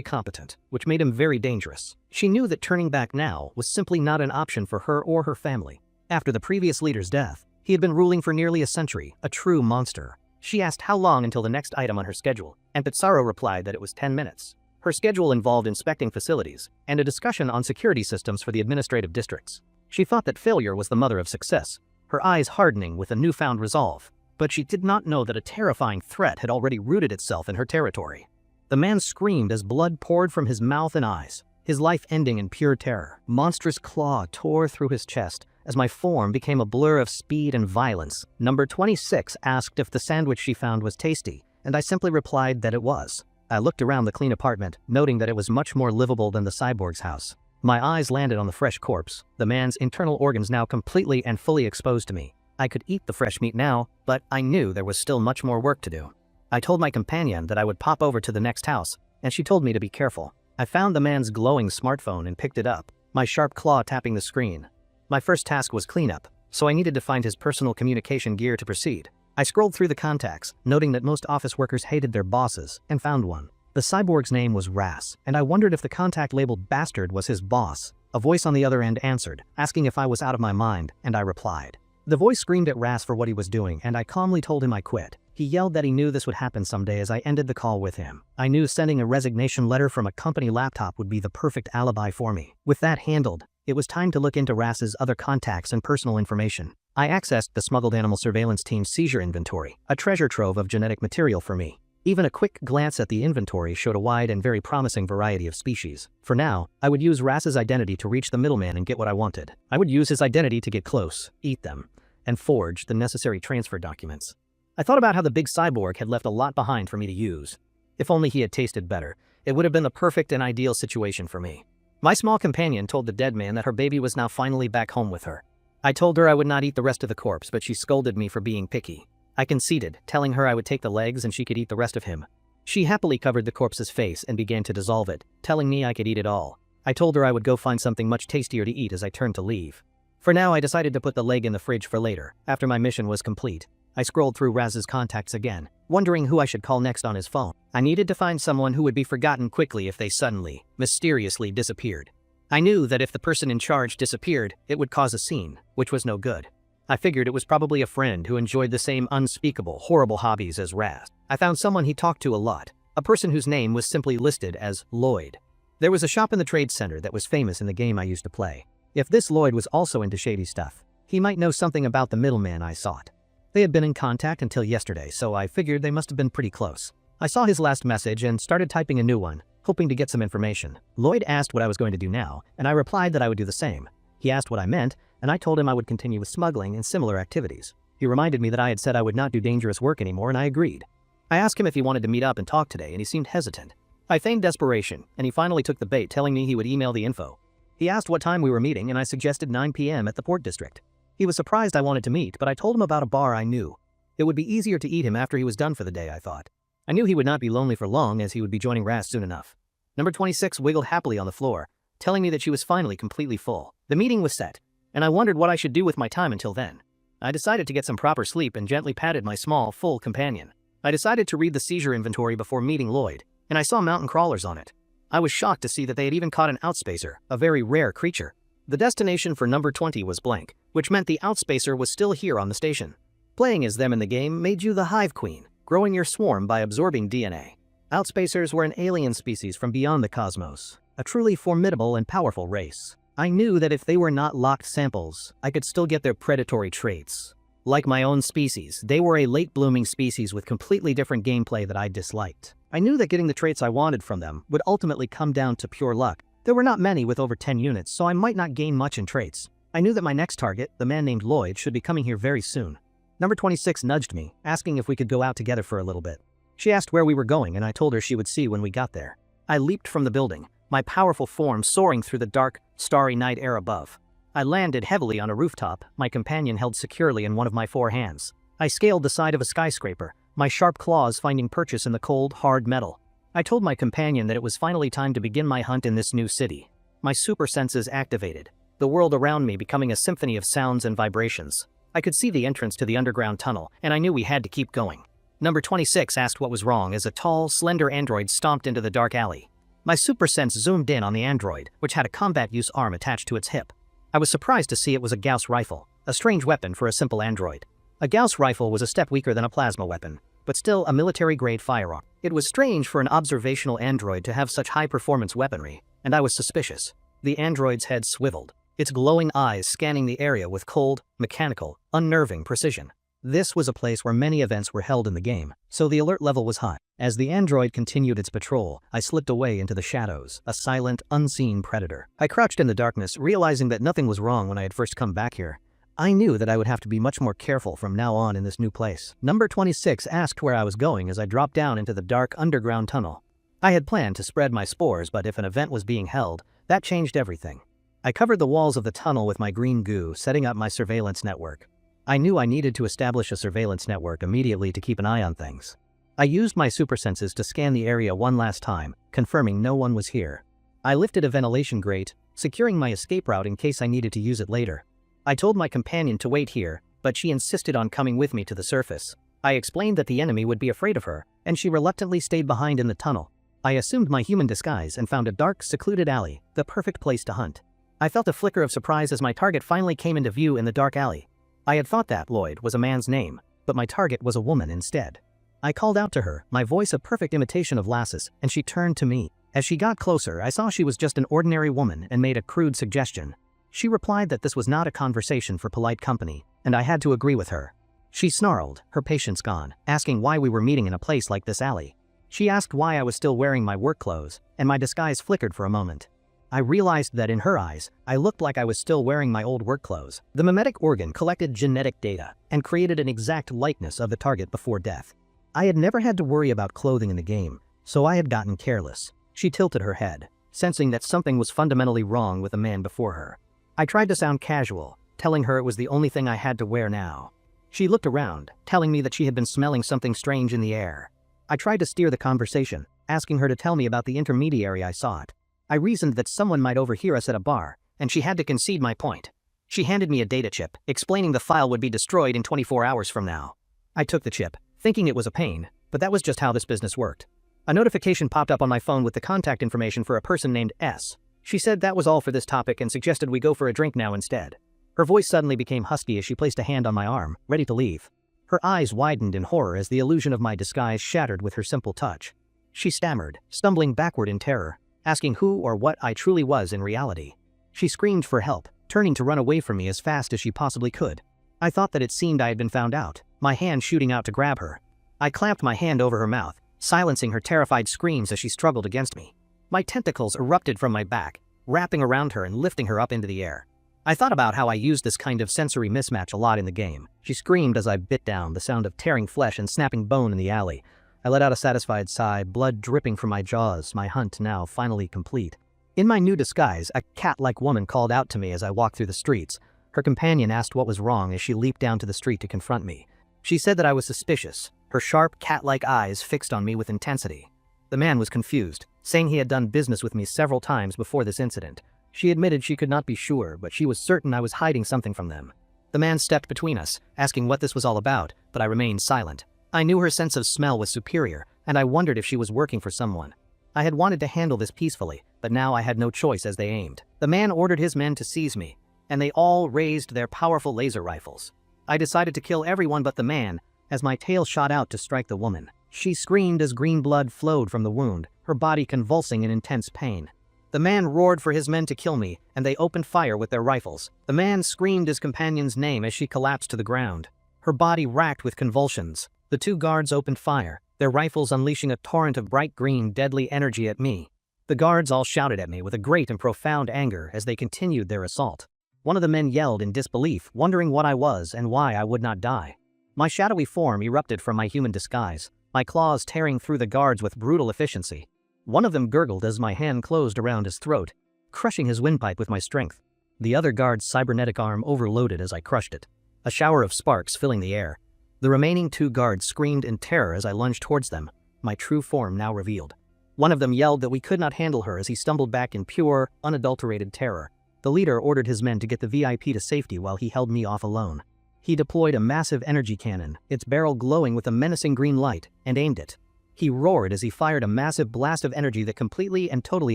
competent, which made him very dangerous. She knew that turning back now was simply not an option for her or her family. After the previous leader's death, he had been ruling for nearly a century, a true monster. She asked how long until the next item on her schedule, and Pizarro replied that it was 10 minutes. Her schedule involved inspecting facilities and a discussion on security systems for the administrative districts. She thought that failure was the mother of success, her eyes hardening with a newfound resolve. But she did not know that a terrifying threat had already rooted itself in her territory. The man screamed as blood poured from his mouth and eyes, his life ending in pure terror. Monstrous claw tore through his chest as my form became a blur of speed and violence. Number 26 asked if the sandwich she found was tasty, and I simply replied that it was. I looked around the clean apartment, noting that it was much more livable than the cyborg's house. My eyes landed on the fresh corpse, the man's internal organs now completely and fully exposed to me. I could eat the fresh meat now, but I knew there was still much more work to do. I told my companion that I would pop over to the next house, and she told me to be careful. I found the man's glowing smartphone and picked it up, my sharp claw tapping the screen. My first task was cleanup, so I needed to find his personal communication gear to proceed. I scrolled through the contacts, noting that most office workers hated their bosses, and found one. The cyborg's name was Ras, and I wondered if the contact labeled bastard was his boss. A voice on the other end answered, asking if I was out of my mind, and I replied. The voice screamed at Ras for what he was doing, and I calmly told him I quit. He yelled that he knew this would happen someday as I ended the call with him. I knew sending a resignation letter from a company laptop would be the perfect alibi for me. With that handled, it was time to look into Ras's other contacts and personal information. I accessed the smuggled animal surveillance team's seizure inventory, a treasure trove of genetic material for me. Even a quick glance at the inventory showed a wide and very promising variety of species. For now, I would use Ras's identity to reach the middleman and get what I wanted. I would use his identity to get close, eat them, and forge the necessary transfer documents. I thought about how the big cyborg had left a lot behind for me to use. If only he had tasted better, it would have been the perfect and ideal situation for me. My small companion told the dead man that her baby was now finally back home with her. I told her I would not eat the rest of the corpse, but she scolded me for being picky. I conceded, telling her I would take the legs and she could eat the rest of him. She happily covered the corpse's face and began to dissolve it, telling me I could eat it all. I told her I would go find something much tastier to eat as I turned to leave. For now, I decided to put the leg in the fridge for later, after my mission was complete. I scrolled through Raz's contacts again, wondering who I should call next on his phone. I needed to find someone who would be forgotten quickly if they suddenly, mysteriously disappeared. I knew that if the person in charge disappeared, it would cause a scene, which was no good. I figured it was probably a friend who enjoyed the same unspeakable, horrible hobbies as Raz. I found someone he talked to a lot, a person whose name was simply listed as Lloyd. There was a shop in the trade center that was famous in the game I used to play. If this Lloyd was also into shady stuff, he might know something about the middleman I sought. They had been in contact until yesterday, so I figured they must have been pretty close. I saw his last message and started typing a new one, hoping to get some information. Lloyd asked what I was going to do now, and I replied that I would do the same. He asked what I meant, and I told him I would continue with smuggling and similar activities. He reminded me that I had said I would not do dangerous work anymore, and I agreed. I asked him if he wanted to meet up and talk today, and he seemed hesitant. I feigned desperation, and he finally took the bait, telling me he would email the info. He asked what time we were meeting, and I suggested 9 p.m. at the Port District. He was surprised I wanted to meet, but I told him about a bar I knew. It would be easier to eat him after he was done for the day, I thought. I knew he would not be lonely for long, as he would be joining Raz soon enough. Number 26 wiggled happily on the floor, telling me that she was finally completely full. The meeting was set, and I wondered what I should do with my time until then. I decided to get some proper sleep and gently patted my small, full companion. I decided to read the seizure inventory before meeting Lloyd, and I saw mountain crawlers on it. I was shocked to see that they had even caught an outspacer, a very rare creature. The destination for number 20 was blank, which meant the outspacer was still here on the station. Playing as them in the game made you the hive queen, growing your swarm by absorbing DNA. Outspacers were an alien species from beyond the cosmos, a truly formidable and powerful race. I knew that if they were not locked samples, I could still get their predatory traits. Like my own species, they were a late-blooming species with completely different gameplay that I disliked. I knew that getting the traits I wanted from them would ultimately come down to pure luck. There were not many with over 10 units, so I might not gain much in traits. I knew that my next target, the man named Lloyd, should be coming here very soon. Number 26 nudged me, asking if we could go out together for a little bit. She asked where we were going, and I told her she would see when we got there. I leaped from the building, my powerful form soaring through the dark, starry night air above. I landed heavily on a rooftop, my companion held securely in one of my 4 hands. I scaled the side of a skyscraper, my sharp claws finding purchase in the cold, hard metal. I told my companion that it was finally time to begin my hunt in this new city. My super senses activated, the world around me becoming a symphony of sounds and vibrations. I could see the entrance to the underground tunnel, and I knew we had to keep going. Number 26 asked what was wrong as a tall, slender android stomped into the dark alley. My super sense zoomed in on the android, which had a combat use arm attached to its hip. I was surprised to see it was a Gauss rifle, a strange weapon for a simple android. A Gauss rifle was a step weaker than a plasma weapon, but still a military-grade firearm. It was strange for an observational android to have such high-performance weaponry, and I was suspicious. The android's head swiveled, its glowing eyes scanning the area with cold, mechanical, unnerving precision. This was a place where many events were held in the game, so the alert level was high. As the android continued its patrol, I slipped away into the shadows, a silent, unseen predator. I crouched in the darkness, realizing that nothing was wrong when I had first come back here. I knew that I would have to be much more careful from now on in this new place. Number 26 asked where I was going as I dropped down into the dark underground tunnel. I had planned to spread my spores, but if an event was being held, that changed everything. I covered the walls of the tunnel with my green goo, setting up my surveillance network. I knew I needed to establish a surveillance network immediately to keep an eye on things. I used my super senses to scan the area one last time, confirming no one was here. I lifted a ventilation grate, securing my escape route in case I needed to use it later. I told my companion to wait here, but she insisted on coming with me to the surface. I explained that the enemy would be afraid of her, and she reluctantly stayed behind in the tunnel. I assumed my human disguise and found a dark, secluded alley, the perfect place to hunt. I felt a flicker of surprise as my target finally came into view in the dark alley. I had thought that Lloyd was a man's name, but my target was a woman instead. I called out to her, my voice a perfect imitation of Lass's, and she turned to me. As she got closer, I saw she was just an ordinary woman and made a crude suggestion. She replied that this was not a conversation for polite company, and I had to agree with her. She snarled, her patience gone, asking why we were meeting in a place like this alley. She asked why I was still wearing my work clothes, and my disguise flickered for a moment. I realized that in her eyes, I looked like I was still wearing my old work clothes. The mimetic organ collected genetic data and created an exact likeness of the target before death. I had never had to worry about clothing in the game, so I had gotten careless. She tilted her head, sensing that something was fundamentally wrong with the man before her. I tried to sound casual, telling her it was the only thing I had to wear now. She looked around, telling me that she had been smelling something strange in the air. I tried to steer the conversation, asking her to tell me about the intermediary I sought. I reasoned that someone might overhear us at a bar, and she had to concede my point. She handed me a data chip, explaining the file would be destroyed in 24 hours from now. I took the chip, thinking it was a pain, but that was just how this business worked. A notification popped up on my phone with the contact information for a person named S. She said that was all for this topic and suggested we go for a drink now instead. Her voice suddenly became husky as she placed a hand on my arm, ready to leave. Her eyes widened in horror as the illusion of my disguise shattered with her simple touch. She stammered, stumbling backward in terror, asking who or what I truly was in reality. She screamed for help, turning to run away from me as fast as she possibly could. I thought that it seemed I had been found out, my hand shooting out to grab her. I clamped my hand over her mouth, silencing her terrified screams as she struggled against me. My tentacles erupted from my back, wrapping around her and lifting her up into the air. I thought about how I used this kind of sensory mismatch a lot in the game. She screamed as I bit down, the sound of tearing flesh and snapping bone in the alley. I let out a satisfied sigh, blood dripping from my jaws, my hunt now finally complete. In my new disguise, a cat-like woman called out to me as I walked through the streets. Her companion asked what was wrong as she leaped down to the street to confront me. She said that I was suspicious, her sharp, cat-like eyes fixed on me with intensity. The man was confused, saying he had done business with me several times before this incident. She admitted she could not be sure, but she was certain I was hiding something from them. The man stepped between us, asking what this was all about, but I remained silent. I knew her sense of smell was superior, and I wondered if she was working for someone. I had wanted to handle this peacefully, but now I had no choice as they aimed. The man ordered his men to seize me, and they all raised their powerful laser rifles. I decided to kill everyone but the man, as my tail shot out to strike the woman. She screamed as green blood flowed from the wound, her body convulsing in intense pain. The man roared for his men to kill me, and they opened fire with their rifles. The man screamed his companion's name as she collapsed to the ground, her body racked with convulsions. The two guards opened fire, their rifles unleashing a torrent of bright green, deadly energy at me. The guards all shouted at me with a great and profound anger as they continued their assault. One of the men yelled in disbelief, wondering what I was and why I would not die. My shadowy form erupted from my human disguise, my claws tearing through the guards with brutal efficiency. One of them gurgled as my hand closed around his throat, crushing his windpipe with my strength. The other guard's cybernetic arm overloaded as I crushed it, a shower of sparks filling the air. The remaining two guards screamed in terror as I lunged towards them, my true form now revealed. One of them yelled that we could not handle her as he stumbled back in pure, unadulterated terror. The leader ordered his men to get the VIP to safety while he held me off alone. He deployed a massive energy cannon, its barrel glowing with a menacing green light, and aimed it. He roared as he fired a massive blast of energy that completely and totally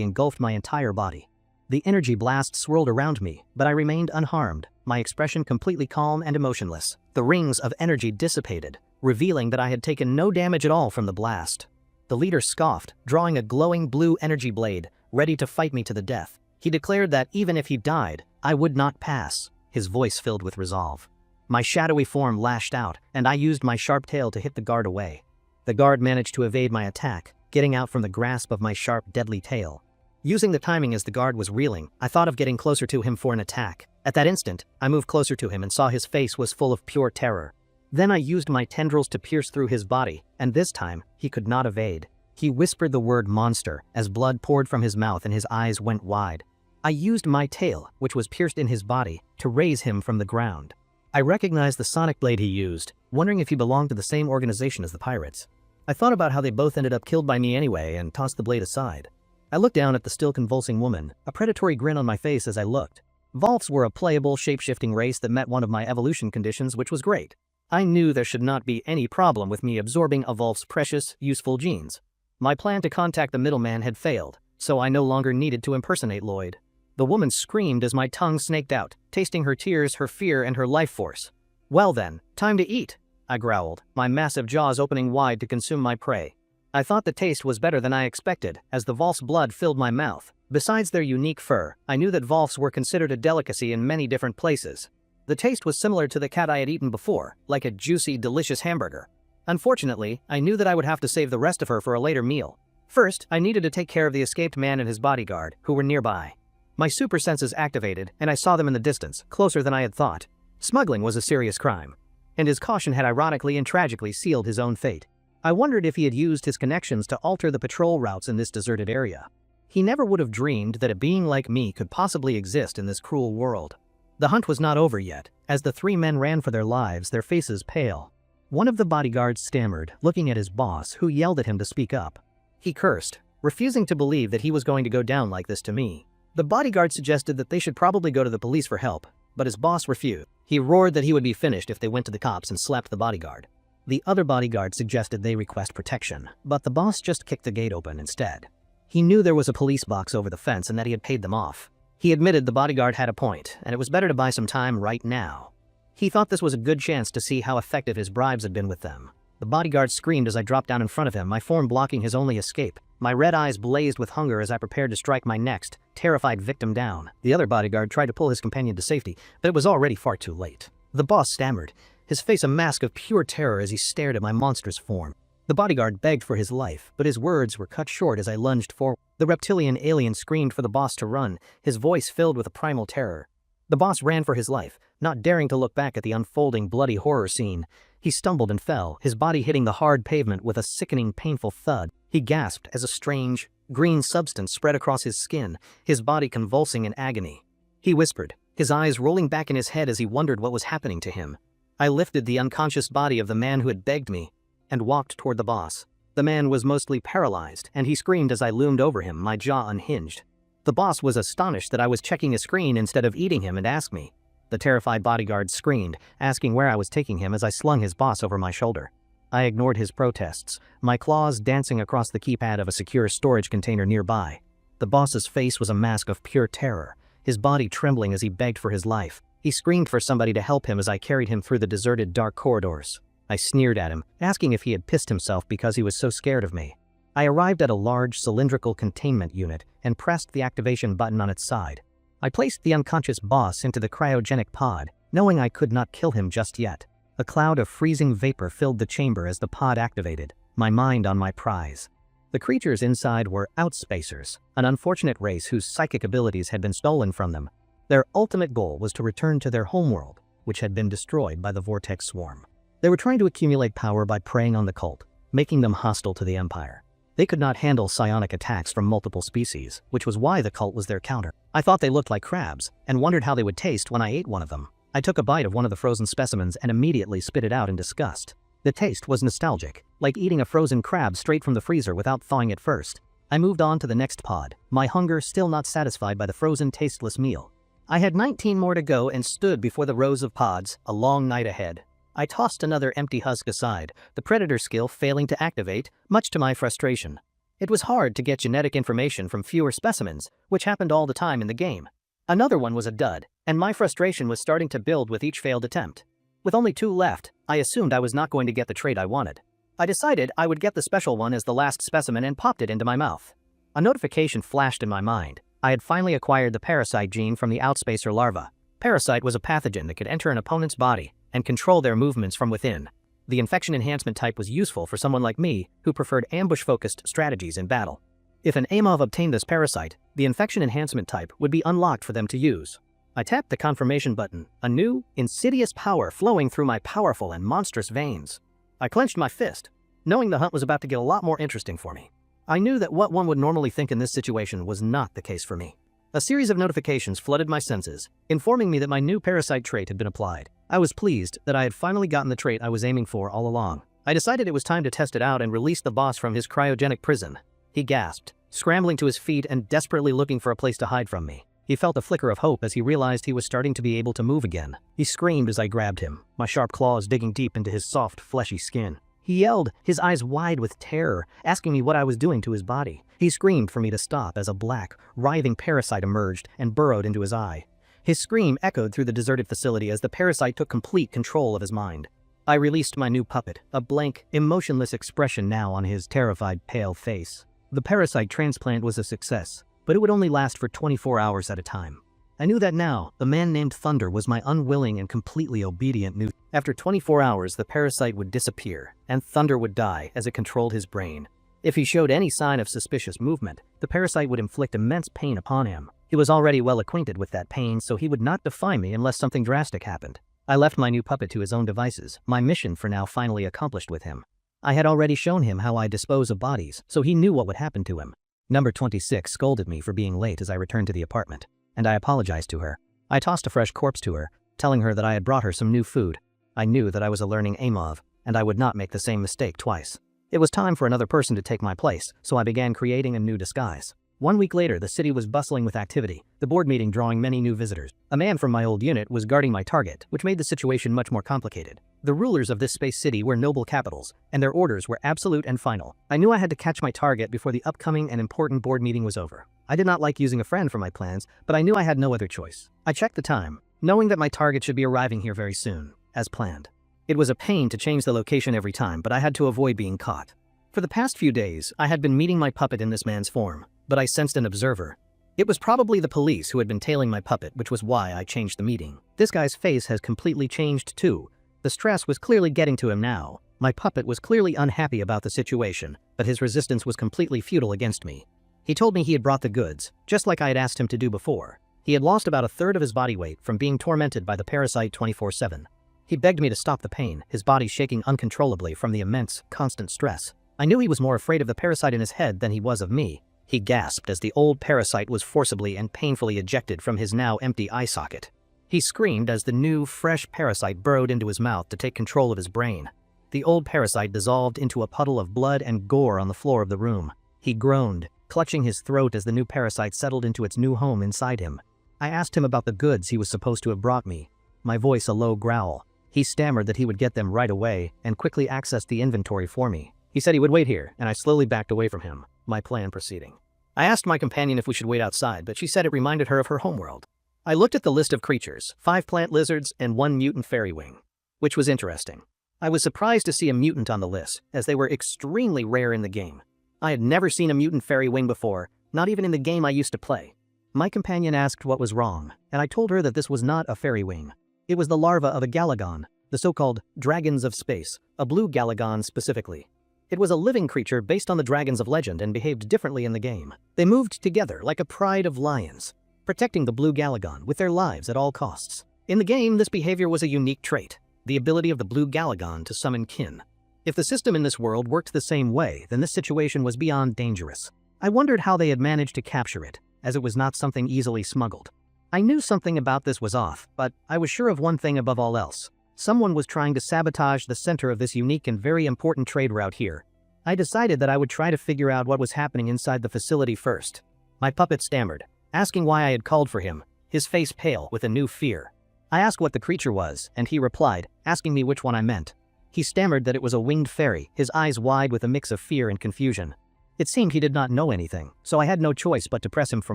engulfed my entire body. The energy blast swirled around me, but I remained unharmed, my expression completely calm and emotionless. The rings of energy dissipated, revealing that I had taken no damage at all from the blast. The leader scoffed, drawing a glowing blue energy blade, ready to fight me to the death. He declared that even if he died, I would not pass, his voice filled with resolve. My shadowy form lashed out, and I used my sharp tail to hit the guard away. The guard managed to evade my attack, getting out from the grasp of my sharp, deadly tail. Using the timing as the guard was reeling, I thought of getting closer to him for an attack. At that instant, I moved closer to him and saw his face was full of pure terror. Then I used my tendrils to pierce through his body, and this time, he could not evade. He whispered the word monster as blood poured from his mouth and his eyes went wide. I used my tail, which was pierced in his body, to raise him from the ground. I recognized the sonic blade he used, wondering if he belonged to the same organization as the pirates. I thought about how they both ended up killed by me anyway and tossed the blade aside. I looked down at the still convulsing woman, a predatory grin on my face as I looked. Volfs were a playable, shape-shifting race that met one of my evolution conditions, which was great. I knew there should not be any problem with me absorbing a Volf's precious, useful genes. My plan to contact the middleman had failed, so I no longer needed to impersonate Lloyd. The woman screamed as my tongue snaked out, tasting her tears, her fear, and her life force. Well then, time to eat, I growled, my massive jaws opening wide to consume my prey. I thought the taste was better than I expected, as the Volf's blood filled my mouth. Besides their unique fur, I knew that Volfs were considered a delicacy in many different places. The taste was similar to the cat I had eaten before, like a juicy, delicious hamburger. Unfortunately, I knew that I would have to save the rest of her for a later meal. First, I needed to take care of the escaped man and his bodyguard, who were nearby. My super senses activated, and I saw them in the distance, closer than I had thought. Smuggling was a serious crime, and his caution had ironically and tragically sealed his own fate. I wondered if he had used his connections to alter the patrol routes in this deserted area. He never would have dreamed that a being like me could possibly exist in this cruel world. The hunt was not over yet, as the three men ran for their lives, their faces pale. One of the bodyguards stammered, looking at his boss, who yelled at him to speak up. He cursed, refusing to believe that he was going to go down like this to me. The bodyguard suggested that they should probably go to the police for help, but his boss refused. He roared that he would be finished if they went to the cops and slapped the bodyguard. The other bodyguard suggested they request protection, but the boss just kicked the gate open instead. He knew there was a police box over the fence and that he had paid them off. He admitted the bodyguard had a point, and it was better to buy some time right now. He thought this was a good chance to see how effective his bribes had been with them. The bodyguard screamed as I dropped down in front of him, my form blocking his only escape. My red eyes blazed with hunger as I prepared to strike my next, terrified victim down. The other bodyguard tried to pull his companion to safety, but it was already far too late. The boss stammered, his face a mask of pure terror as he stared at my monstrous form. The bodyguard begged for his life, but his words were cut short as I lunged forward. The reptilian alien screamed for the boss to run, his voice filled with a primal terror. The boss ran for his life, not daring to look back at the unfolding bloody horror scene. He stumbled and fell, his body hitting the hard pavement with a sickening, painful thud. He gasped as a strange, green substance spread across his skin, his body convulsing in agony. He whispered, his eyes rolling back in his head as he wondered what was happening to him. I lifted the unconscious body of the man who had begged me and walked toward the boss. The man was mostly paralyzed, and he screamed as I loomed over him, my jaw unhinged. The boss was astonished that I was checking a screen instead of eating him and asked me. The terrified bodyguard screamed, asking where I was taking him as I slung his boss over my shoulder. I ignored his protests, my claws dancing across the keypad of a secure storage container nearby. The boss's face was a mask of pure terror, his body trembling as he begged for his life. He screamed for somebody to help him as I carried him through the deserted dark corridors. I sneered at him, asking if he had pissed himself because he was so scared of me. I arrived at a large cylindrical containment unit and pressed the activation button on its side. I placed the unconscious boss into the cryogenic pod, knowing I could not kill him just yet. A cloud of freezing vapor filled the chamber as the pod activated, my mind on my prize. The creatures inside were outspacers, an unfortunate race whose psychic abilities had been stolen from them. Their ultimate goal was to return to their homeworld, which had been destroyed by the Vortex Swarm. They were trying to accumulate power by preying on the cult, making them hostile to the Empire. They could not handle psionic attacks from multiple species, which was why the cult was their counter. I thought they looked like crabs, and wondered how they would taste when I ate one of them. I took a bite of one of the frozen specimens and immediately spit it out in disgust. The taste was nostalgic, like eating a frozen crab straight from the freezer without thawing it first. I moved on to the next pod, my hunger still not satisfied by the frozen tasteless meal. I had 19 more to go and stood before the rows of pods, a long night ahead. I tossed another empty husk aside, the predator skill failing to activate, much to my frustration. It was hard to get genetic information from fewer specimens, which happened all the time in the game. Another one was a dud, and my frustration was starting to build with each failed attempt. With only 2 left, I assumed I was not going to get the trait I wanted. I decided I would get the special one as the last specimen and popped it into my mouth. A notification flashed in my mind. I had finally acquired the parasite gene from the outspacer larva. Parasite was a pathogen that could enter an opponent's body and control their movements from within. The infection enhancement type was useful for someone like me who preferred ambush-focused strategies in battle. If an AMOV obtained this parasite, the infection enhancement type would be unlocked for them to use. I tapped the confirmation button, a new, insidious power flowing through my powerful and monstrous veins. I clenched my fist, knowing the hunt was about to get a lot more interesting for me. I knew that what one would normally think in this situation was not the case for me. A series of notifications flooded my senses, informing me that my new parasite trait had been applied. I was pleased that I had finally gotten the trait I was aiming for all along. I decided it was time to test it out and release the boss from his cryogenic prison. He gasped, scrambling to his feet and desperately looking for a place to hide from me. He felt a flicker of hope as he realized he was starting to be able to move again. He screamed as I grabbed him, my sharp claws digging deep into his soft, fleshy skin. He yelled, his eyes wide with terror, asking me what I was doing to his body. He screamed for me to stop as a black, writhing parasite emerged and burrowed into his eye. His scream echoed through the deserted facility as the parasite took complete control of his mind. I released my new puppet, a blank, emotionless expression now on his terrified, pale face. The parasite transplant was a success, but it would only last for 24 hours at a time. I knew that now, the man named Thunder was my unwilling and completely obedient new. After 24 hours, the parasite would disappear, and Thunder would die as it controlled his brain. If he showed any sign of suspicious movement, the parasite would inflict immense pain upon him. He was already well acquainted with that pain, so he would not defy me unless something drastic happened. I left my new puppet to his own devices, my mission for now finally accomplished with him. I had already shown him how I dispose of bodies, so he knew what would happen to him. Number 26 scolded me for being late as I returned to the apartment, and I apologized to her. I tossed a fresh corpse to her, telling her that I had brought her some new food. I knew that I was a learning AMOV, and I would not make the same mistake twice. It was time for another person to take my place, so I began creating a new disguise. 1 week later, the city was bustling with activity, the board meeting drawing many new visitors. A man from my old unit was guarding my target, which made the situation much more complicated. The rulers of this space city were noble capitals, and their orders were absolute and final. I knew I had to catch my target before the upcoming and important board meeting was over. I did not like using a friend for my plans, but I knew I had no other choice. I checked the time, knowing that my target should be arriving here very soon, as planned. It was a pain to change the location every time, but I had to avoid being caught. For the past few days, I had been meeting my puppet in this man's form, but I sensed an observer. It was probably the police who had been tailing my puppet, which was why I changed the meeting. This guy's face has completely changed too. The stress was clearly getting to him now. My puppet was clearly unhappy about the situation, but his resistance was completely futile against me. He told me he had brought the goods, just like I had asked him to do before. He had lost about a third of his body weight from being tormented by the parasite 24/7. He begged me to stop the pain, his body shaking uncontrollably from the immense, constant stress. I knew he was more afraid of the parasite in his head than he was of me. He gasped as the old parasite was forcibly and painfully ejected from his now empty eye socket. He screamed as the new, fresh parasite burrowed into his mouth to take control of his brain. The old parasite dissolved into a puddle of blood and gore on the floor of the room. He groaned, clutching his throat as the new parasite settled into its new home inside him. I asked him about the goods he was supposed to have brought me, my voice a low growl. He stammered that he would get them right away and quickly accessed the inventory for me. He said he would wait here, and I slowly backed away from him, my plan proceeding. I asked my companion if we should wait outside, but she said it reminded her of her homeworld. I looked at the list of creatures, 5 plant lizards and 1 mutant fairy wing, which was interesting. I was surprised to see a mutant on the list, as they were extremely rare in the game. I had never seen a mutant fairy wing before, not even in the game I used to play. My companion asked what was wrong, and I told her that this was not a fairy wing. It was the larva of a Galagon, the so-called dragons of space, a blue Galagon specifically. It was a living creature based on the dragons of legend and behaved differently in the game. They moved together like a pride of lions, protecting the blue Galagon with their lives at all costs. In the game, this behavior was a unique trait, the ability of the blue Galagon to summon kin. If the system in this world worked the same way, then this situation was beyond dangerous. I wondered how they had managed to capture it, as it was not something easily smuggled. I knew something about this was off, but I was sure of one thing above all else. Someone was trying to sabotage the center of this unique and very important trade route here. I decided that I would try to figure out what was happening inside the facility first. My puppet stammered, asking why I had called for him, his face pale with a new fear. I asked what the creature was, and he replied, asking me which one I meant. He stammered that it was a winged fairy, his eyes wide with a mix of fear and confusion. It seemed he did not know anything, so I had no choice but to press him for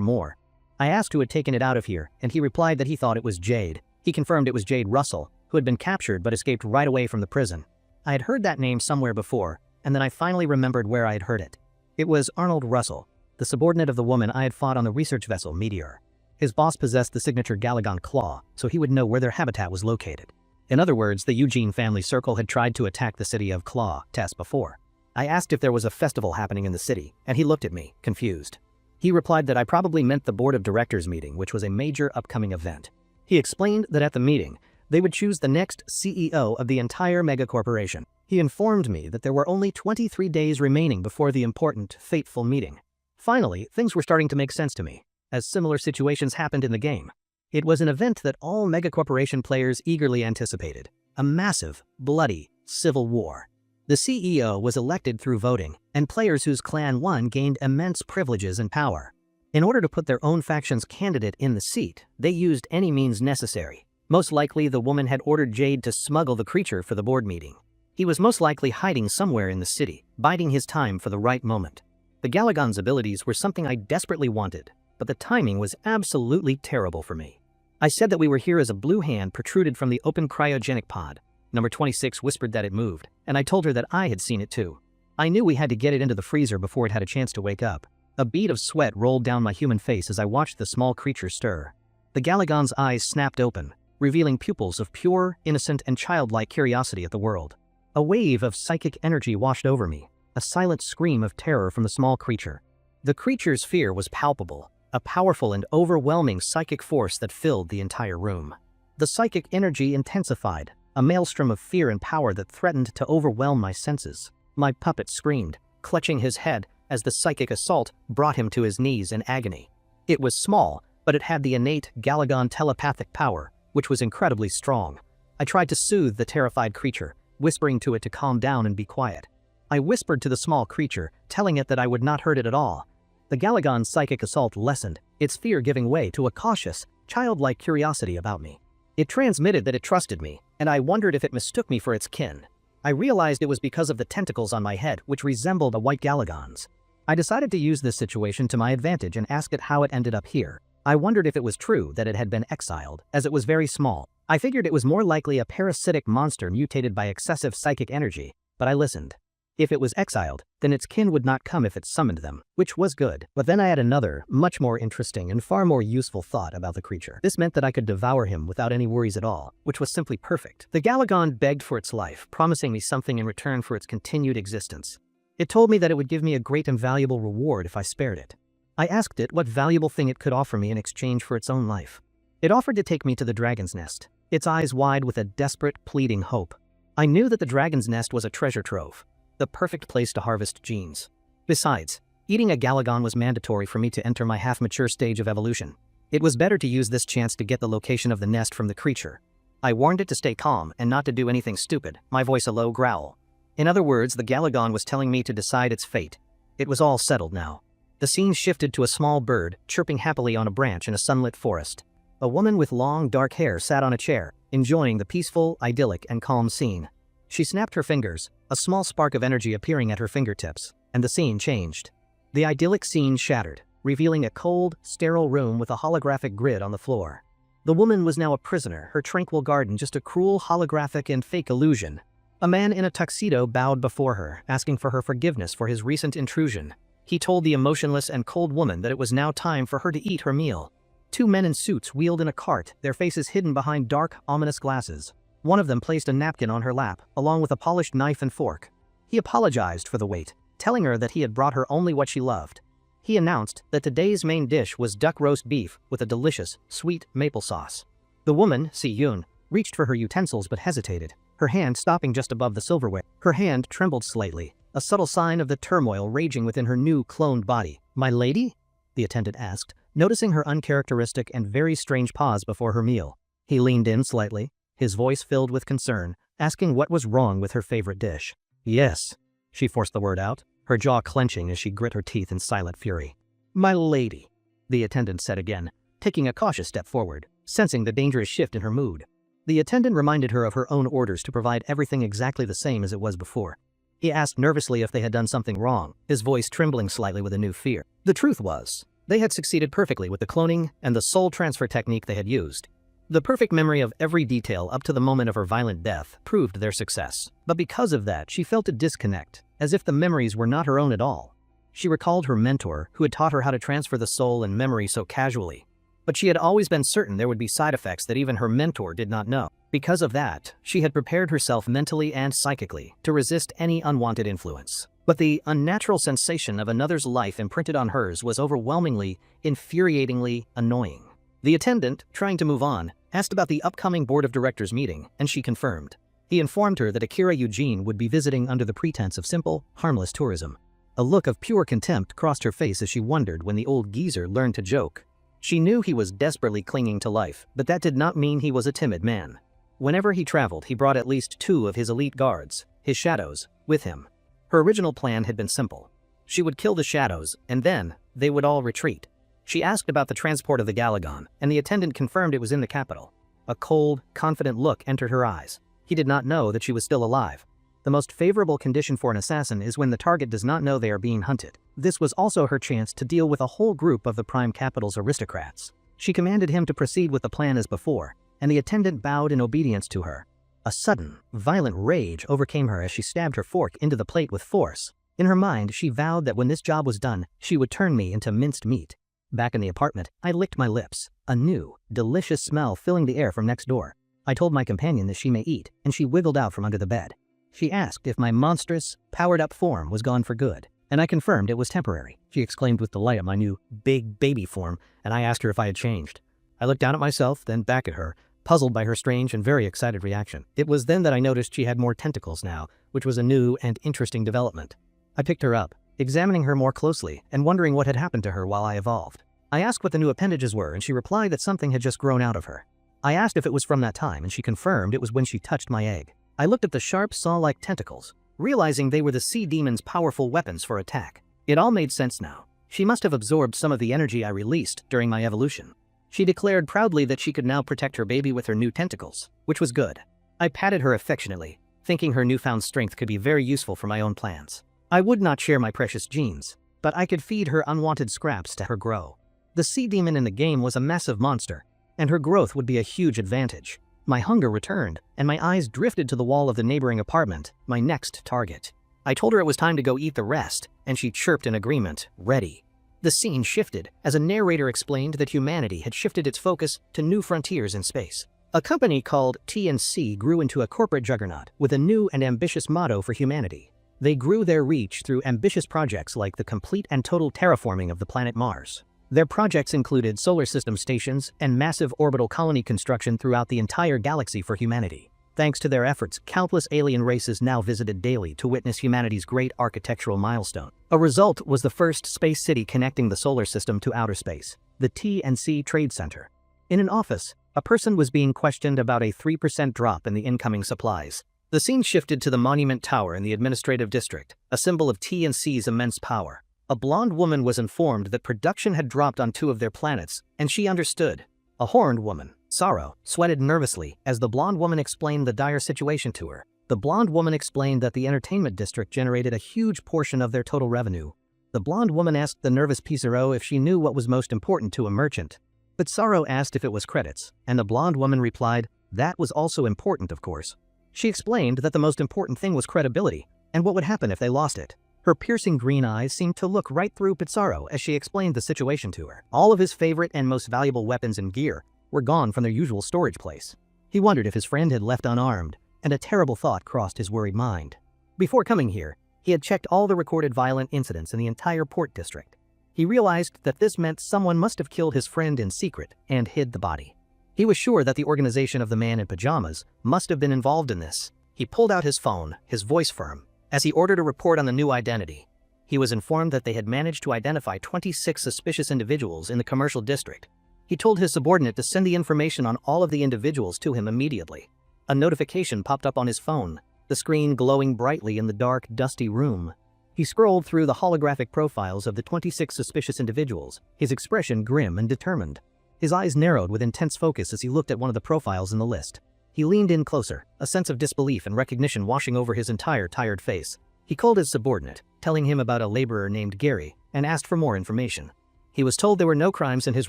more. I asked who had taken it out of here, and he replied that he thought it was Jade. He confirmed it was Jade Russell, who had been captured but escaped right away from the prison. I had heard that name somewhere before, and then I finally remembered where I had heard it. It was Arnold Russell, the subordinate of the woman I had fought on the research vessel Meteor. His boss possessed the signature Galagon claw, so he would know where their habitat was located. In other words, the Eugene family circle had tried to attack the city of Claw Test before. I asked if there was a festival happening in the city, and he looked at me, confused. He replied that I probably meant the board of directors meeting, which was a major upcoming event. He explained that at the meeting, they would choose the next CEO of the entire mega corporation. He informed me that there were only 23 days remaining before the important, fateful meeting. Finally, things were starting to make sense to me, as similar situations happened in the game. It was an event that all mega corporation players eagerly anticipated, a massive, bloody, civil war. The CEO was elected through voting, and players whose clan won gained immense privileges and power. In order to put their own faction's candidate in the seat, they used any means necessary. Most likely, the woman had ordered Jade to smuggle the creature for the board meeting. He was most likely hiding somewhere in the city, biding his time for the right moment. The Galagon's abilities were something I desperately wanted, but the timing was absolutely terrible for me. I said that we were here as a blue hand protruded from the open cryogenic pod. Number 26 whispered that it moved, and I told her that I had seen it too. I knew we had to get it into the freezer before it had a chance to wake up. A bead of sweat rolled down my human face as I watched the small creature stir. The Galagon's eyes snapped open, revealing pupils of pure, innocent, and childlike curiosity at the world. A wave of psychic energy washed over me, a silent scream of terror from the small creature. The creature's fear was palpable, a powerful and overwhelming psychic force that filled the entire room. The psychic energy intensified, a maelstrom of fear and power that threatened to overwhelm my senses. My puppet screamed, clutching his head as the psychic assault brought him to his knees in agony. It was small, but it had the innate Galagon telepathic power, which was incredibly strong. I tried to soothe the terrified creature, whispering to it to calm down and be quiet. I whispered to the small creature, telling it that I would not hurt it at all. The Galagon's psychic assault lessened, its fear giving way to a cautious, childlike curiosity about me. It transmitted that it trusted me, and I wondered if it mistook me for its kin. I realized it was because of the tentacles on my head, which resembled a white Galagon's. I decided to use this situation to my advantage and asked it how it ended up here. I wondered if it was true that it had been exiled, as it was very small. I figured it was more likely a parasitic monster mutated by excessive psychic energy, but I listened. If it was exiled, then its kin would not come if it summoned them, which was good. But then I had another, much more interesting and far more useful thought about the creature. This meant that I could devour him without any worries at all, which was simply perfect. The Galagon begged for its life, promising me something in return for its continued existence. It told me that it would give me a great and valuable reward if I spared it. I asked it what valuable thing it could offer me in exchange for its own life. It offered to take me to the dragon's nest, its eyes wide with a desperate, pleading hope. I knew that the dragon's nest was a treasure trove, the perfect place to harvest genes. Besides, eating a Galagon was mandatory for me to enter my half-mature stage of evolution. It was better to use this chance to get the location of the nest from the creature. I warned it to stay calm and not to do anything stupid, my voice a low growl. In other words, the Galagon was telling me to decide its fate. It was all settled now. The scene shifted to a small bird, chirping happily on a branch in a sunlit forest. A woman with long, dark hair sat on a chair, enjoying the peaceful, idyllic, and calm scene. She snapped her fingers, a small spark of energy appearing at her fingertips, and the scene changed. The idyllic scene shattered, revealing a cold, sterile room with a holographic grid on the floor. The woman was now a prisoner, her tranquil garden just a cruel holographic and fake illusion. A man in a tuxedo bowed before her, asking for her forgiveness for his recent intrusion. He told the emotionless and cold woman that it was now time for her to eat her meal. Two men in suits wheeled in a cart, their faces hidden behind dark, ominous glasses. One of them placed a napkin on her lap, along with a polished knife and fork. He apologized for the wait, telling her that he had brought her only what she loved. He announced that today's main dish was duck roast beef with a delicious, sweet maple sauce. The woman, Si-yoon, reached for her utensils but hesitated, her hand stopping just above the silverware. Her hand trembled slightly, a subtle sign of the turmoil raging within her new cloned body. "My lady?" the attendant asked, noticing her uncharacteristic and very strange pause before her meal. He leaned in slightly, his voice filled with concern, asking what was wrong with her favorite dish. "Yes," she forced the word out, her jaw clenching as she grit her teeth in silent fury. "My lady," the attendant said again, taking a cautious step forward, sensing the dangerous shift in her mood. The attendant reminded her of her own orders to provide everything exactly the same as it was before. He asked nervously if they had done something wrong, his voice trembling slightly with a new fear. The truth was, they had succeeded perfectly with the cloning and the soul transfer technique they had used. The perfect memory of every detail up to the moment of her violent death proved their success. But because of that, she felt a disconnect, as if the memories were not her own at all. She recalled her mentor, who had taught her how to transfer the soul and memory so casually. But she had always been certain there would be side effects that even her mentor did not know. Because of that, she had prepared herself mentally and psychically to resist any unwanted influence. But the unnatural sensation of another's life imprinted on hers was overwhelmingly, infuriatingly annoying. The attendant, trying to move on, asked about the upcoming board of directors meeting, and she confirmed. He informed her that Akira Eugene would be visiting under the pretense of simple, harmless tourism. A look of pure contempt crossed her face as she wondered when the old geezer learned to joke. She knew he was desperately clinging to life, but that did not mean he was a timid man. Whenever he traveled, he brought at least 2 of his elite guards, his shadows, with him. Her original plan had been simple. She would kill the shadows, and then they would all retreat. She asked about the transport of the Galagon, and the attendant confirmed it was in the capital. A cold, confident look entered her eyes. He did not know that she was still alive. The most favorable condition for an assassin is when the target does not know they are being hunted. This was also her chance to deal with a whole group of the Prime Capital's aristocrats. She commanded him to proceed with the plan as before, and the attendant bowed in obedience to her. A sudden, violent rage overcame her as she stabbed her fork into the plate with force. In her mind, she vowed that when this job was done, she would turn me into minced meat. Back in the apartment, I licked my lips, a new, delicious smell filling the air from next door. I told my companion that she may eat, and she wiggled out from under the bed. She asked if my monstrous, powered-up form was gone for good, and I confirmed it was temporary. She exclaimed with delight at my new, big baby form, and I asked her if I had changed. I looked down at myself, then back at her, puzzled by her strange and very excited reaction. It was then that I noticed she had more tentacles now, which was a new and interesting development. I picked her up, examining her more closely and wondering what had happened to her while I evolved. I asked what the new appendages were, and she replied that something had just grown out of her. I asked if it was from that time, and she confirmed it was when she touched my egg. I looked at the sharp, saw-like tentacles, realizing they were the sea demon's powerful weapons for attack. It all made sense now. She must have absorbed some of the energy I released during my evolution. She declared proudly that she could now protect her baby with her new tentacles, which was good. I patted her affectionately, thinking her newfound strength could be very useful for my own plans. I would not share my precious genes, but I could feed her unwanted scraps to her grow. The sea demon in the game was a massive monster, and her growth would be a huge advantage. My hunger returned, and my eyes drifted to the wall of the neighboring apartment, my next target. I told her it was time to go eat the rest, and she chirped in agreement, ready. The scene shifted as a narrator explained that humanity had shifted its focus to new frontiers in space. A company called TNC grew into a corporate juggernaut with a new and ambitious motto for humanity. They grew their reach through ambitious projects like the complete and total terraforming of the planet Mars. Their projects included solar system stations and massive orbital colony construction throughout the entire galaxy for humanity. Thanks to their efforts, countless alien races now visited daily to witness humanity's great architectural milestone. A result was the first space city connecting the solar system to outer space, the TNC Trade Center. In an office, a person was being questioned about a 3% drop in the incoming supplies. The scene shifted to the Manhwa Tower in the administrative district, a symbol of TNC's immense power. A blonde woman was informed that production had dropped on 2 of their planets, and she understood. A horned woman, Sorrow, sweated nervously as the blonde woman explained the dire situation to her. The blonde woman explained that the entertainment district generated a huge portion of their total revenue. The blonde woman asked the nervous Pizarro if she knew what was most important to a merchant. But Sorrow asked if it was credits, and the blonde woman replied, that was also important, of course. She explained that the most important thing was credibility, and what would happen if they lost it. Her piercing green eyes seemed to look right through Pizarro as she explained the situation to her. All of his favorite and most valuable weapons and gear were gone from their usual storage place. He wondered if his friend had left unarmed, and a terrible thought crossed his worried mind. Before coming here, he had checked all the recorded violent incidents in the entire port district. He realized that this meant someone must have killed his friend in secret and hid the body. He was sure that the organization of the man in pajamas must have been involved in this. He pulled out his phone, his voice firm, as he ordered a report on the new identity. He was informed that they had managed to identify 26 suspicious individuals in the commercial district. He told his subordinate to send the information on all of the individuals to him immediately. A notification popped up on his phone, the screen glowing brightly in the dark, dusty room. He scrolled through the holographic profiles of the 26 suspicious individuals, his expression grim and determined. His eyes narrowed with intense focus as he looked at one of the profiles in the list. He leaned in closer, a sense of disbelief and recognition washing over his entire tired face. He called his subordinate, telling him about a laborer named Gary, and asked for more information. He was told there were no crimes in his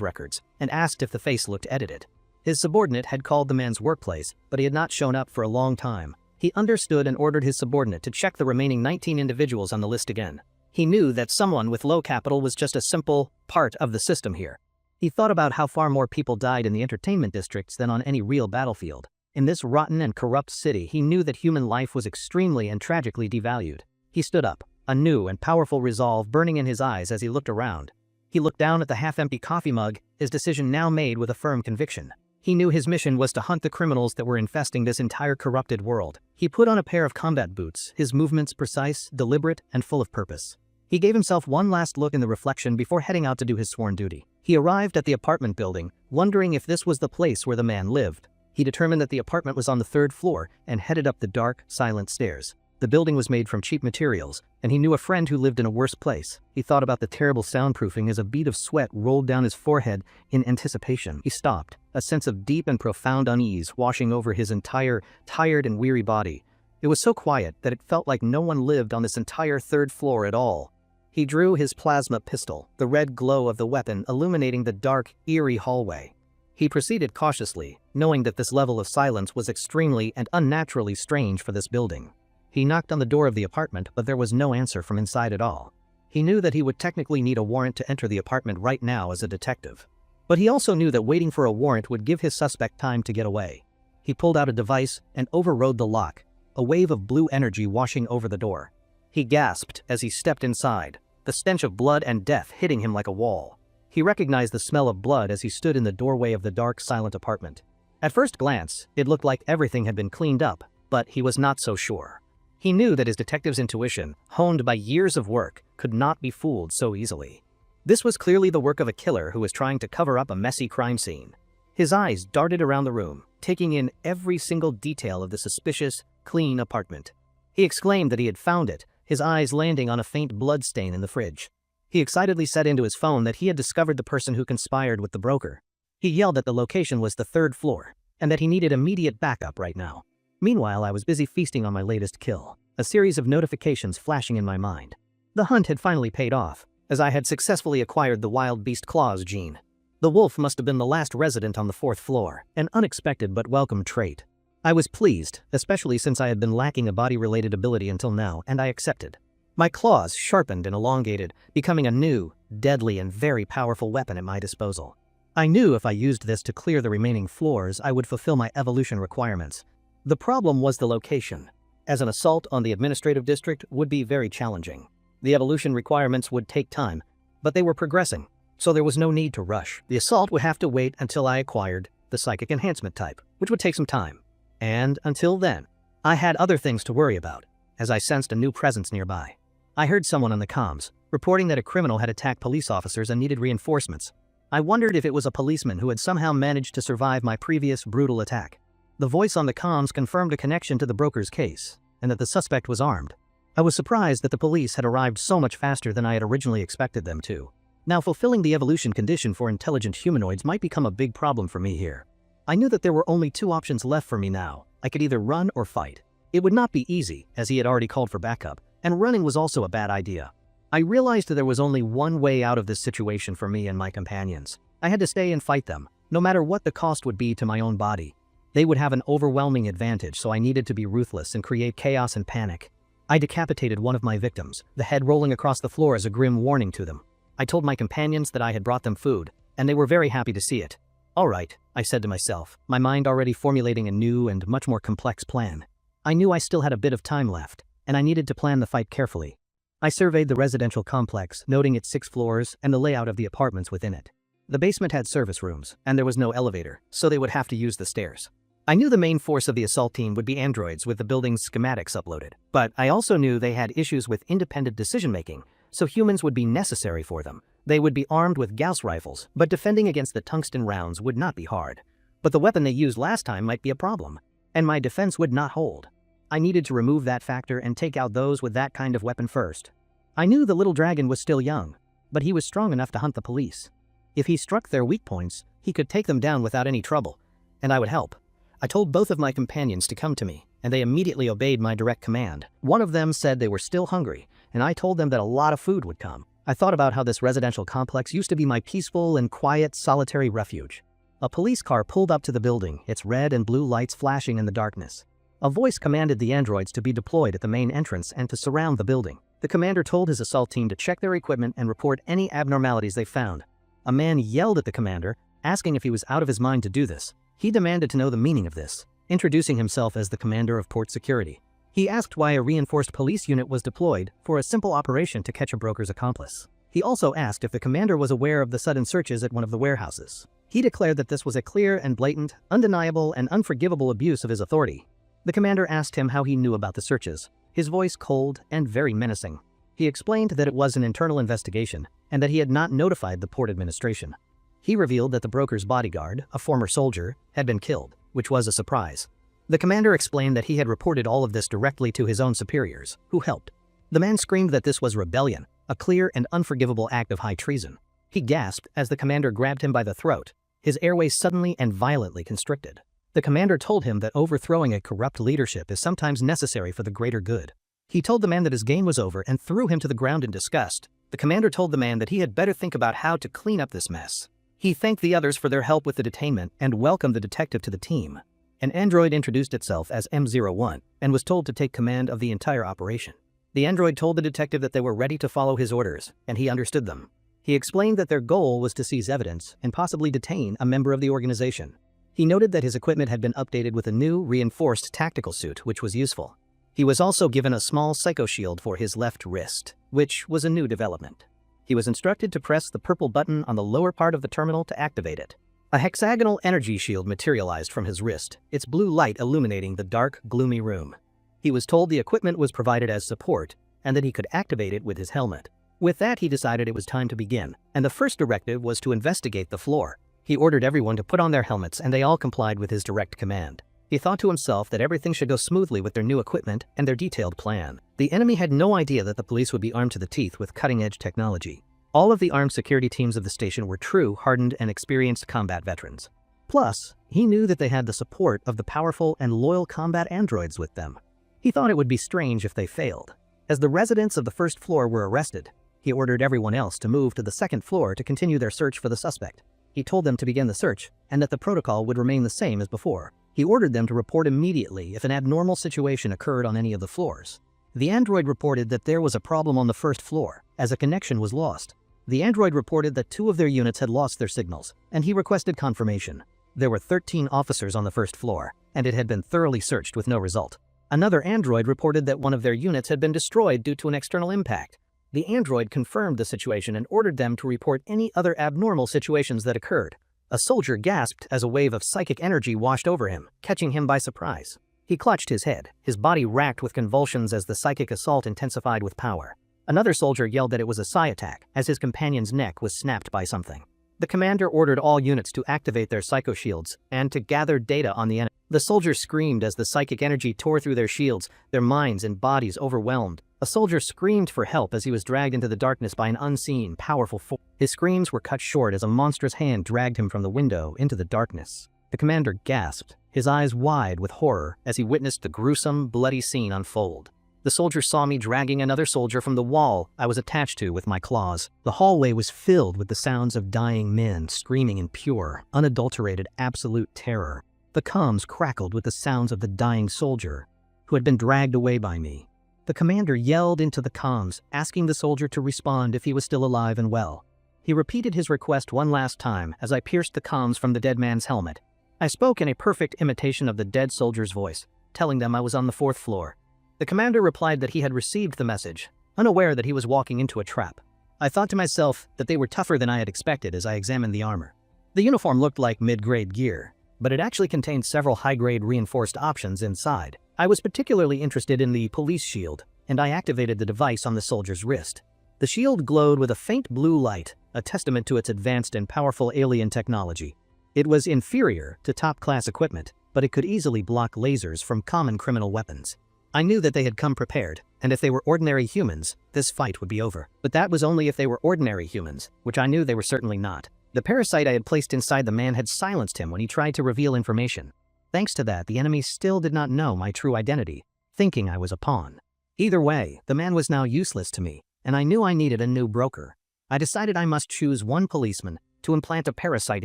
records, and asked if the face looked edited. His subordinate had called the man's workplace, but he had not shown up for a long time. He understood and ordered his subordinate to check the remaining 19 individuals on the list again. He knew that someone with low capital was just a simple part of the system here. He thought about how far more people died in the entertainment districts than on any real battlefield. In this rotten and corrupt city, he knew that human life was extremely and tragically devalued. He stood up, a new and powerful resolve burning in his eyes as he looked around. He looked down at the half-empty coffee mug, his decision now made with a firm conviction. He knew his mission was to hunt the criminals that were infesting this entire corrupted world. He put on a pair of combat boots, his movements precise, deliberate, and full of purpose. He gave himself one last look in the reflection before heading out to do his sworn duty. He arrived at the apartment building, wondering if this was the place where the man lived. He determined that the apartment was on the 3rd floor and headed up the dark, silent stairs. The building was made from cheap materials, and he knew a friend who lived in a worse place. He thought about the terrible soundproofing as a bead of sweat rolled down his forehead in anticipation. He stopped, a sense of deep and profound unease washing over his entire, tired and weary body. It was so quiet that it felt like no one lived on this entire 3rd floor at all. He drew his plasma pistol, the red glow of the weapon illuminating the dark, eerie hallway. He proceeded cautiously, knowing that this level of silence was extremely and unnaturally strange for this building. He knocked on the door of the apartment, but there was no answer from inside at all. He knew that he would technically need a warrant to enter the apartment right now as a detective. But he also knew that waiting for a warrant would give his suspect time to get away. He pulled out a device and overrode the lock, a wave of blue energy washing over the door. He gasped as he stepped inside, the stench of blood and death hitting him like a wall. He recognized the smell of blood as he stood in the doorway of the dark, silent apartment. At first glance, it looked like everything had been cleaned up, but he was not so sure. He knew that his detective's intuition, honed by years of work, could not be fooled so easily. This was clearly the work of a killer who was trying to cover up a messy crime scene. His eyes darted around the room, taking in every single detail of the suspicious, clean apartment. He exclaimed that he had found it, his eyes landing on a faint blood stain in the fridge. He excitedly said into his phone that he had discovered the person who conspired with the broker. He yelled that the location was the 3rd floor, and that he needed immediate backup right now. Meanwhile, I was busy feasting on my latest kill, a series of notifications flashing in my mind. The hunt had finally paid off, as I had successfully acquired the wild beast claws gene. The wolf must have been the last resident on the 4th floor, an unexpected but welcome trait. I was pleased, especially since I had been lacking a body-related ability until now, and I accepted. My claws sharpened and elongated, becoming a new, deadly, and very powerful weapon at my disposal. I knew if I used this to clear the remaining floors, I would fulfill my evolution requirements. The problem was the location, as an assault on the administrative district would be very challenging. The evolution requirements would take time, but they were progressing, so there was no need to rush. The assault would have to wait until I acquired the psychic enhancement type, which would take some time. And until then, I had other things to worry about, as I sensed a new presence nearby. I heard someone on the comms, reporting that a criminal had attacked police officers and needed reinforcements. I wondered if it was a policeman who had somehow managed to survive my previous brutal attack. The voice on the comms confirmed a connection to the broker's case, and that the suspect was armed. I was surprised that the police had arrived so much faster than I had originally expected them to. Now, fulfilling the evolution condition for intelligent humanoids might become a big problem for me here. I knew that there were only 2 options left for me now. I could either run or fight. It would not be easy, as he had already called for backup, and running was also a bad idea. I realized that there was only one way out of this situation for me and my companions. I had to stay and fight them, no matter what the cost would be to my own body. They would have an overwhelming advantage, so I needed to be ruthless and create chaos and panic. I decapitated one of my victims, the head rolling across the floor as a grim warning to them. I told my companions that I had brought them food, and they were very happy to see it. All right, I said to myself, my mind already formulating a new and much more complex plan. I knew I still had a bit of time left, and I needed to plan the fight carefully. I surveyed the residential complex, noting its 6 floors and the layout of the apartments within it. The basement had service rooms, and there was no elevator, so they would have to use the stairs. I knew the main force of the assault team would be androids with the building's schematics uploaded, but I also knew they had issues with independent decision-making, so humans would be necessary for them. They would be armed with Gauss rifles, but defending against the tungsten rounds would not be hard. But the weapon they used last time might be a problem, and my defense would not hold. I needed to remove that factor and take out those with that kind of weapon first. I knew the little dragon was still young, but he was strong enough to hunt the police. If he struck their weak points, he could take them down without any trouble, and I would help. I told both of my companions to come to me, and they immediately obeyed my direct command. One of them said they were still hungry, and I told them that a lot of food would come. I thought about how this residential complex used to be my peaceful and quiet, solitary refuge. A police car pulled up to the building, its red and blue lights flashing in the darkness. A voice commanded the androids to be deployed at the main entrance and to surround the building. The commander told his assault team to check their equipment and report any abnormalities they found. A man yelled at the commander, asking if he was out of his mind to do this. He demanded to know the meaning of this, introducing himself as the commander of port security. He asked why a reinforced police unit was deployed for a simple operation to catch a broker's accomplice. He also asked if the commander was aware of the sudden searches at one of the warehouses. He declared that this was a clear and blatant, undeniable and unforgivable abuse of his authority. The commander asked him how he knew about the searches, his voice cold and very menacing. He explained that it was an internal investigation and that he had not notified the port administration. He revealed that the broker's bodyguard, a former soldier, had been killed, which was a surprise. The commander explained that he had reported all of this directly to his own superiors, who helped. The man screamed that this was rebellion, a clear and unforgivable act of high treason. He gasped as the commander grabbed him by the throat, his airways suddenly and violently constricted. The commander told him that overthrowing a corrupt leadership is sometimes necessary for the greater good. He told the man that his game was over and threw him to the ground in disgust. The commander told the man that he had better think about how to clean up this mess. He thanked the others for their help with the detainment and welcomed the detective to the team. An android introduced itself as M01 and was told to take command of the entire operation. The android told the detective that they were ready to follow his orders, and he understood them. He explained that their goal was to seize evidence and possibly detain a member of the organization. He noted that his equipment had been updated with a new, reinforced tactical suit, which was useful. He was also given a small psycho shield for his left wrist, which was a new development. He was instructed to press the purple button on the lower part of the terminal to activate it. A hexagonal energy shield materialized from his wrist, its blue light illuminating the dark, gloomy room. He was told the equipment was provided as support and that he could activate it with his helmet. With that, he decided it was time to begin, and the first directive was to investigate the floor. He ordered everyone to put on their helmets, and they all complied with his direct command. He thought to himself that everything should go smoothly with their new equipment and their detailed plan. The enemy had no idea that the police would be armed to the teeth with cutting-edge technology. All of the armed security teams of the station were true, hardened, and experienced combat veterans. Plus, he knew that they had the support of the powerful and loyal combat androids with them. He thought it would be strange if they failed. As the residents of the first floor were arrested, he ordered everyone else to move to the second floor to continue their search for the suspect. He told them to begin the search, and that the protocol would remain the same as before. He ordered them to report immediately if an abnormal situation occurred on any of the floors. The android reported that there was a problem on the first floor, as a connection was lost. The android reported that 2 of their units had lost their signals, and he requested confirmation. There were 13 officers on the first floor, and it had been thoroughly searched with no result. Another android reported that one of their units had been destroyed due to an external impact. The android confirmed the situation and ordered them to report any other abnormal situations that occurred. A soldier gasped as a wave of psychic energy washed over him, catching him by surprise. He clutched his head, his body racked with convulsions as the psychic assault intensified with power. Another soldier yelled that it was a psi attack, as his companion's neck was snapped by something. The commander ordered all units to activate their psycho shields and to gather data on the enemy. The soldiers screamed as the psychic energy tore through their shields, their minds and bodies overwhelmed. A soldier screamed for help as he was dragged into the darkness by an unseen, powerful force. His screams were cut short as a monstrous hand dragged him from the window into the darkness. The commander gasped, his eyes wide with horror as he witnessed the gruesome, bloody scene unfold. The soldier saw me dragging another soldier from the wall I was attached to with my claws. The hallway was filled with the sounds of dying men screaming in pure, unadulterated, absolute terror. The comms crackled with the sounds of the dying soldier, who had been dragged away by me. The commander yelled into the comms, asking the soldier to respond if he was still alive and well. He repeated his request one last time as I pierced the comms from the dead man's helmet. I spoke in a perfect imitation of the dead soldier's voice, telling them I was on the 4th floor. The commander replied that he had received the message, unaware that he was walking into a trap. I thought to myself that they were tougher than I had expected as I examined the armor. The uniform looked like mid-grade gear, but it actually contained several high-grade reinforced options inside. I was particularly interested in the police shield, and I activated the device on the soldier's wrist. The shield glowed with a faint blue light, a testament to its advanced and powerful alien technology. It was inferior to top-class equipment, but it could easily block lasers from common criminal weapons. I knew that they had come prepared, and if they were ordinary humans, this fight would be over. But that was only if they were ordinary humans, which I knew they were certainly not. The parasite I had placed inside the man had silenced him when he tried to reveal information. Thanks to that, the enemy still did not know my true identity, thinking I was a pawn. Either way, the man was now useless to me, and I knew I needed a new broker. I decided I must choose one policeman to implant a parasite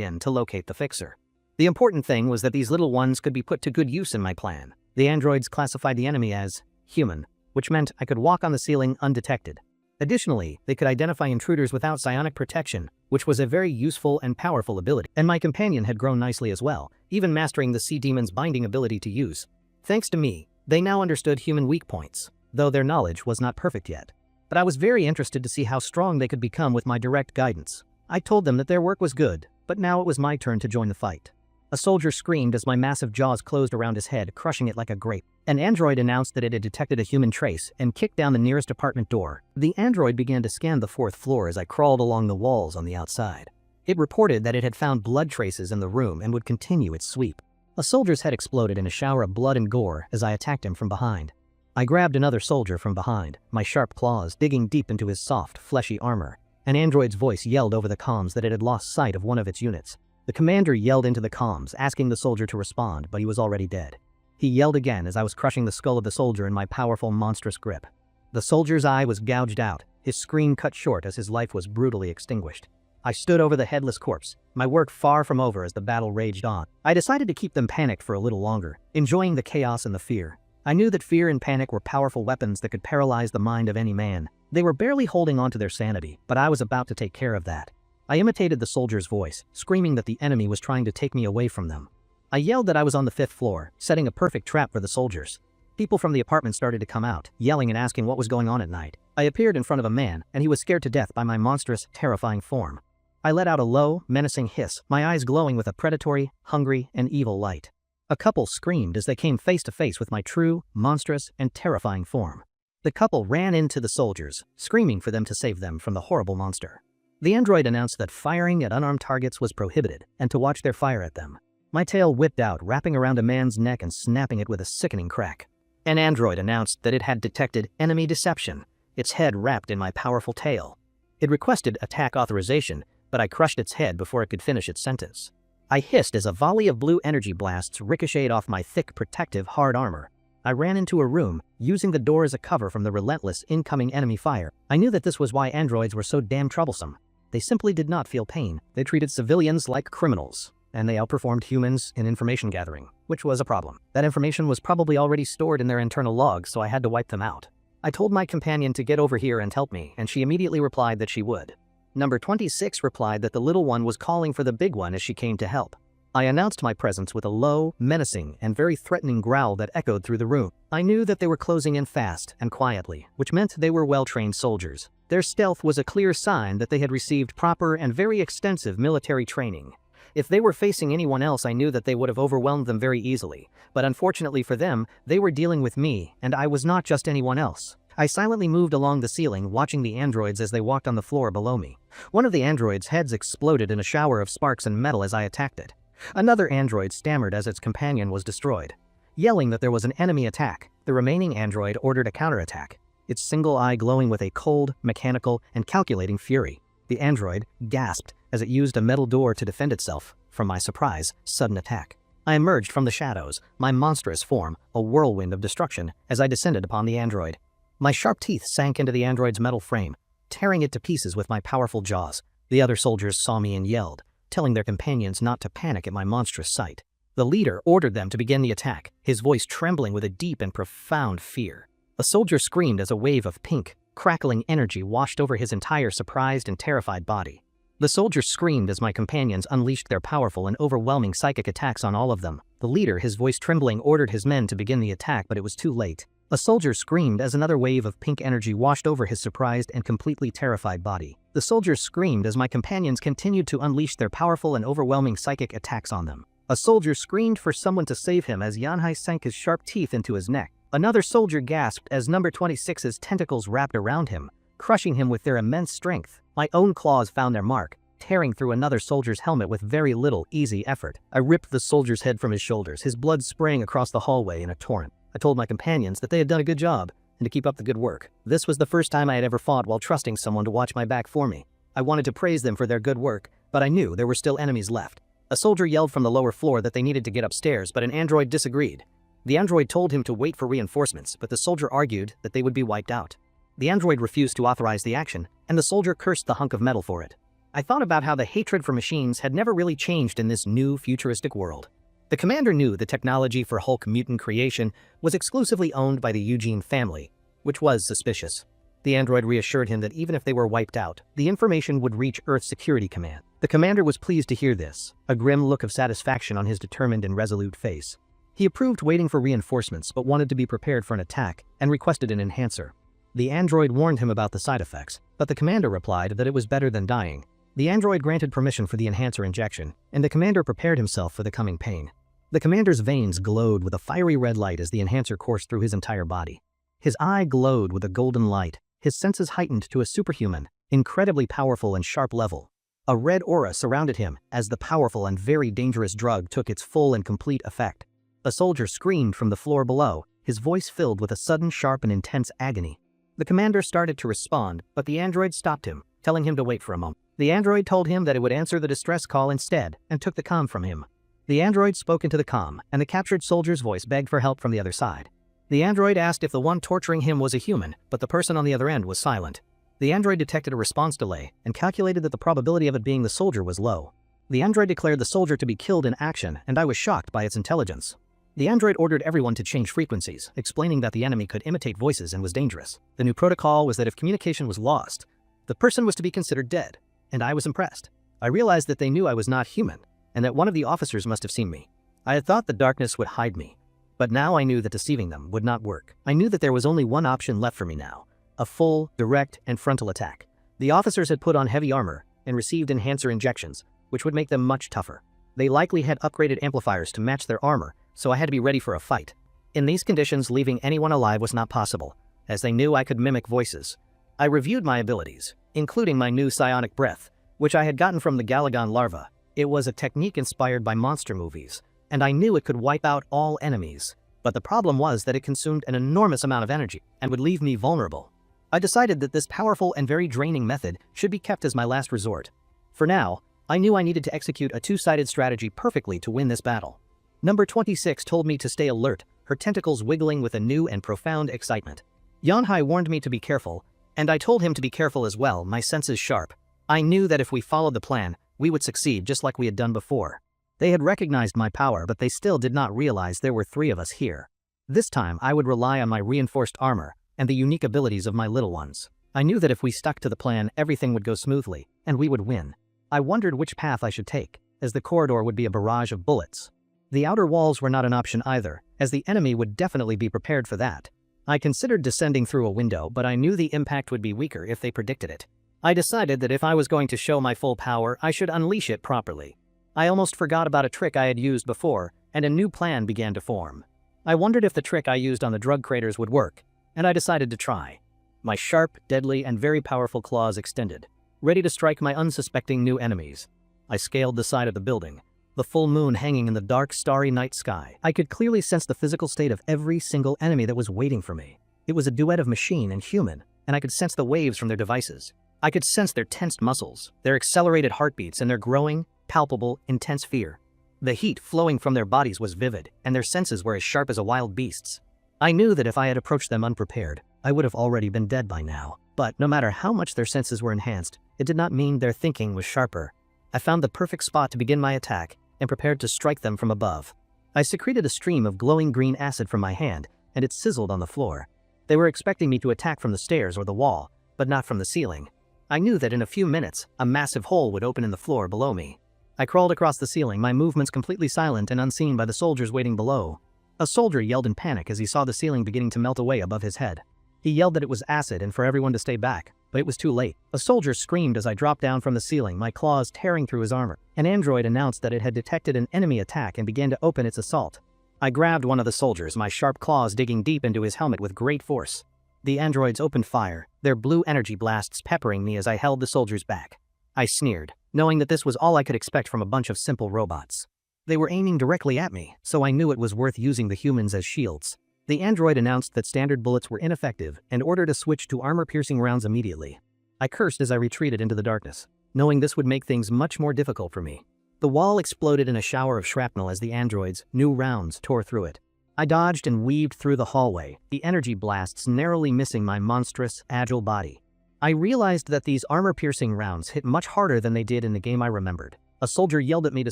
in to locate the fixer. The important thing was that these little ones could be put to good use in my plan. The androids classified the enemy as human, which meant I could walk on the ceiling undetected. Additionally, they could identify intruders without psionic protection, which was a very useful and powerful ability. And my companion had grown nicely as well, even mastering the sea demon's binding ability to use. Thanks to me, they now understood human weak points, though their knowledge was not perfect yet. But I was very interested to see how strong they could become with my direct guidance. I told them that their work was good, but now it was my turn to join the fight. A soldier screamed as my massive jaws closed around his head, crushing it like a grape. An android announced that it had detected a human trace and kicked down the nearest apartment door. The android began to scan the 4th floor as I crawled along the walls on the outside. It reported that it had found blood traces in the room and would continue its sweep. A soldier's head exploded in a shower of blood and gore as I attacked him from behind. I grabbed another soldier from behind, my sharp claws digging deep into his soft, fleshy armor. An android's voice yelled over the comms that it had lost sight of one of its units. The commander yelled into the comms, asking the soldier to respond, but he was already dead. He yelled again as I was crushing the skull of the soldier in my powerful, monstrous grip. The soldier's eye was gouged out, his scream cut short as his life was brutally extinguished. I stood over the headless corpse, my work far from over as the battle raged on. I decided to keep them panicked for a little longer, enjoying the chaos and the fear. I knew that fear and panic were powerful weapons that could paralyze the mind of any man. They were barely holding on to their sanity, but I was about to take care of that. I imitated the soldier's voice, screaming that the enemy was trying to take me away from them. I yelled that I was on the 5th floor, setting a perfect trap for the soldiers. People from the apartment started to come out, yelling and asking what was going on at night. I appeared in front of a man, and he was scared to death by my monstrous, terrifying form. I let out a low, menacing hiss, my eyes glowing with a predatory, hungry, and evil light. A couple screamed as they came face to face with my true, monstrous, and terrifying form. The couple ran into the soldiers, screaming for them to save them from the horrible monster. The android announced that firing at unarmed targets was prohibited, and to watch their fire at them. My tail whipped out, wrapping around a man's neck and snapping it with a sickening crack. An android announced that it had detected enemy deception, its head wrapped in my powerful tail. It requested attack authorization, but I crushed its head before it could finish its sentence. I hissed as a volley of blue energy blasts ricocheted off my thick, protective, hard armor. I ran into a room, using the door as a cover from the relentless incoming enemy fire. I knew that this was why androids were so damn troublesome. They simply did not feel pain. They treated civilians like criminals, and they outperformed humans in information gathering, which was a problem. That information was probably already stored in their internal logs, so I had to wipe them out. I told my companion to get over here and help me, and she immediately replied that she would. Number 26 replied that the little one was calling for the big one as she came to help. I announced my presence with a low, menacing, and very threatening growl that echoed through the room. I knew that they were closing in fast and quietly, which meant they were well-trained soldiers. Their stealth was a clear sign that they had received proper and very extensive military training. If they were facing anyone else, I knew that they would have overwhelmed them very easily, but unfortunately for them, they were dealing with me, and I was not just anyone else. I silently moved along the ceiling, watching the androids as they walked on the floor below me. One of the androids' heads exploded in a shower of sparks and metal as I attacked it. Another android stammered as its companion was destroyed. Yelling that there was an enemy attack, the remaining android ordered a counterattack, its single eye glowing with a cold, mechanical, and calculating fury. The android gasped as it used a metal door to defend itself from my surprise, sudden attack. I emerged from the shadows, my monstrous form, a whirlwind of destruction, as I descended upon the android. My sharp teeth sank into the android's metal frame, tearing it to pieces with my powerful jaws. The other soldiers saw me and yelled, telling their companions not to panic at my monstrous sight. The leader ordered them to begin the attack, his voice trembling with a deep and profound fear. A soldier screamed as a wave of pink, crackling energy washed over his entire surprised and terrified body. The soldier screamed as my companions unleashed their powerful and overwhelming psychic attacks on all of them. The leader, his voice trembling, ordered his men to begin the attack, but it was too late. A soldier screamed as another wave of pink energy washed over his surprised and completely terrified body. The soldiers screamed as my companions continued to unleash their powerful and overwhelming psychic attacks on them. A soldier screamed for someone to save him as Yanhai sank his sharp teeth into his neck. Another soldier gasped as number 26's tentacles wrapped around him, crushing him with their immense strength. My own claws found their mark, tearing through another soldier's helmet with very little, easy effort. I ripped the soldier's head from his shoulders, his blood spraying across the hallway in a torrent. I told my companions that they had done a good job and to keep up the good work. This was the first time I had ever fought while trusting someone to watch my back for me. I wanted to praise them for their good work, but I knew there were still enemies left. A soldier yelled from the lower floor that they needed to get upstairs, but an android disagreed. The android told him to wait for reinforcements, but the soldier argued that they would be wiped out. The android refused to authorize the action, and the soldier cursed the hunk of metal for it. I thought about how the hatred for machines had never really changed in this new futuristic world. The commander knew the technology for Hulk mutant creation was exclusively owned by the Eugene family, which was suspicious. The android reassured him that even if they were wiped out, the information would reach Earth Security Command. The commander was pleased to hear this, a grim look of satisfaction on his determined and resolute face. He approved waiting for reinforcements but wanted to be prepared for an attack and requested an enhancer. The android warned him about the side effects, but the commander replied that it was better than dying. The android granted permission for the enhancer injection, and the commander prepared himself for the coming pain. The commander's veins glowed with a fiery red light as the enhancer coursed through his entire body. His eye glowed with a golden light, his senses heightened to a superhuman, incredibly powerful and sharp level. A red aura surrounded him as the powerful and very dangerous drug took its full and complete effect. A soldier screamed from the floor below, his voice filled with a sudden, sharp, and intense agony. The commander started to respond, but the android stopped him, telling him to wait for a moment. The android told him that it would answer the distress call instead, and took the comm from him. The android spoke into the comm, and the captured soldier's voice begged for help from the other side. The android asked if the one torturing him was a human, but the person on the other end was silent. The android detected a response delay, and calculated that the probability of it being the soldier was low. The android declared the soldier to be killed in action, and I was shocked by its intelligence. The android ordered everyone to change frequencies, explaining that the enemy could imitate voices and was dangerous. The new protocol was that if communication was lost, the person was to be considered dead, and I was impressed. I realized that they knew I was not human, and that one of the officers must have seen me. I had thought the darkness would hide me, but now I knew that deceiving them would not work. I knew that there was only one option left for me now, a full, direct, and frontal attack. The officers had put on heavy armor and received enhancer injections, which would make them much tougher. They likely had upgraded amplifiers to match their armor, so I had to be ready for a fight. In these conditions, leaving anyone alive was not possible, as they knew I could mimic voices. I reviewed my abilities, including my new psionic breath, which I had gotten from the Galagon larva. It was a technique inspired by monster movies, and I knew it could wipe out all enemies. But the problem was that it consumed an enormous amount of energy and would leave me vulnerable. I decided that this powerful and very draining method should be kept as my last resort. For now, I knew I needed to execute a two-sided strategy perfectly to win this battle. Number 26 told me to stay alert, her tentacles wiggling with a new and profound excitement. Yanhai warned me to be careful, and I told him to be careful as well, my senses sharp. I knew that if we followed the plan, we would succeed just like we had done before. They had recognized my power, but they still did not realize there were 3 of us here. This time, I would rely on my reinforced armor and the unique abilities of my little ones. I knew that if we stuck to the plan, everything would go smoothly, and we would win. I wondered which path I should take, as the corridor would be a barrage of bullets. The outer walls were not an option either, as the enemy would definitely be prepared for that. I considered descending through a window, but I knew the impact would be weaker if they predicted it. I decided that if I was going to show my full power, I should unleash it properly. I almost forgot about a trick I had used before, and a new plan began to form. I wondered if the trick I used on the drug creators would work, and I decided to try. My sharp, deadly, and very powerful claws extended, ready to strike my unsuspecting new enemies. I scaled the side of the building, the full moon hanging in the dark, starry night sky. I could clearly sense the physical state of every single enemy that was waiting for me. It was a duet of machine and human, and I could sense the waves from their devices. I could sense their tensed muscles, their accelerated heartbeats, and their growing, palpable, intense fear. The heat flowing from their bodies was vivid, and their senses were as sharp as a wild beast's. I knew that if I had approached them unprepared, I would have already been dead by now. But no matter how much their senses were enhanced, it did not mean their thinking was sharper. I found the perfect spot to begin my attack and prepared to strike them from above. I secreted a stream of glowing green acid from my hand, and it sizzled on the floor. They were expecting me to attack from the stairs or the wall, but not from the ceiling. I knew that in a few minutes, a massive hole would open in the floor below me. I crawled across the ceiling, my movements completely silent and unseen by the soldiers waiting below. A soldier yelled in panic as he saw the ceiling beginning to melt away above his head. He yelled that it was acid and for everyone to stay back, but it was too late. A soldier screamed as I dropped down from the ceiling, my claws tearing through his armor. An android announced that it had detected an enemy attack and began to open its assault. I grabbed one of the soldiers, my sharp claws digging deep into his helmet with great force. The androids opened fire, their blue energy blasts peppering me as I held the soldiers back. I sneered, knowing that this was all I could expect from a bunch of simple robots. They were aiming directly at me, so I knew it was worth using the humans as shields. The android announced that standard bullets were ineffective and ordered a switch to armor-piercing rounds immediately. I cursed as I retreated into the darkness, knowing this would make things much more difficult for me. The wall exploded in a shower of shrapnel as the androids' new rounds tore through it. I dodged and weaved through the hallway, the energy blasts narrowly missing my monstrous, agile body. I realized that these armor-piercing rounds hit much harder than they did in the game I remembered. A soldier yelled at me to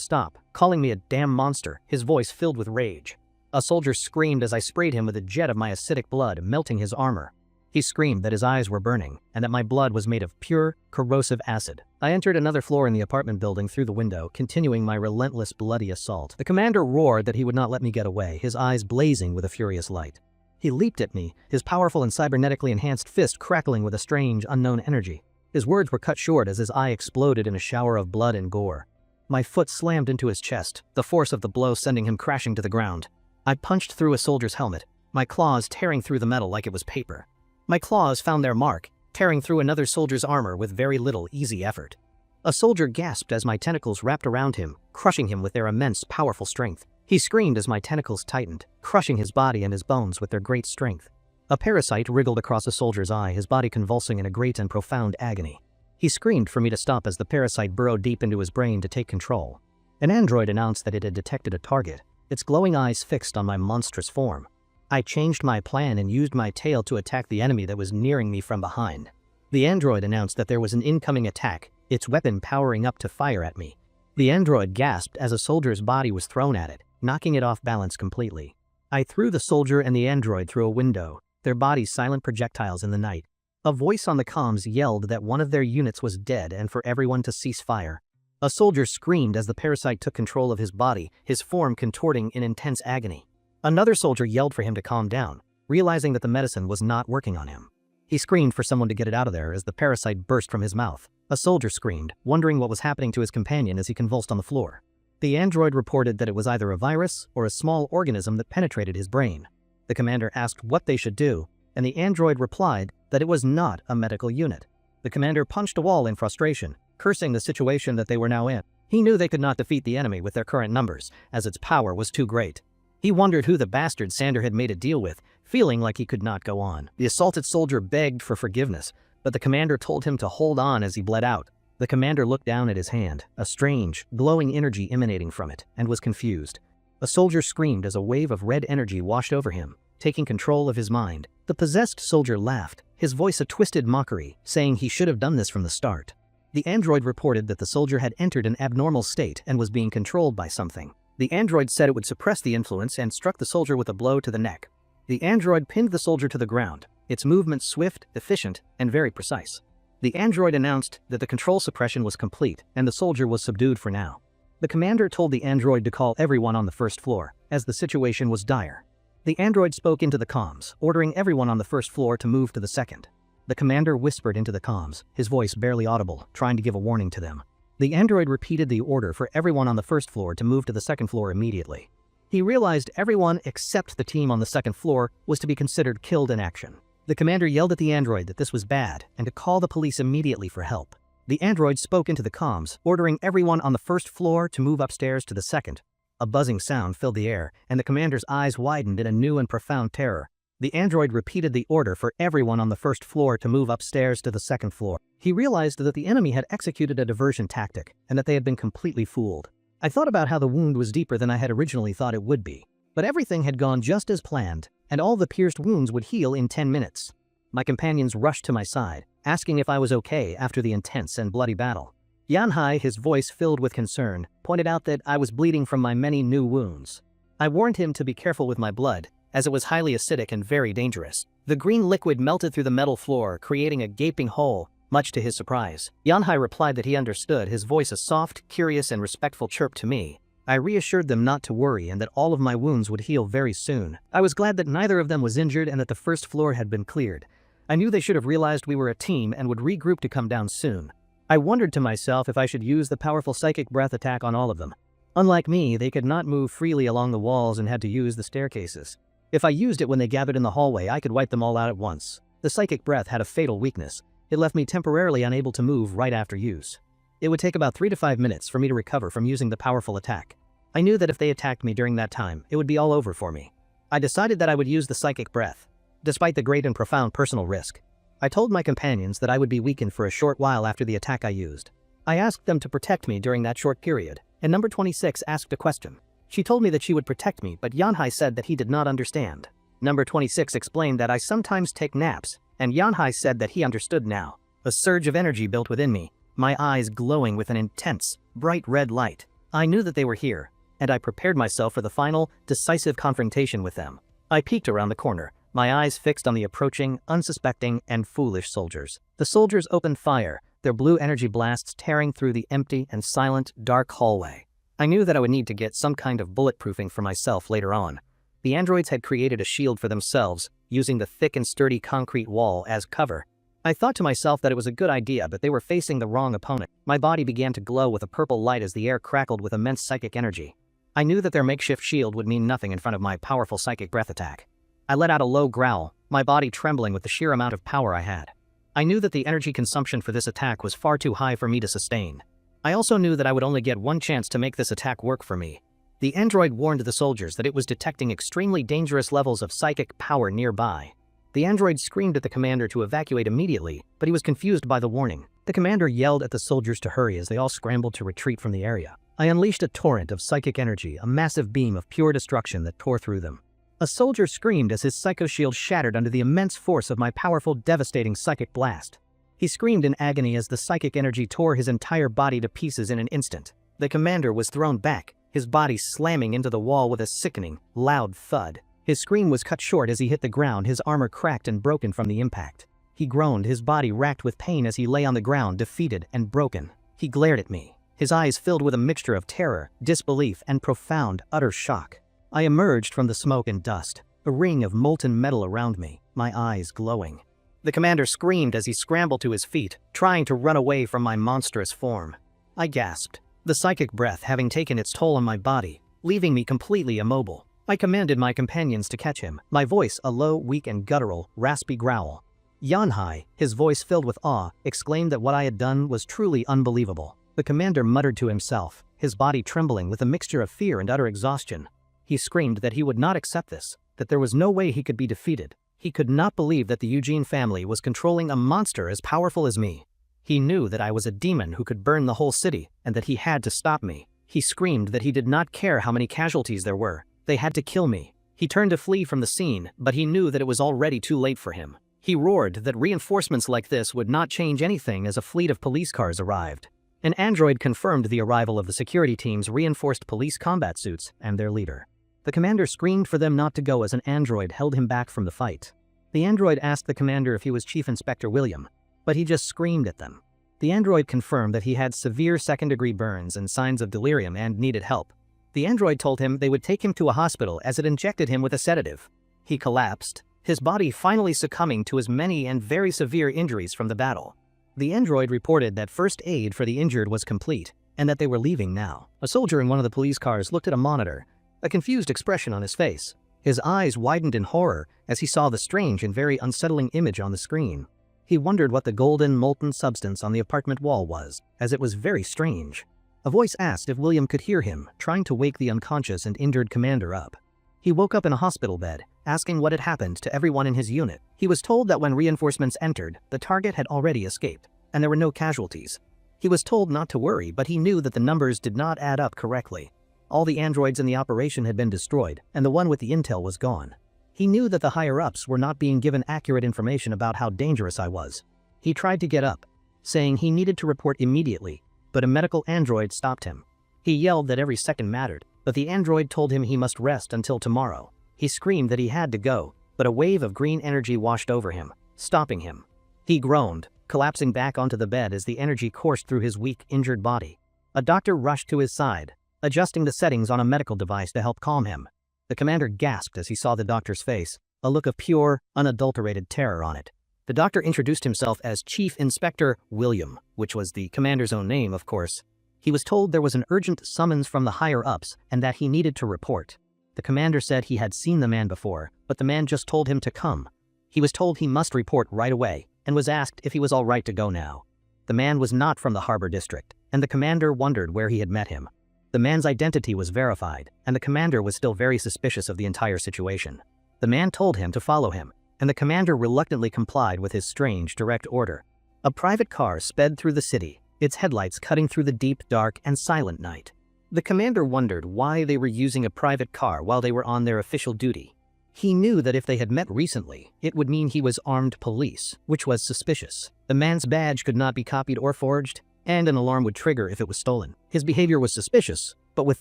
stop, calling me a damn monster, his voice filled with rage. A soldier screamed as I sprayed him with a jet of my acidic blood, melting his armor. He screamed that his eyes were burning, and that my blood was made of pure, corrosive acid. I entered another floor in the apartment building through the window, continuing my relentless, bloody assault. The commander roared that he would not let me get away, his eyes blazing with a furious light. He leaped at me, his powerful and cybernetically enhanced fist crackling with a strange, unknown energy. His words were cut short as his eye exploded in a shower of blood and gore. My foot slammed into his chest, the force of the blow sending him crashing to the ground. I punched through a soldier's helmet, my claws tearing through the metal like it was paper. My claws found their mark, tearing through another soldier's armor with very little easy effort. A soldier gasped as my tentacles wrapped around him, crushing him with their immense, powerful strength. He screamed as my tentacles tightened, crushing his body and his bones with their great strength. A parasite wriggled across a soldier's eye, his body convulsing in a great and profound agony. He screamed for me to stop as the parasite burrowed deep into his brain to take control. An android announced that it had detected a target, its glowing eyes fixed on my monstrous form. I changed my plan and used my tail to attack the enemy that was nearing me from behind. The android announced that there was an incoming attack, its weapon powering up to fire at me. The android gasped as a soldier's body was thrown at it, knocking it off balance completely. I threw the soldier and the android through a window, their bodies silent projectiles in the night. A voice on the comms yelled that one of their units was dead and for everyone to cease fire. A soldier screamed as the parasite took control of his body, his form contorting in intense agony. Another soldier yelled for him to calm down, realizing that the medicine was not working on him. He screamed for someone to get it out of there as the parasite burst from his mouth. A soldier screamed, wondering what was happening to his companion as he convulsed on the floor. The android reported that it was either a virus or a small organism that penetrated his brain. The commander asked what they should do, and the android replied that it was not a medical unit. The commander punched a wall in frustration, cursing the situation that they were now in. He knew they could not defeat the enemy with their current numbers, as its power was too great. He wondered who the bastard Sander had made a deal with, feeling like he could not go on. The assaulted soldier begged for forgiveness, but the commander told him to hold on as he bled out. The commander looked down at his hand, a strange, glowing energy emanating from it, and was confused. A soldier screamed as a wave of red energy washed over him, taking control of his mind. The possessed soldier laughed, his voice a twisted mockery, saying he should have done this from the start. The android reported that the soldier had entered an abnormal state and was being controlled by something. The android said it would suppress the influence and struck the soldier with a blow to the neck. The android pinned the soldier to the ground, its movements swift, efficient, and very precise. The android announced that the control suppression was complete and the soldier was subdued for now. The commander told the android to call everyone on the first floor, as the situation was dire. The android spoke into the comms, ordering everyone on the first floor to move to the second. The commander whispered into the comms, his voice barely audible, trying to give a warning to them. The android repeated the order for everyone on the first floor to move to the second floor immediately. He realized everyone except the team on the second floor was to be considered killed in action. The commander yelled at the android that this was bad and to call the police immediately for help. The android spoke into the comms, ordering everyone on the first floor to move upstairs to the second. A buzzing sound filled the air, and the commander's eyes widened in a new and profound terror. The android repeated the order for everyone on the first floor to move upstairs to the second floor. He realized that the enemy had executed a diversion tactic, and that they had been completely fooled. I thought about how the wound was deeper than I had originally thought it would be. But everything had gone just as planned, and all the pierced wounds would heal in 10 minutes. My companions rushed to my side, asking if I was okay after the intense and bloody battle. Yanhai, his voice filled with concern, pointed out that I was bleeding from my many new wounds. I warned him to be careful with my blood, as it was highly acidic and very dangerous. The green liquid melted through the metal floor, creating a gaping hole, much to his surprise. Yanhai replied that he understood, his voice a soft, curious, and respectful chirp to me. I reassured them not to worry and that all of my wounds would heal very soon. I was glad that neither of them was injured and that the first floor had been cleared. I knew they should have realized we were a team and would regroup to come down soon. I wondered to myself if I should use the powerful psychic breath attack on all of them. Unlike me, they could not move freely along the walls and had to use the staircases. If I used it when they gathered in the hallway, I could wipe them all out at once. The psychic breath had a fatal weakness. It left me temporarily unable to move right after use. It would take about 3 to 5 minutes for me to recover from using the powerful attack. I knew that if they attacked me during that time, it would be all over for me. I decided that I would use the psychic breath, despite the great and profound personal risk. I told my companions that I would be weakened for a short while after the attack I used. I asked them to protect me during that short period, and number 26 asked a question. She told me that she would protect me, but Yanhai said that he did not understand. Number 26 explained that I sometimes take naps, and Yanhai said that he understood now. A surge of energy built within me, my eyes glowing with an intense, bright red light. I knew that they were here, and I prepared myself for the final, decisive confrontation with them. I peeked around the corner, my eyes fixed on the approaching, unsuspecting, and foolish soldiers. The soldiers opened fire, their blue energy blasts tearing through the empty and silent, dark hallway. I knew that I would need to get some kind of bulletproofing for myself later on. The androids had created a shield for themselves, using the thick and sturdy concrete wall as cover. I thought to myself that it was a good idea, but they were facing the wrong opponent. My body began to glow with a purple light as the air crackled with immense psychic energy. I knew that their makeshift shield would mean nothing in front of my powerful psychic breath attack. I let out a low growl, my body trembling with the sheer amount of power I had. I knew that the energy consumption for this attack was far too high for me to sustain. I also knew that I would only get one chance to make this attack work for me. The android warned the soldiers that it was detecting extremely dangerous levels of psychic power nearby. The android screamed at the commander to evacuate immediately, but he was confused by the warning. The commander yelled at the soldiers to hurry as they all scrambled to retreat from the area. I unleashed a torrent of psychic energy, a massive beam of pure destruction that tore through them. A soldier screamed as his psycho shield shattered under the immense force of my powerful, devastating psychic blast. He screamed in agony as the psychic energy tore his entire body to pieces in an instant. The commander was thrown back, his body slamming into the wall with a sickening, loud thud. His scream was cut short as he hit the ground, his armor cracked and broken from the impact. He groaned, his body racked with pain as he lay on the ground, defeated and broken. He glared at me, his eyes filled with a mixture of terror, disbelief, and profound, utter shock. I emerged from the smoke and dust, a ring of molten metal around me, my eyes glowing. The commander screamed as he scrambled to his feet, trying to run away from my monstrous form. I gasped, the psychic breath having taken its toll on my body, leaving me completely immobile. I commanded my companions to catch him, my voice a low, weak, and guttural, raspy growl. Yanhai, his voice filled with awe, exclaimed that what I had done was truly unbelievable. The commander muttered to himself, his body trembling with a mixture of fear and utter exhaustion. He screamed that he would not accept this. that there was no way he could be defeated. He could not believe that the Eugene family was controlling a monster as powerful as me. He knew that I was a demon who could burn the whole city and that he had to stop me. He screamed that he did not care how many casualties there were. They had to kill me. He turned to flee from the scene, but he knew that it was already too late for him. He roared that reinforcements like this would not change anything as a fleet of police cars arrived. An android confirmed the arrival of the security team's reinforced police combat suits and their leader. The commander screamed for them not to go as an android held him back from the fight. The android asked the commander if he was Chief Inspector William, but he just screamed at them. The android confirmed that he had severe second-degree burns and signs of delirium and needed help. The android told him they would take him to a hospital as it injected him with a sedative. He collapsed, his body finally succumbing to his many and very severe injuries from the battle. The android reported that first aid for the injured was complete, and that they were leaving now. A soldier in one of the police cars looked at a monitor, a confused expression on his face. His eyes widened in horror as he saw the strange and very unsettling image on the screen. He wondered what the golden, molten substance on the apartment wall was, as it was very strange. A voice asked if William could hear him, trying to wake the unconscious and injured commander up. He woke up in a hospital bed, asking what had happened to everyone in his unit. He was told that when reinforcements entered, the target had already escaped, and there were no casualties. He was told not to worry, but he knew that the numbers did not add up correctly. All the androids in the operation had been destroyed, and the one with the intel was gone. He knew that the higher-ups were not being given accurate information about how dangerous I was. He tried to get up, saying he needed to report immediately, but a medical android stopped him. He yelled that every second mattered, but the android told him he must rest until tomorrow. He screamed that he had to go, but a wave of green energy washed over him, stopping him. He groaned, collapsing back onto the bed as the energy coursed through his weak, injured body. A doctor rushed to his side, adjusting the settings on a medical device to help calm him. The commander gasped as he saw the doctor's face, a look of pure, unadulterated terror on it. The doctor introduced himself as Chief Inspector William, which was the commander's own name, of course. He was told there was an urgent summons from the higher-ups and that he needed to report. The commander said he had seen the man before, but the man just told him to come. He was told he must report right away and was asked if he was all right to go now. The man was not from the harbor district, and the commander wondered where he had met him. The man's identity was verified, and the commander was still very suspicious of the entire situation. The man told him to follow him, and the commander reluctantly complied with his strange, direct order. A private car sped through the city, its headlights cutting through the deep, dark, and silent night. The commander wondered why they were using a private car while they were on their official duty. He knew that if they had met recently, it would mean he was armed police, which was suspicious. The man's badge could not be copied or forged, and an alarm would trigger if it was stolen. His behavior was suspicious, but with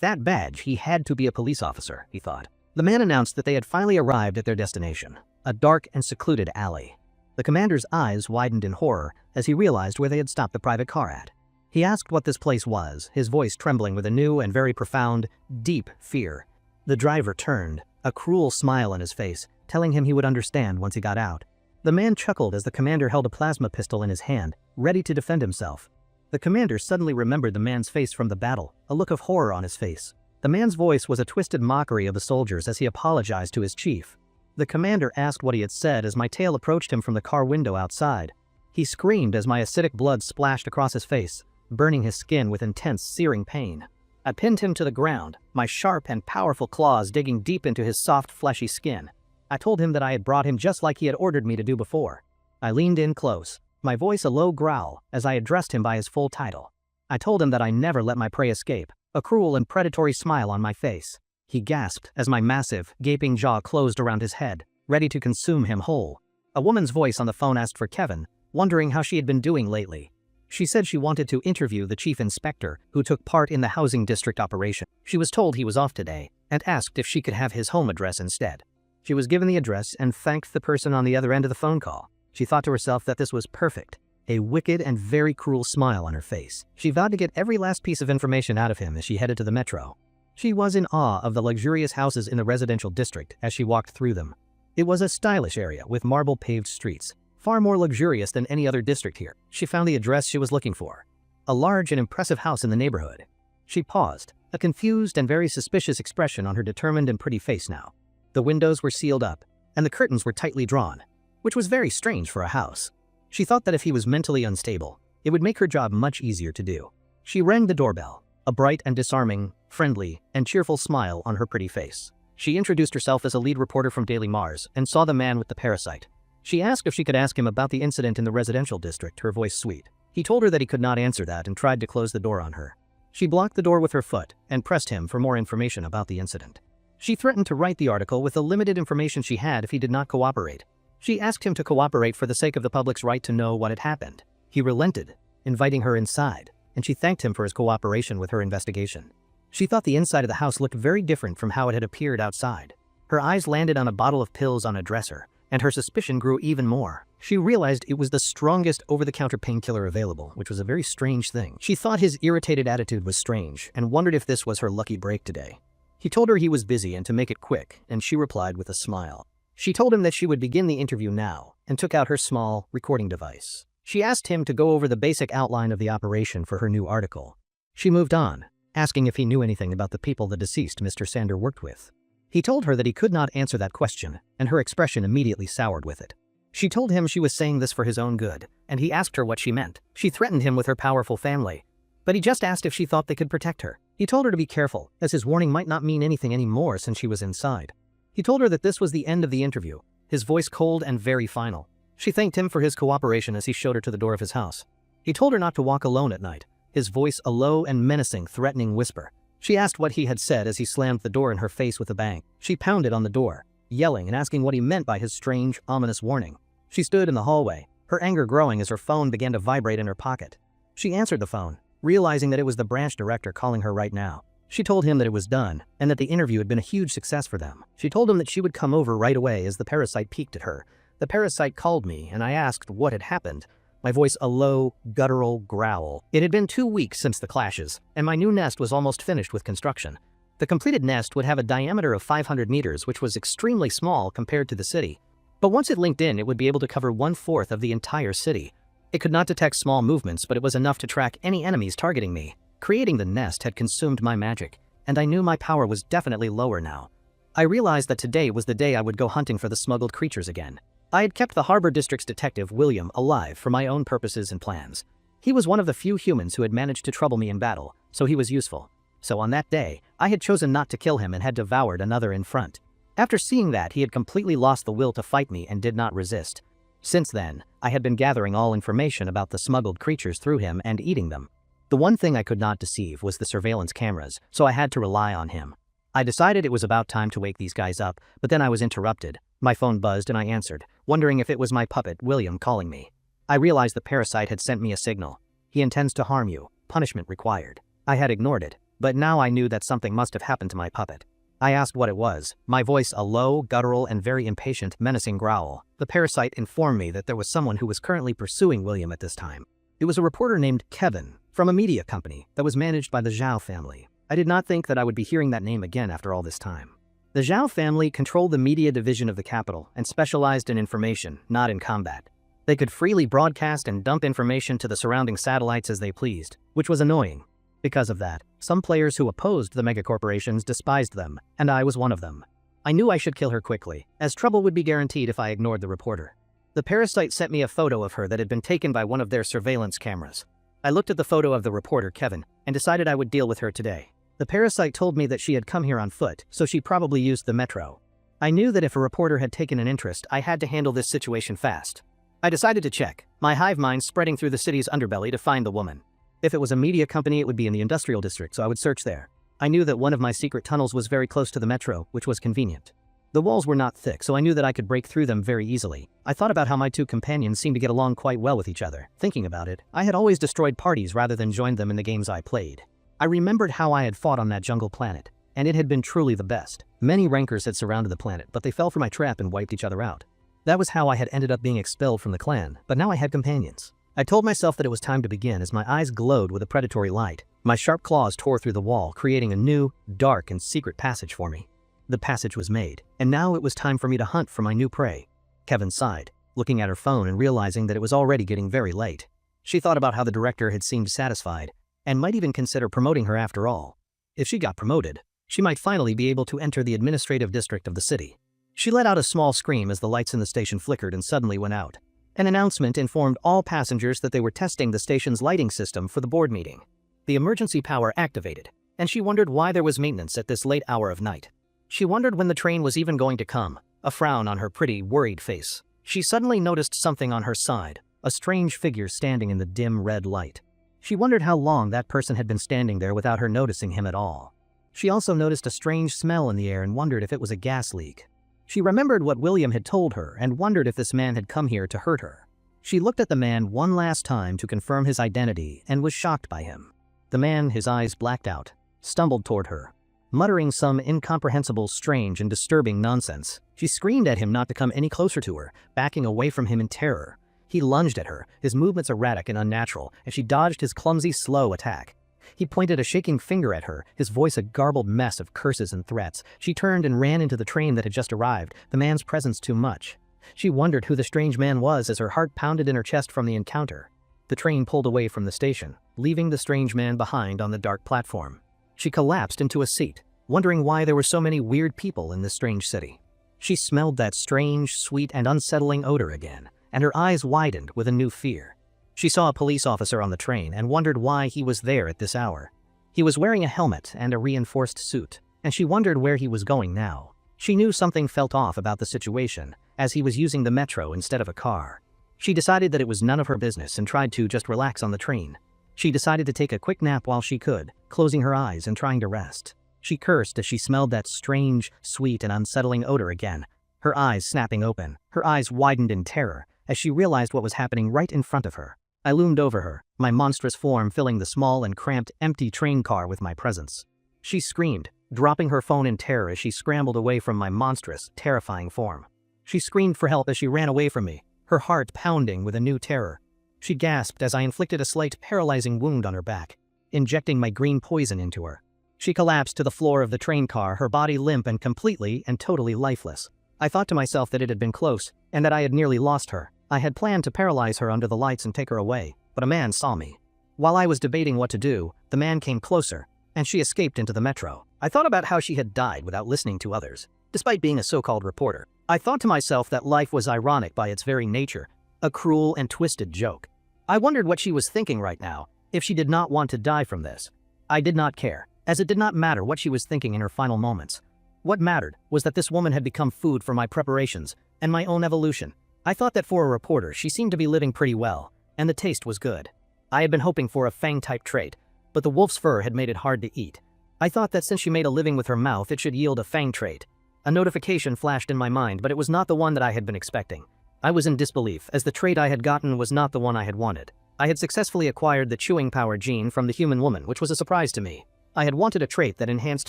that badge, he had to be a police officer, he thought. The man announced that they had finally arrived at their destination, a dark and secluded alley. The commander's eyes widened in horror as he realized where they had stopped the private car at. He asked what this place was, his voice trembling with a new and very profound, deep fear. The driver turned, a cruel smile on his face, telling him he would understand once he got out. The man chuckled as the commander held a plasma pistol in his hand, ready to defend himself. The commander suddenly remembered the man's face from the battle, a look of horror on his face. The man's voice was a twisted mockery of the soldiers as he apologized to his chief. The commander asked what he had said as my tail approached him from the car window outside. He screamed as my acidic blood splashed across his face, burning his skin with intense, searing pain. I pinned him to the ground, my sharp and powerful claws digging deep into his soft, fleshy skin. I told him that I had brought him just like he had ordered me to do before. I leaned in close, my voice a low growl as I addressed him by his full title. I told him that I never let my prey escape, a cruel and predatory smile on my face. He gasped as my massive, gaping jaw closed around his head, ready to consume him whole. A woman's voice on the phone asked for Kevin, wondering how she had been doing lately. She said she wanted to interview the chief inspector who took part in the housing district operation. She was told he was off today and asked if she could have his home address instead. She was given the address and thanked the person on the other end of the phone call. She thought to herself that this was perfect, a wicked and very cruel smile on her face. She vowed to get every last piece of information out of him as she headed to the metro. She was in awe of the luxurious houses in the residential district as she walked through them. It was a stylish area with marble-paved streets, far more luxurious than any other district here. She found the address she was looking for, a large and impressive house in the neighborhood. She paused, a confused and very suspicious expression on her determined and pretty face now. The windows were sealed up, and the curtains were tightly drawn, which was very strange for a house. She thought that if he was mentally unstable, it would make her job much easier to do. She rang the doorbell, a bright and disarming, friendly, and cheerful smile on her pretty face. She introduced herself as a lead reporter from Daily Mars and saw the man with the parasite. She asked if she could ask him about the incident in the residential district, her voice sweet. He told her that he could not answer that and tried to close the door on her. She blocked the door with her foot and pressed him for more information about the incident. She threatened to write the article with the limited information she had if he did not cooperate. She asked him to cooperate for the sake of the public's right to know what had happened. He relented, inviting her inside, and she thanked him for his cooperation with her investigation. She thought the inside of the house looked very different from how it had appeared outside. Her eyes landed on a bottle of pills on a dresser, and her suspicion grew even more. She realized it was the strongest over-the-counter painkiller available, which was a very strange thing. She thought his irritated attitude was strange and wondered if this was her lucky break today. He told her he was busy and to make it quick, and she replied with a smile. She told him that she would begin the interview now and took out her small recording device. She asked him to go over the basic outline of the operation for her new article. She moved on, asking if he knew anything about the people the deceased Mr. Sander worked with. He told her that he could not answer that question, and her expression immediately soured with it. She told him she was saying this for his own good, and he asked her what she meant. She threatened him with her powerful family, but he just asked if she thought they could protect her. He told her to be careful, as his warning might not mean anything anymore since she was inside. He told her that this was the end of the interview, his voice cold and very final. She thanked him for his cooperation as he showed her to the door of his house. He told her not to walk alone at night, his voice a low and menacing, threatening whisper. She asked what he had said as he slammed the door in her face with a bang. She pounded on the door, yelling and asking what he meant by his strange, ominous warning. She stood in the hallway, her anger growing as her phone began to vibrate in her pocket. She answered the phone, realizing that it was the branch director calling her right now. She told him that it was done, and that the interview had been a huge success for them. She told him that she would come over right away as the parasite peeked at her. The parasite called me, and I asked what had happened. My voice a low, guttural growl. It had been 2 weeks since the clashes, and my new nest was almost finished with construction. The completed nest would have a diameter of 500 meters, which was extremely small compared to the city. But once it linked in, it would be able to cover 1/4 of the entire city. It could not detect small movements, but it was enough to track any enemies targeting me. Creating the nest had consumed my magic, and I knew my power was definitely lower now. I realized that today was the day I would go hunting for the smuggled creatures again. I had kept the Harbor District's detective, William, alive for my own purposes and plans. He was one of the few humans who had managed to trouble me in battle, so he was useful. So on that day, I had chosen not to kill him and had devoured another in front. After seeing that, he had completely lost the will to fight me and did not resist. Since then, I had been gathering all information about the smuggled creatures through him and eating them. The one thing I could not deceive was the surveillance cameras, so I had to rely on him. I decided it was about time to wake these guys up, but then I was interrupted. My phone buzzed and I answered, wondering if it was my puppet, William, calling me. I realized the parasite had sent me a signal. He intends to harm you. Punishment required. I had ignored it, but now I knew that something must have happened to my puppet. I asked what it was, my voice a low, guttural, and very impatient, menacing growl. The parasite informed me that there was someone who was currently pursuing William at this time. It was a reporter named Kevin, from a media company that was managed by the Zhao family. I did not think that I would be hearing that name again after all this time. The Zhao family controlled the media division of the capital and specialized in information, not in combat. They could freely broadcast and dump information to the surrounding satellites as they pleased, which was annoying. Because of that, some players who opposed the megacorporations despised them, and I was one of them. I knew I should kill her quickly, as trouble would be guaranteed if I ignored the reporter. The parasite sent me a photo of her that had been taken by one of their surveillance cameras. I looked at the photo of the reporter, Kevin, and decided I would deal with her today. The parasite told me that she had come here on foot, so she probably used the metro. I knew that if a reporter had taken an interest, I had to handle this situation fast. I decided to check, my hive mind spreading through the city's underbelly to find the woman. If it was a media company, it would be in the industrial district, so I would search there. I knew that one of my secret tunnels was very close to the metro, which was convenient. The walls were not thick, so I knew that I could break through them very easily. I thought about how my two companions seemed to get along quite well with each other. Thinking about it, I had always destroyed parties rather than joined them in the games I played. I remembered how I had fought on that jungle planet, and it had been truly the best. Many rankers had surrounded the planet, but they fell for my trap and wiped each other out. That was how I had ended up being expelled from the clan, but now I had companions. I told myself that it was time to begin as my eyes glowed with a predatory light. My sharp claws tore through the wall, creating a new, dark, and secret passage for me. The passage was made, and now it was time for me to hunt for my new prey. Kevin sighed, looking at her phone and realizing that it was already getting very late. She thought about how the director had seemed satisfied, and might even consider promoting her after all. If she got promoted, she might finally be able to enter the administrative district of the city. She let out a small scream as the lights in the station flickered and suddenly went out. An announcement informed all passengers that they were testing the station's lighting system for the board meeting. The emergency power activated, and she wondered why there was maintenance at this late hour of night. She wondered when the train was even going to come, a frown on her pretty, worried face. She suddenly noticed something on her side, a strange figure standing in the dim red light. She wondered how long that person had been standing there without her noticing him at all. She also noticed a strange smell in the air and wondered if it was a gas leak. She remembered what William had told her and wondered if this man had come here to hurt her. She looked at the man one last time to confirm his identity and was shocked by him. The man, his eyes blacked out, stumbled toward her, muttering some incomprehensible, strange, and disturbing nonsense. She screamed at him not to come any closer to her, backing away from him in terror. He lunged at her, his movements erratic and unnatural, and she dodged his clumsy, slow attack. He pointed a shaking finger at her, his voice a garbled mess of curses and threats. She turned and ran into the train that had just arrived, the man's presence too much. She wondered who the strange man was as her heart pounded in her chest from the encounter. The train pulled away from the station, leaving the strange man behind on the dark platform. She collapsed into a seat, wondering why there were so many weird people in this strange city. She smelled that strange, sweet, and unsettling odor again, and her eyes widened with a new fear. She saw a police officer on the train and wondered why he was there at this hour. He was wearing a helmet and a reinforced suit, and she wondered where he was going now. She knew something felt off about the situation, as he was using the metro instead of a car. She decided that it was none of her business and tried to just relax on the train. She decided to take a quick nap while she could, closing her eyes and trying to rest. She cursed as she smelled that strange, sweet, and unsettling odor again, her eyes snapping open. Her eyes widened in terror as she realized what was happening right in front of her. I loomed over her, my monstrous form filling the small and cramped, empty train car with my presence. She screamed, dropping her phone in terror as she scrambled away from my monstrous, terrifying form. She screamed for help as she ran away from me, her heart pounding with a new terror. She gasped as I inflicted a slight, paralyzing wound on her back, injecting my green poison into her. She collapsed to the floor of the train car, her body limp and completely and totally lifeless. I thought to myself that it had been close, and that I had nearly lost her. I had planned to paralyze her under the lights and take her away, but a man saw me. While I was debating what to do, the man came closer, and she escaped into the metro. I thought about how she had died without listening to others, despite being a so-called reporter. I thought to myself that life was ironic by its very nature, a cruel and twisted joke. I wondered what she was thinking right now, if she did not want to die from this. I did not care, as it did not matter what she was thinking in her final moments. What mattered was that this woman had become food for my preparations and my own evolution. I thought that for a reporter, she seemed to be living pretty well, and the taste was good. I had been hoping for a fang-type trait, but the wolf's fur had made it hard to eat. I thought that since she made a living with her mouth, it should yield a fang trait. A notification flashed in my mind, but it was not the one that I had been expecting. I was in disbelief, as the trait I had gotten was not the one I had wanted. I had successfully acquired the chewing power gene from the human woman, which was a surprise to me. I had wanted a trait that enhanced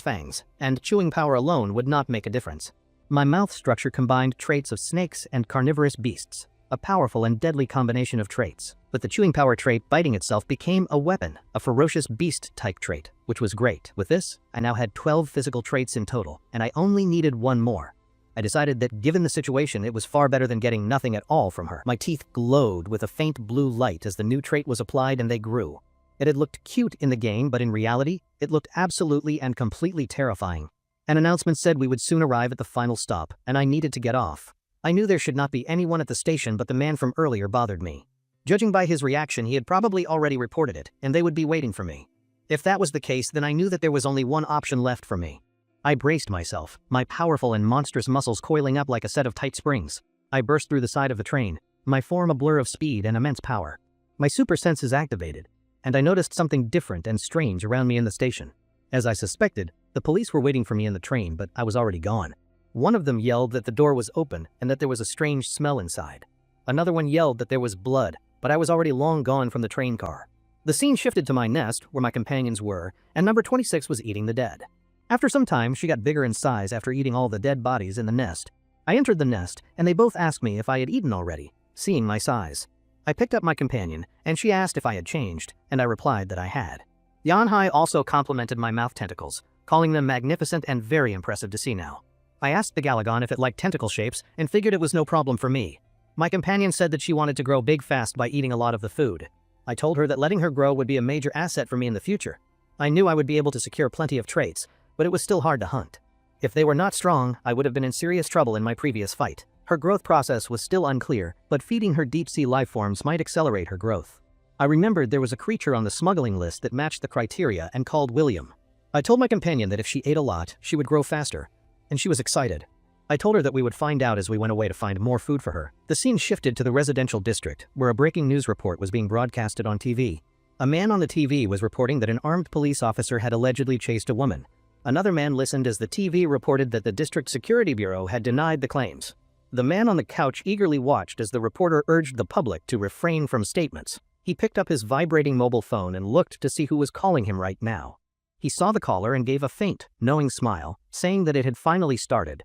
fangs, and chewing power alone would not make a difference. My mouth structure combined traits of snakes and carnivorous beasts, a powerful and deadly combination of traits. But the chewing power trait biting itself became a weapon, a ferocious beast-type trait, which was great. With this, I now had 12 physical traits in total, and I only needed one more. I decided that given the situation, it was far better than getting nothing at all from her. My teeth glowed with a faint blue light as the new trait was applied and they grew. It had looked cute in the game, but in reality, it looked absolutely and completely terrifying. An announcement said we would soon arrive at the final stop, and I needed to get off. I knew there should not be anyone at the station, but the man from earlier bothered me. Judging by his reaction, he had probably already reported it, and they would be waiting for me. If that was the case, then I knew that there was only one option left for me. I braced myself, my powerful and monstrous muscles coiling up like a set of tight springs. I burst through the side of the train, my form a blur of speed and immense power. My super senses activated, and I noticed something different and strange around me in the station. As I suspected, the police were waiting for me in the train, but I was already gone. One of them yelled that the door was open and that there was a strange smell inside. Another one yelled that there was blood, but I was already long gone from the train car. The scene shifted to my nest, where my companions were, and number 26 was eating the dead. After some time, she got bigger in size after eating all the dead bodies in the nest. I entered the nest, and they both asked me if I had eaten already, seeing my size. I picked up my companion, and she asked if I had changed, and I replied that I had. Yanhai also complimented my mouth tentacles, calling them magnificent and very impressive to see now. I asked the Galagon if it liked tentacle shapes, and figured it was no problem for me. My companion said that she wanted to grow big fast by eating a lot of the food. I told her that letting her grow would be a major asset for me in the future. I knew I would be able to secure plenty of traits, but it was still hard to hunt. If they were not strong, I would have been in serious trouble in my previous fight. Her growth process was still unclear, but feeding her deep-sea lifeforms might accelerate her growth. I remembered there was a creature on the smuggling list that matched the criteria and called William. I told my companion that if she ate a lot, she would grow faster. and she was excited. I told her that we would find out as we went away to find more food for her. The scene shifted to the residential district, where a breaking news report was being broadcasted on TV. A man on the TV was reporting that an armed police officer had allegedly chased a woman. Another man listened as the TV reported that the District Security Bureau had denied the claims. The man on the couch eagerly watched as the reporter urged the public to refrain from statements. He picked up his vibrating mobile phone and looked to see who was calling him right now. He saw the caller and gave a faint, knowing smile, saying that it had finally started.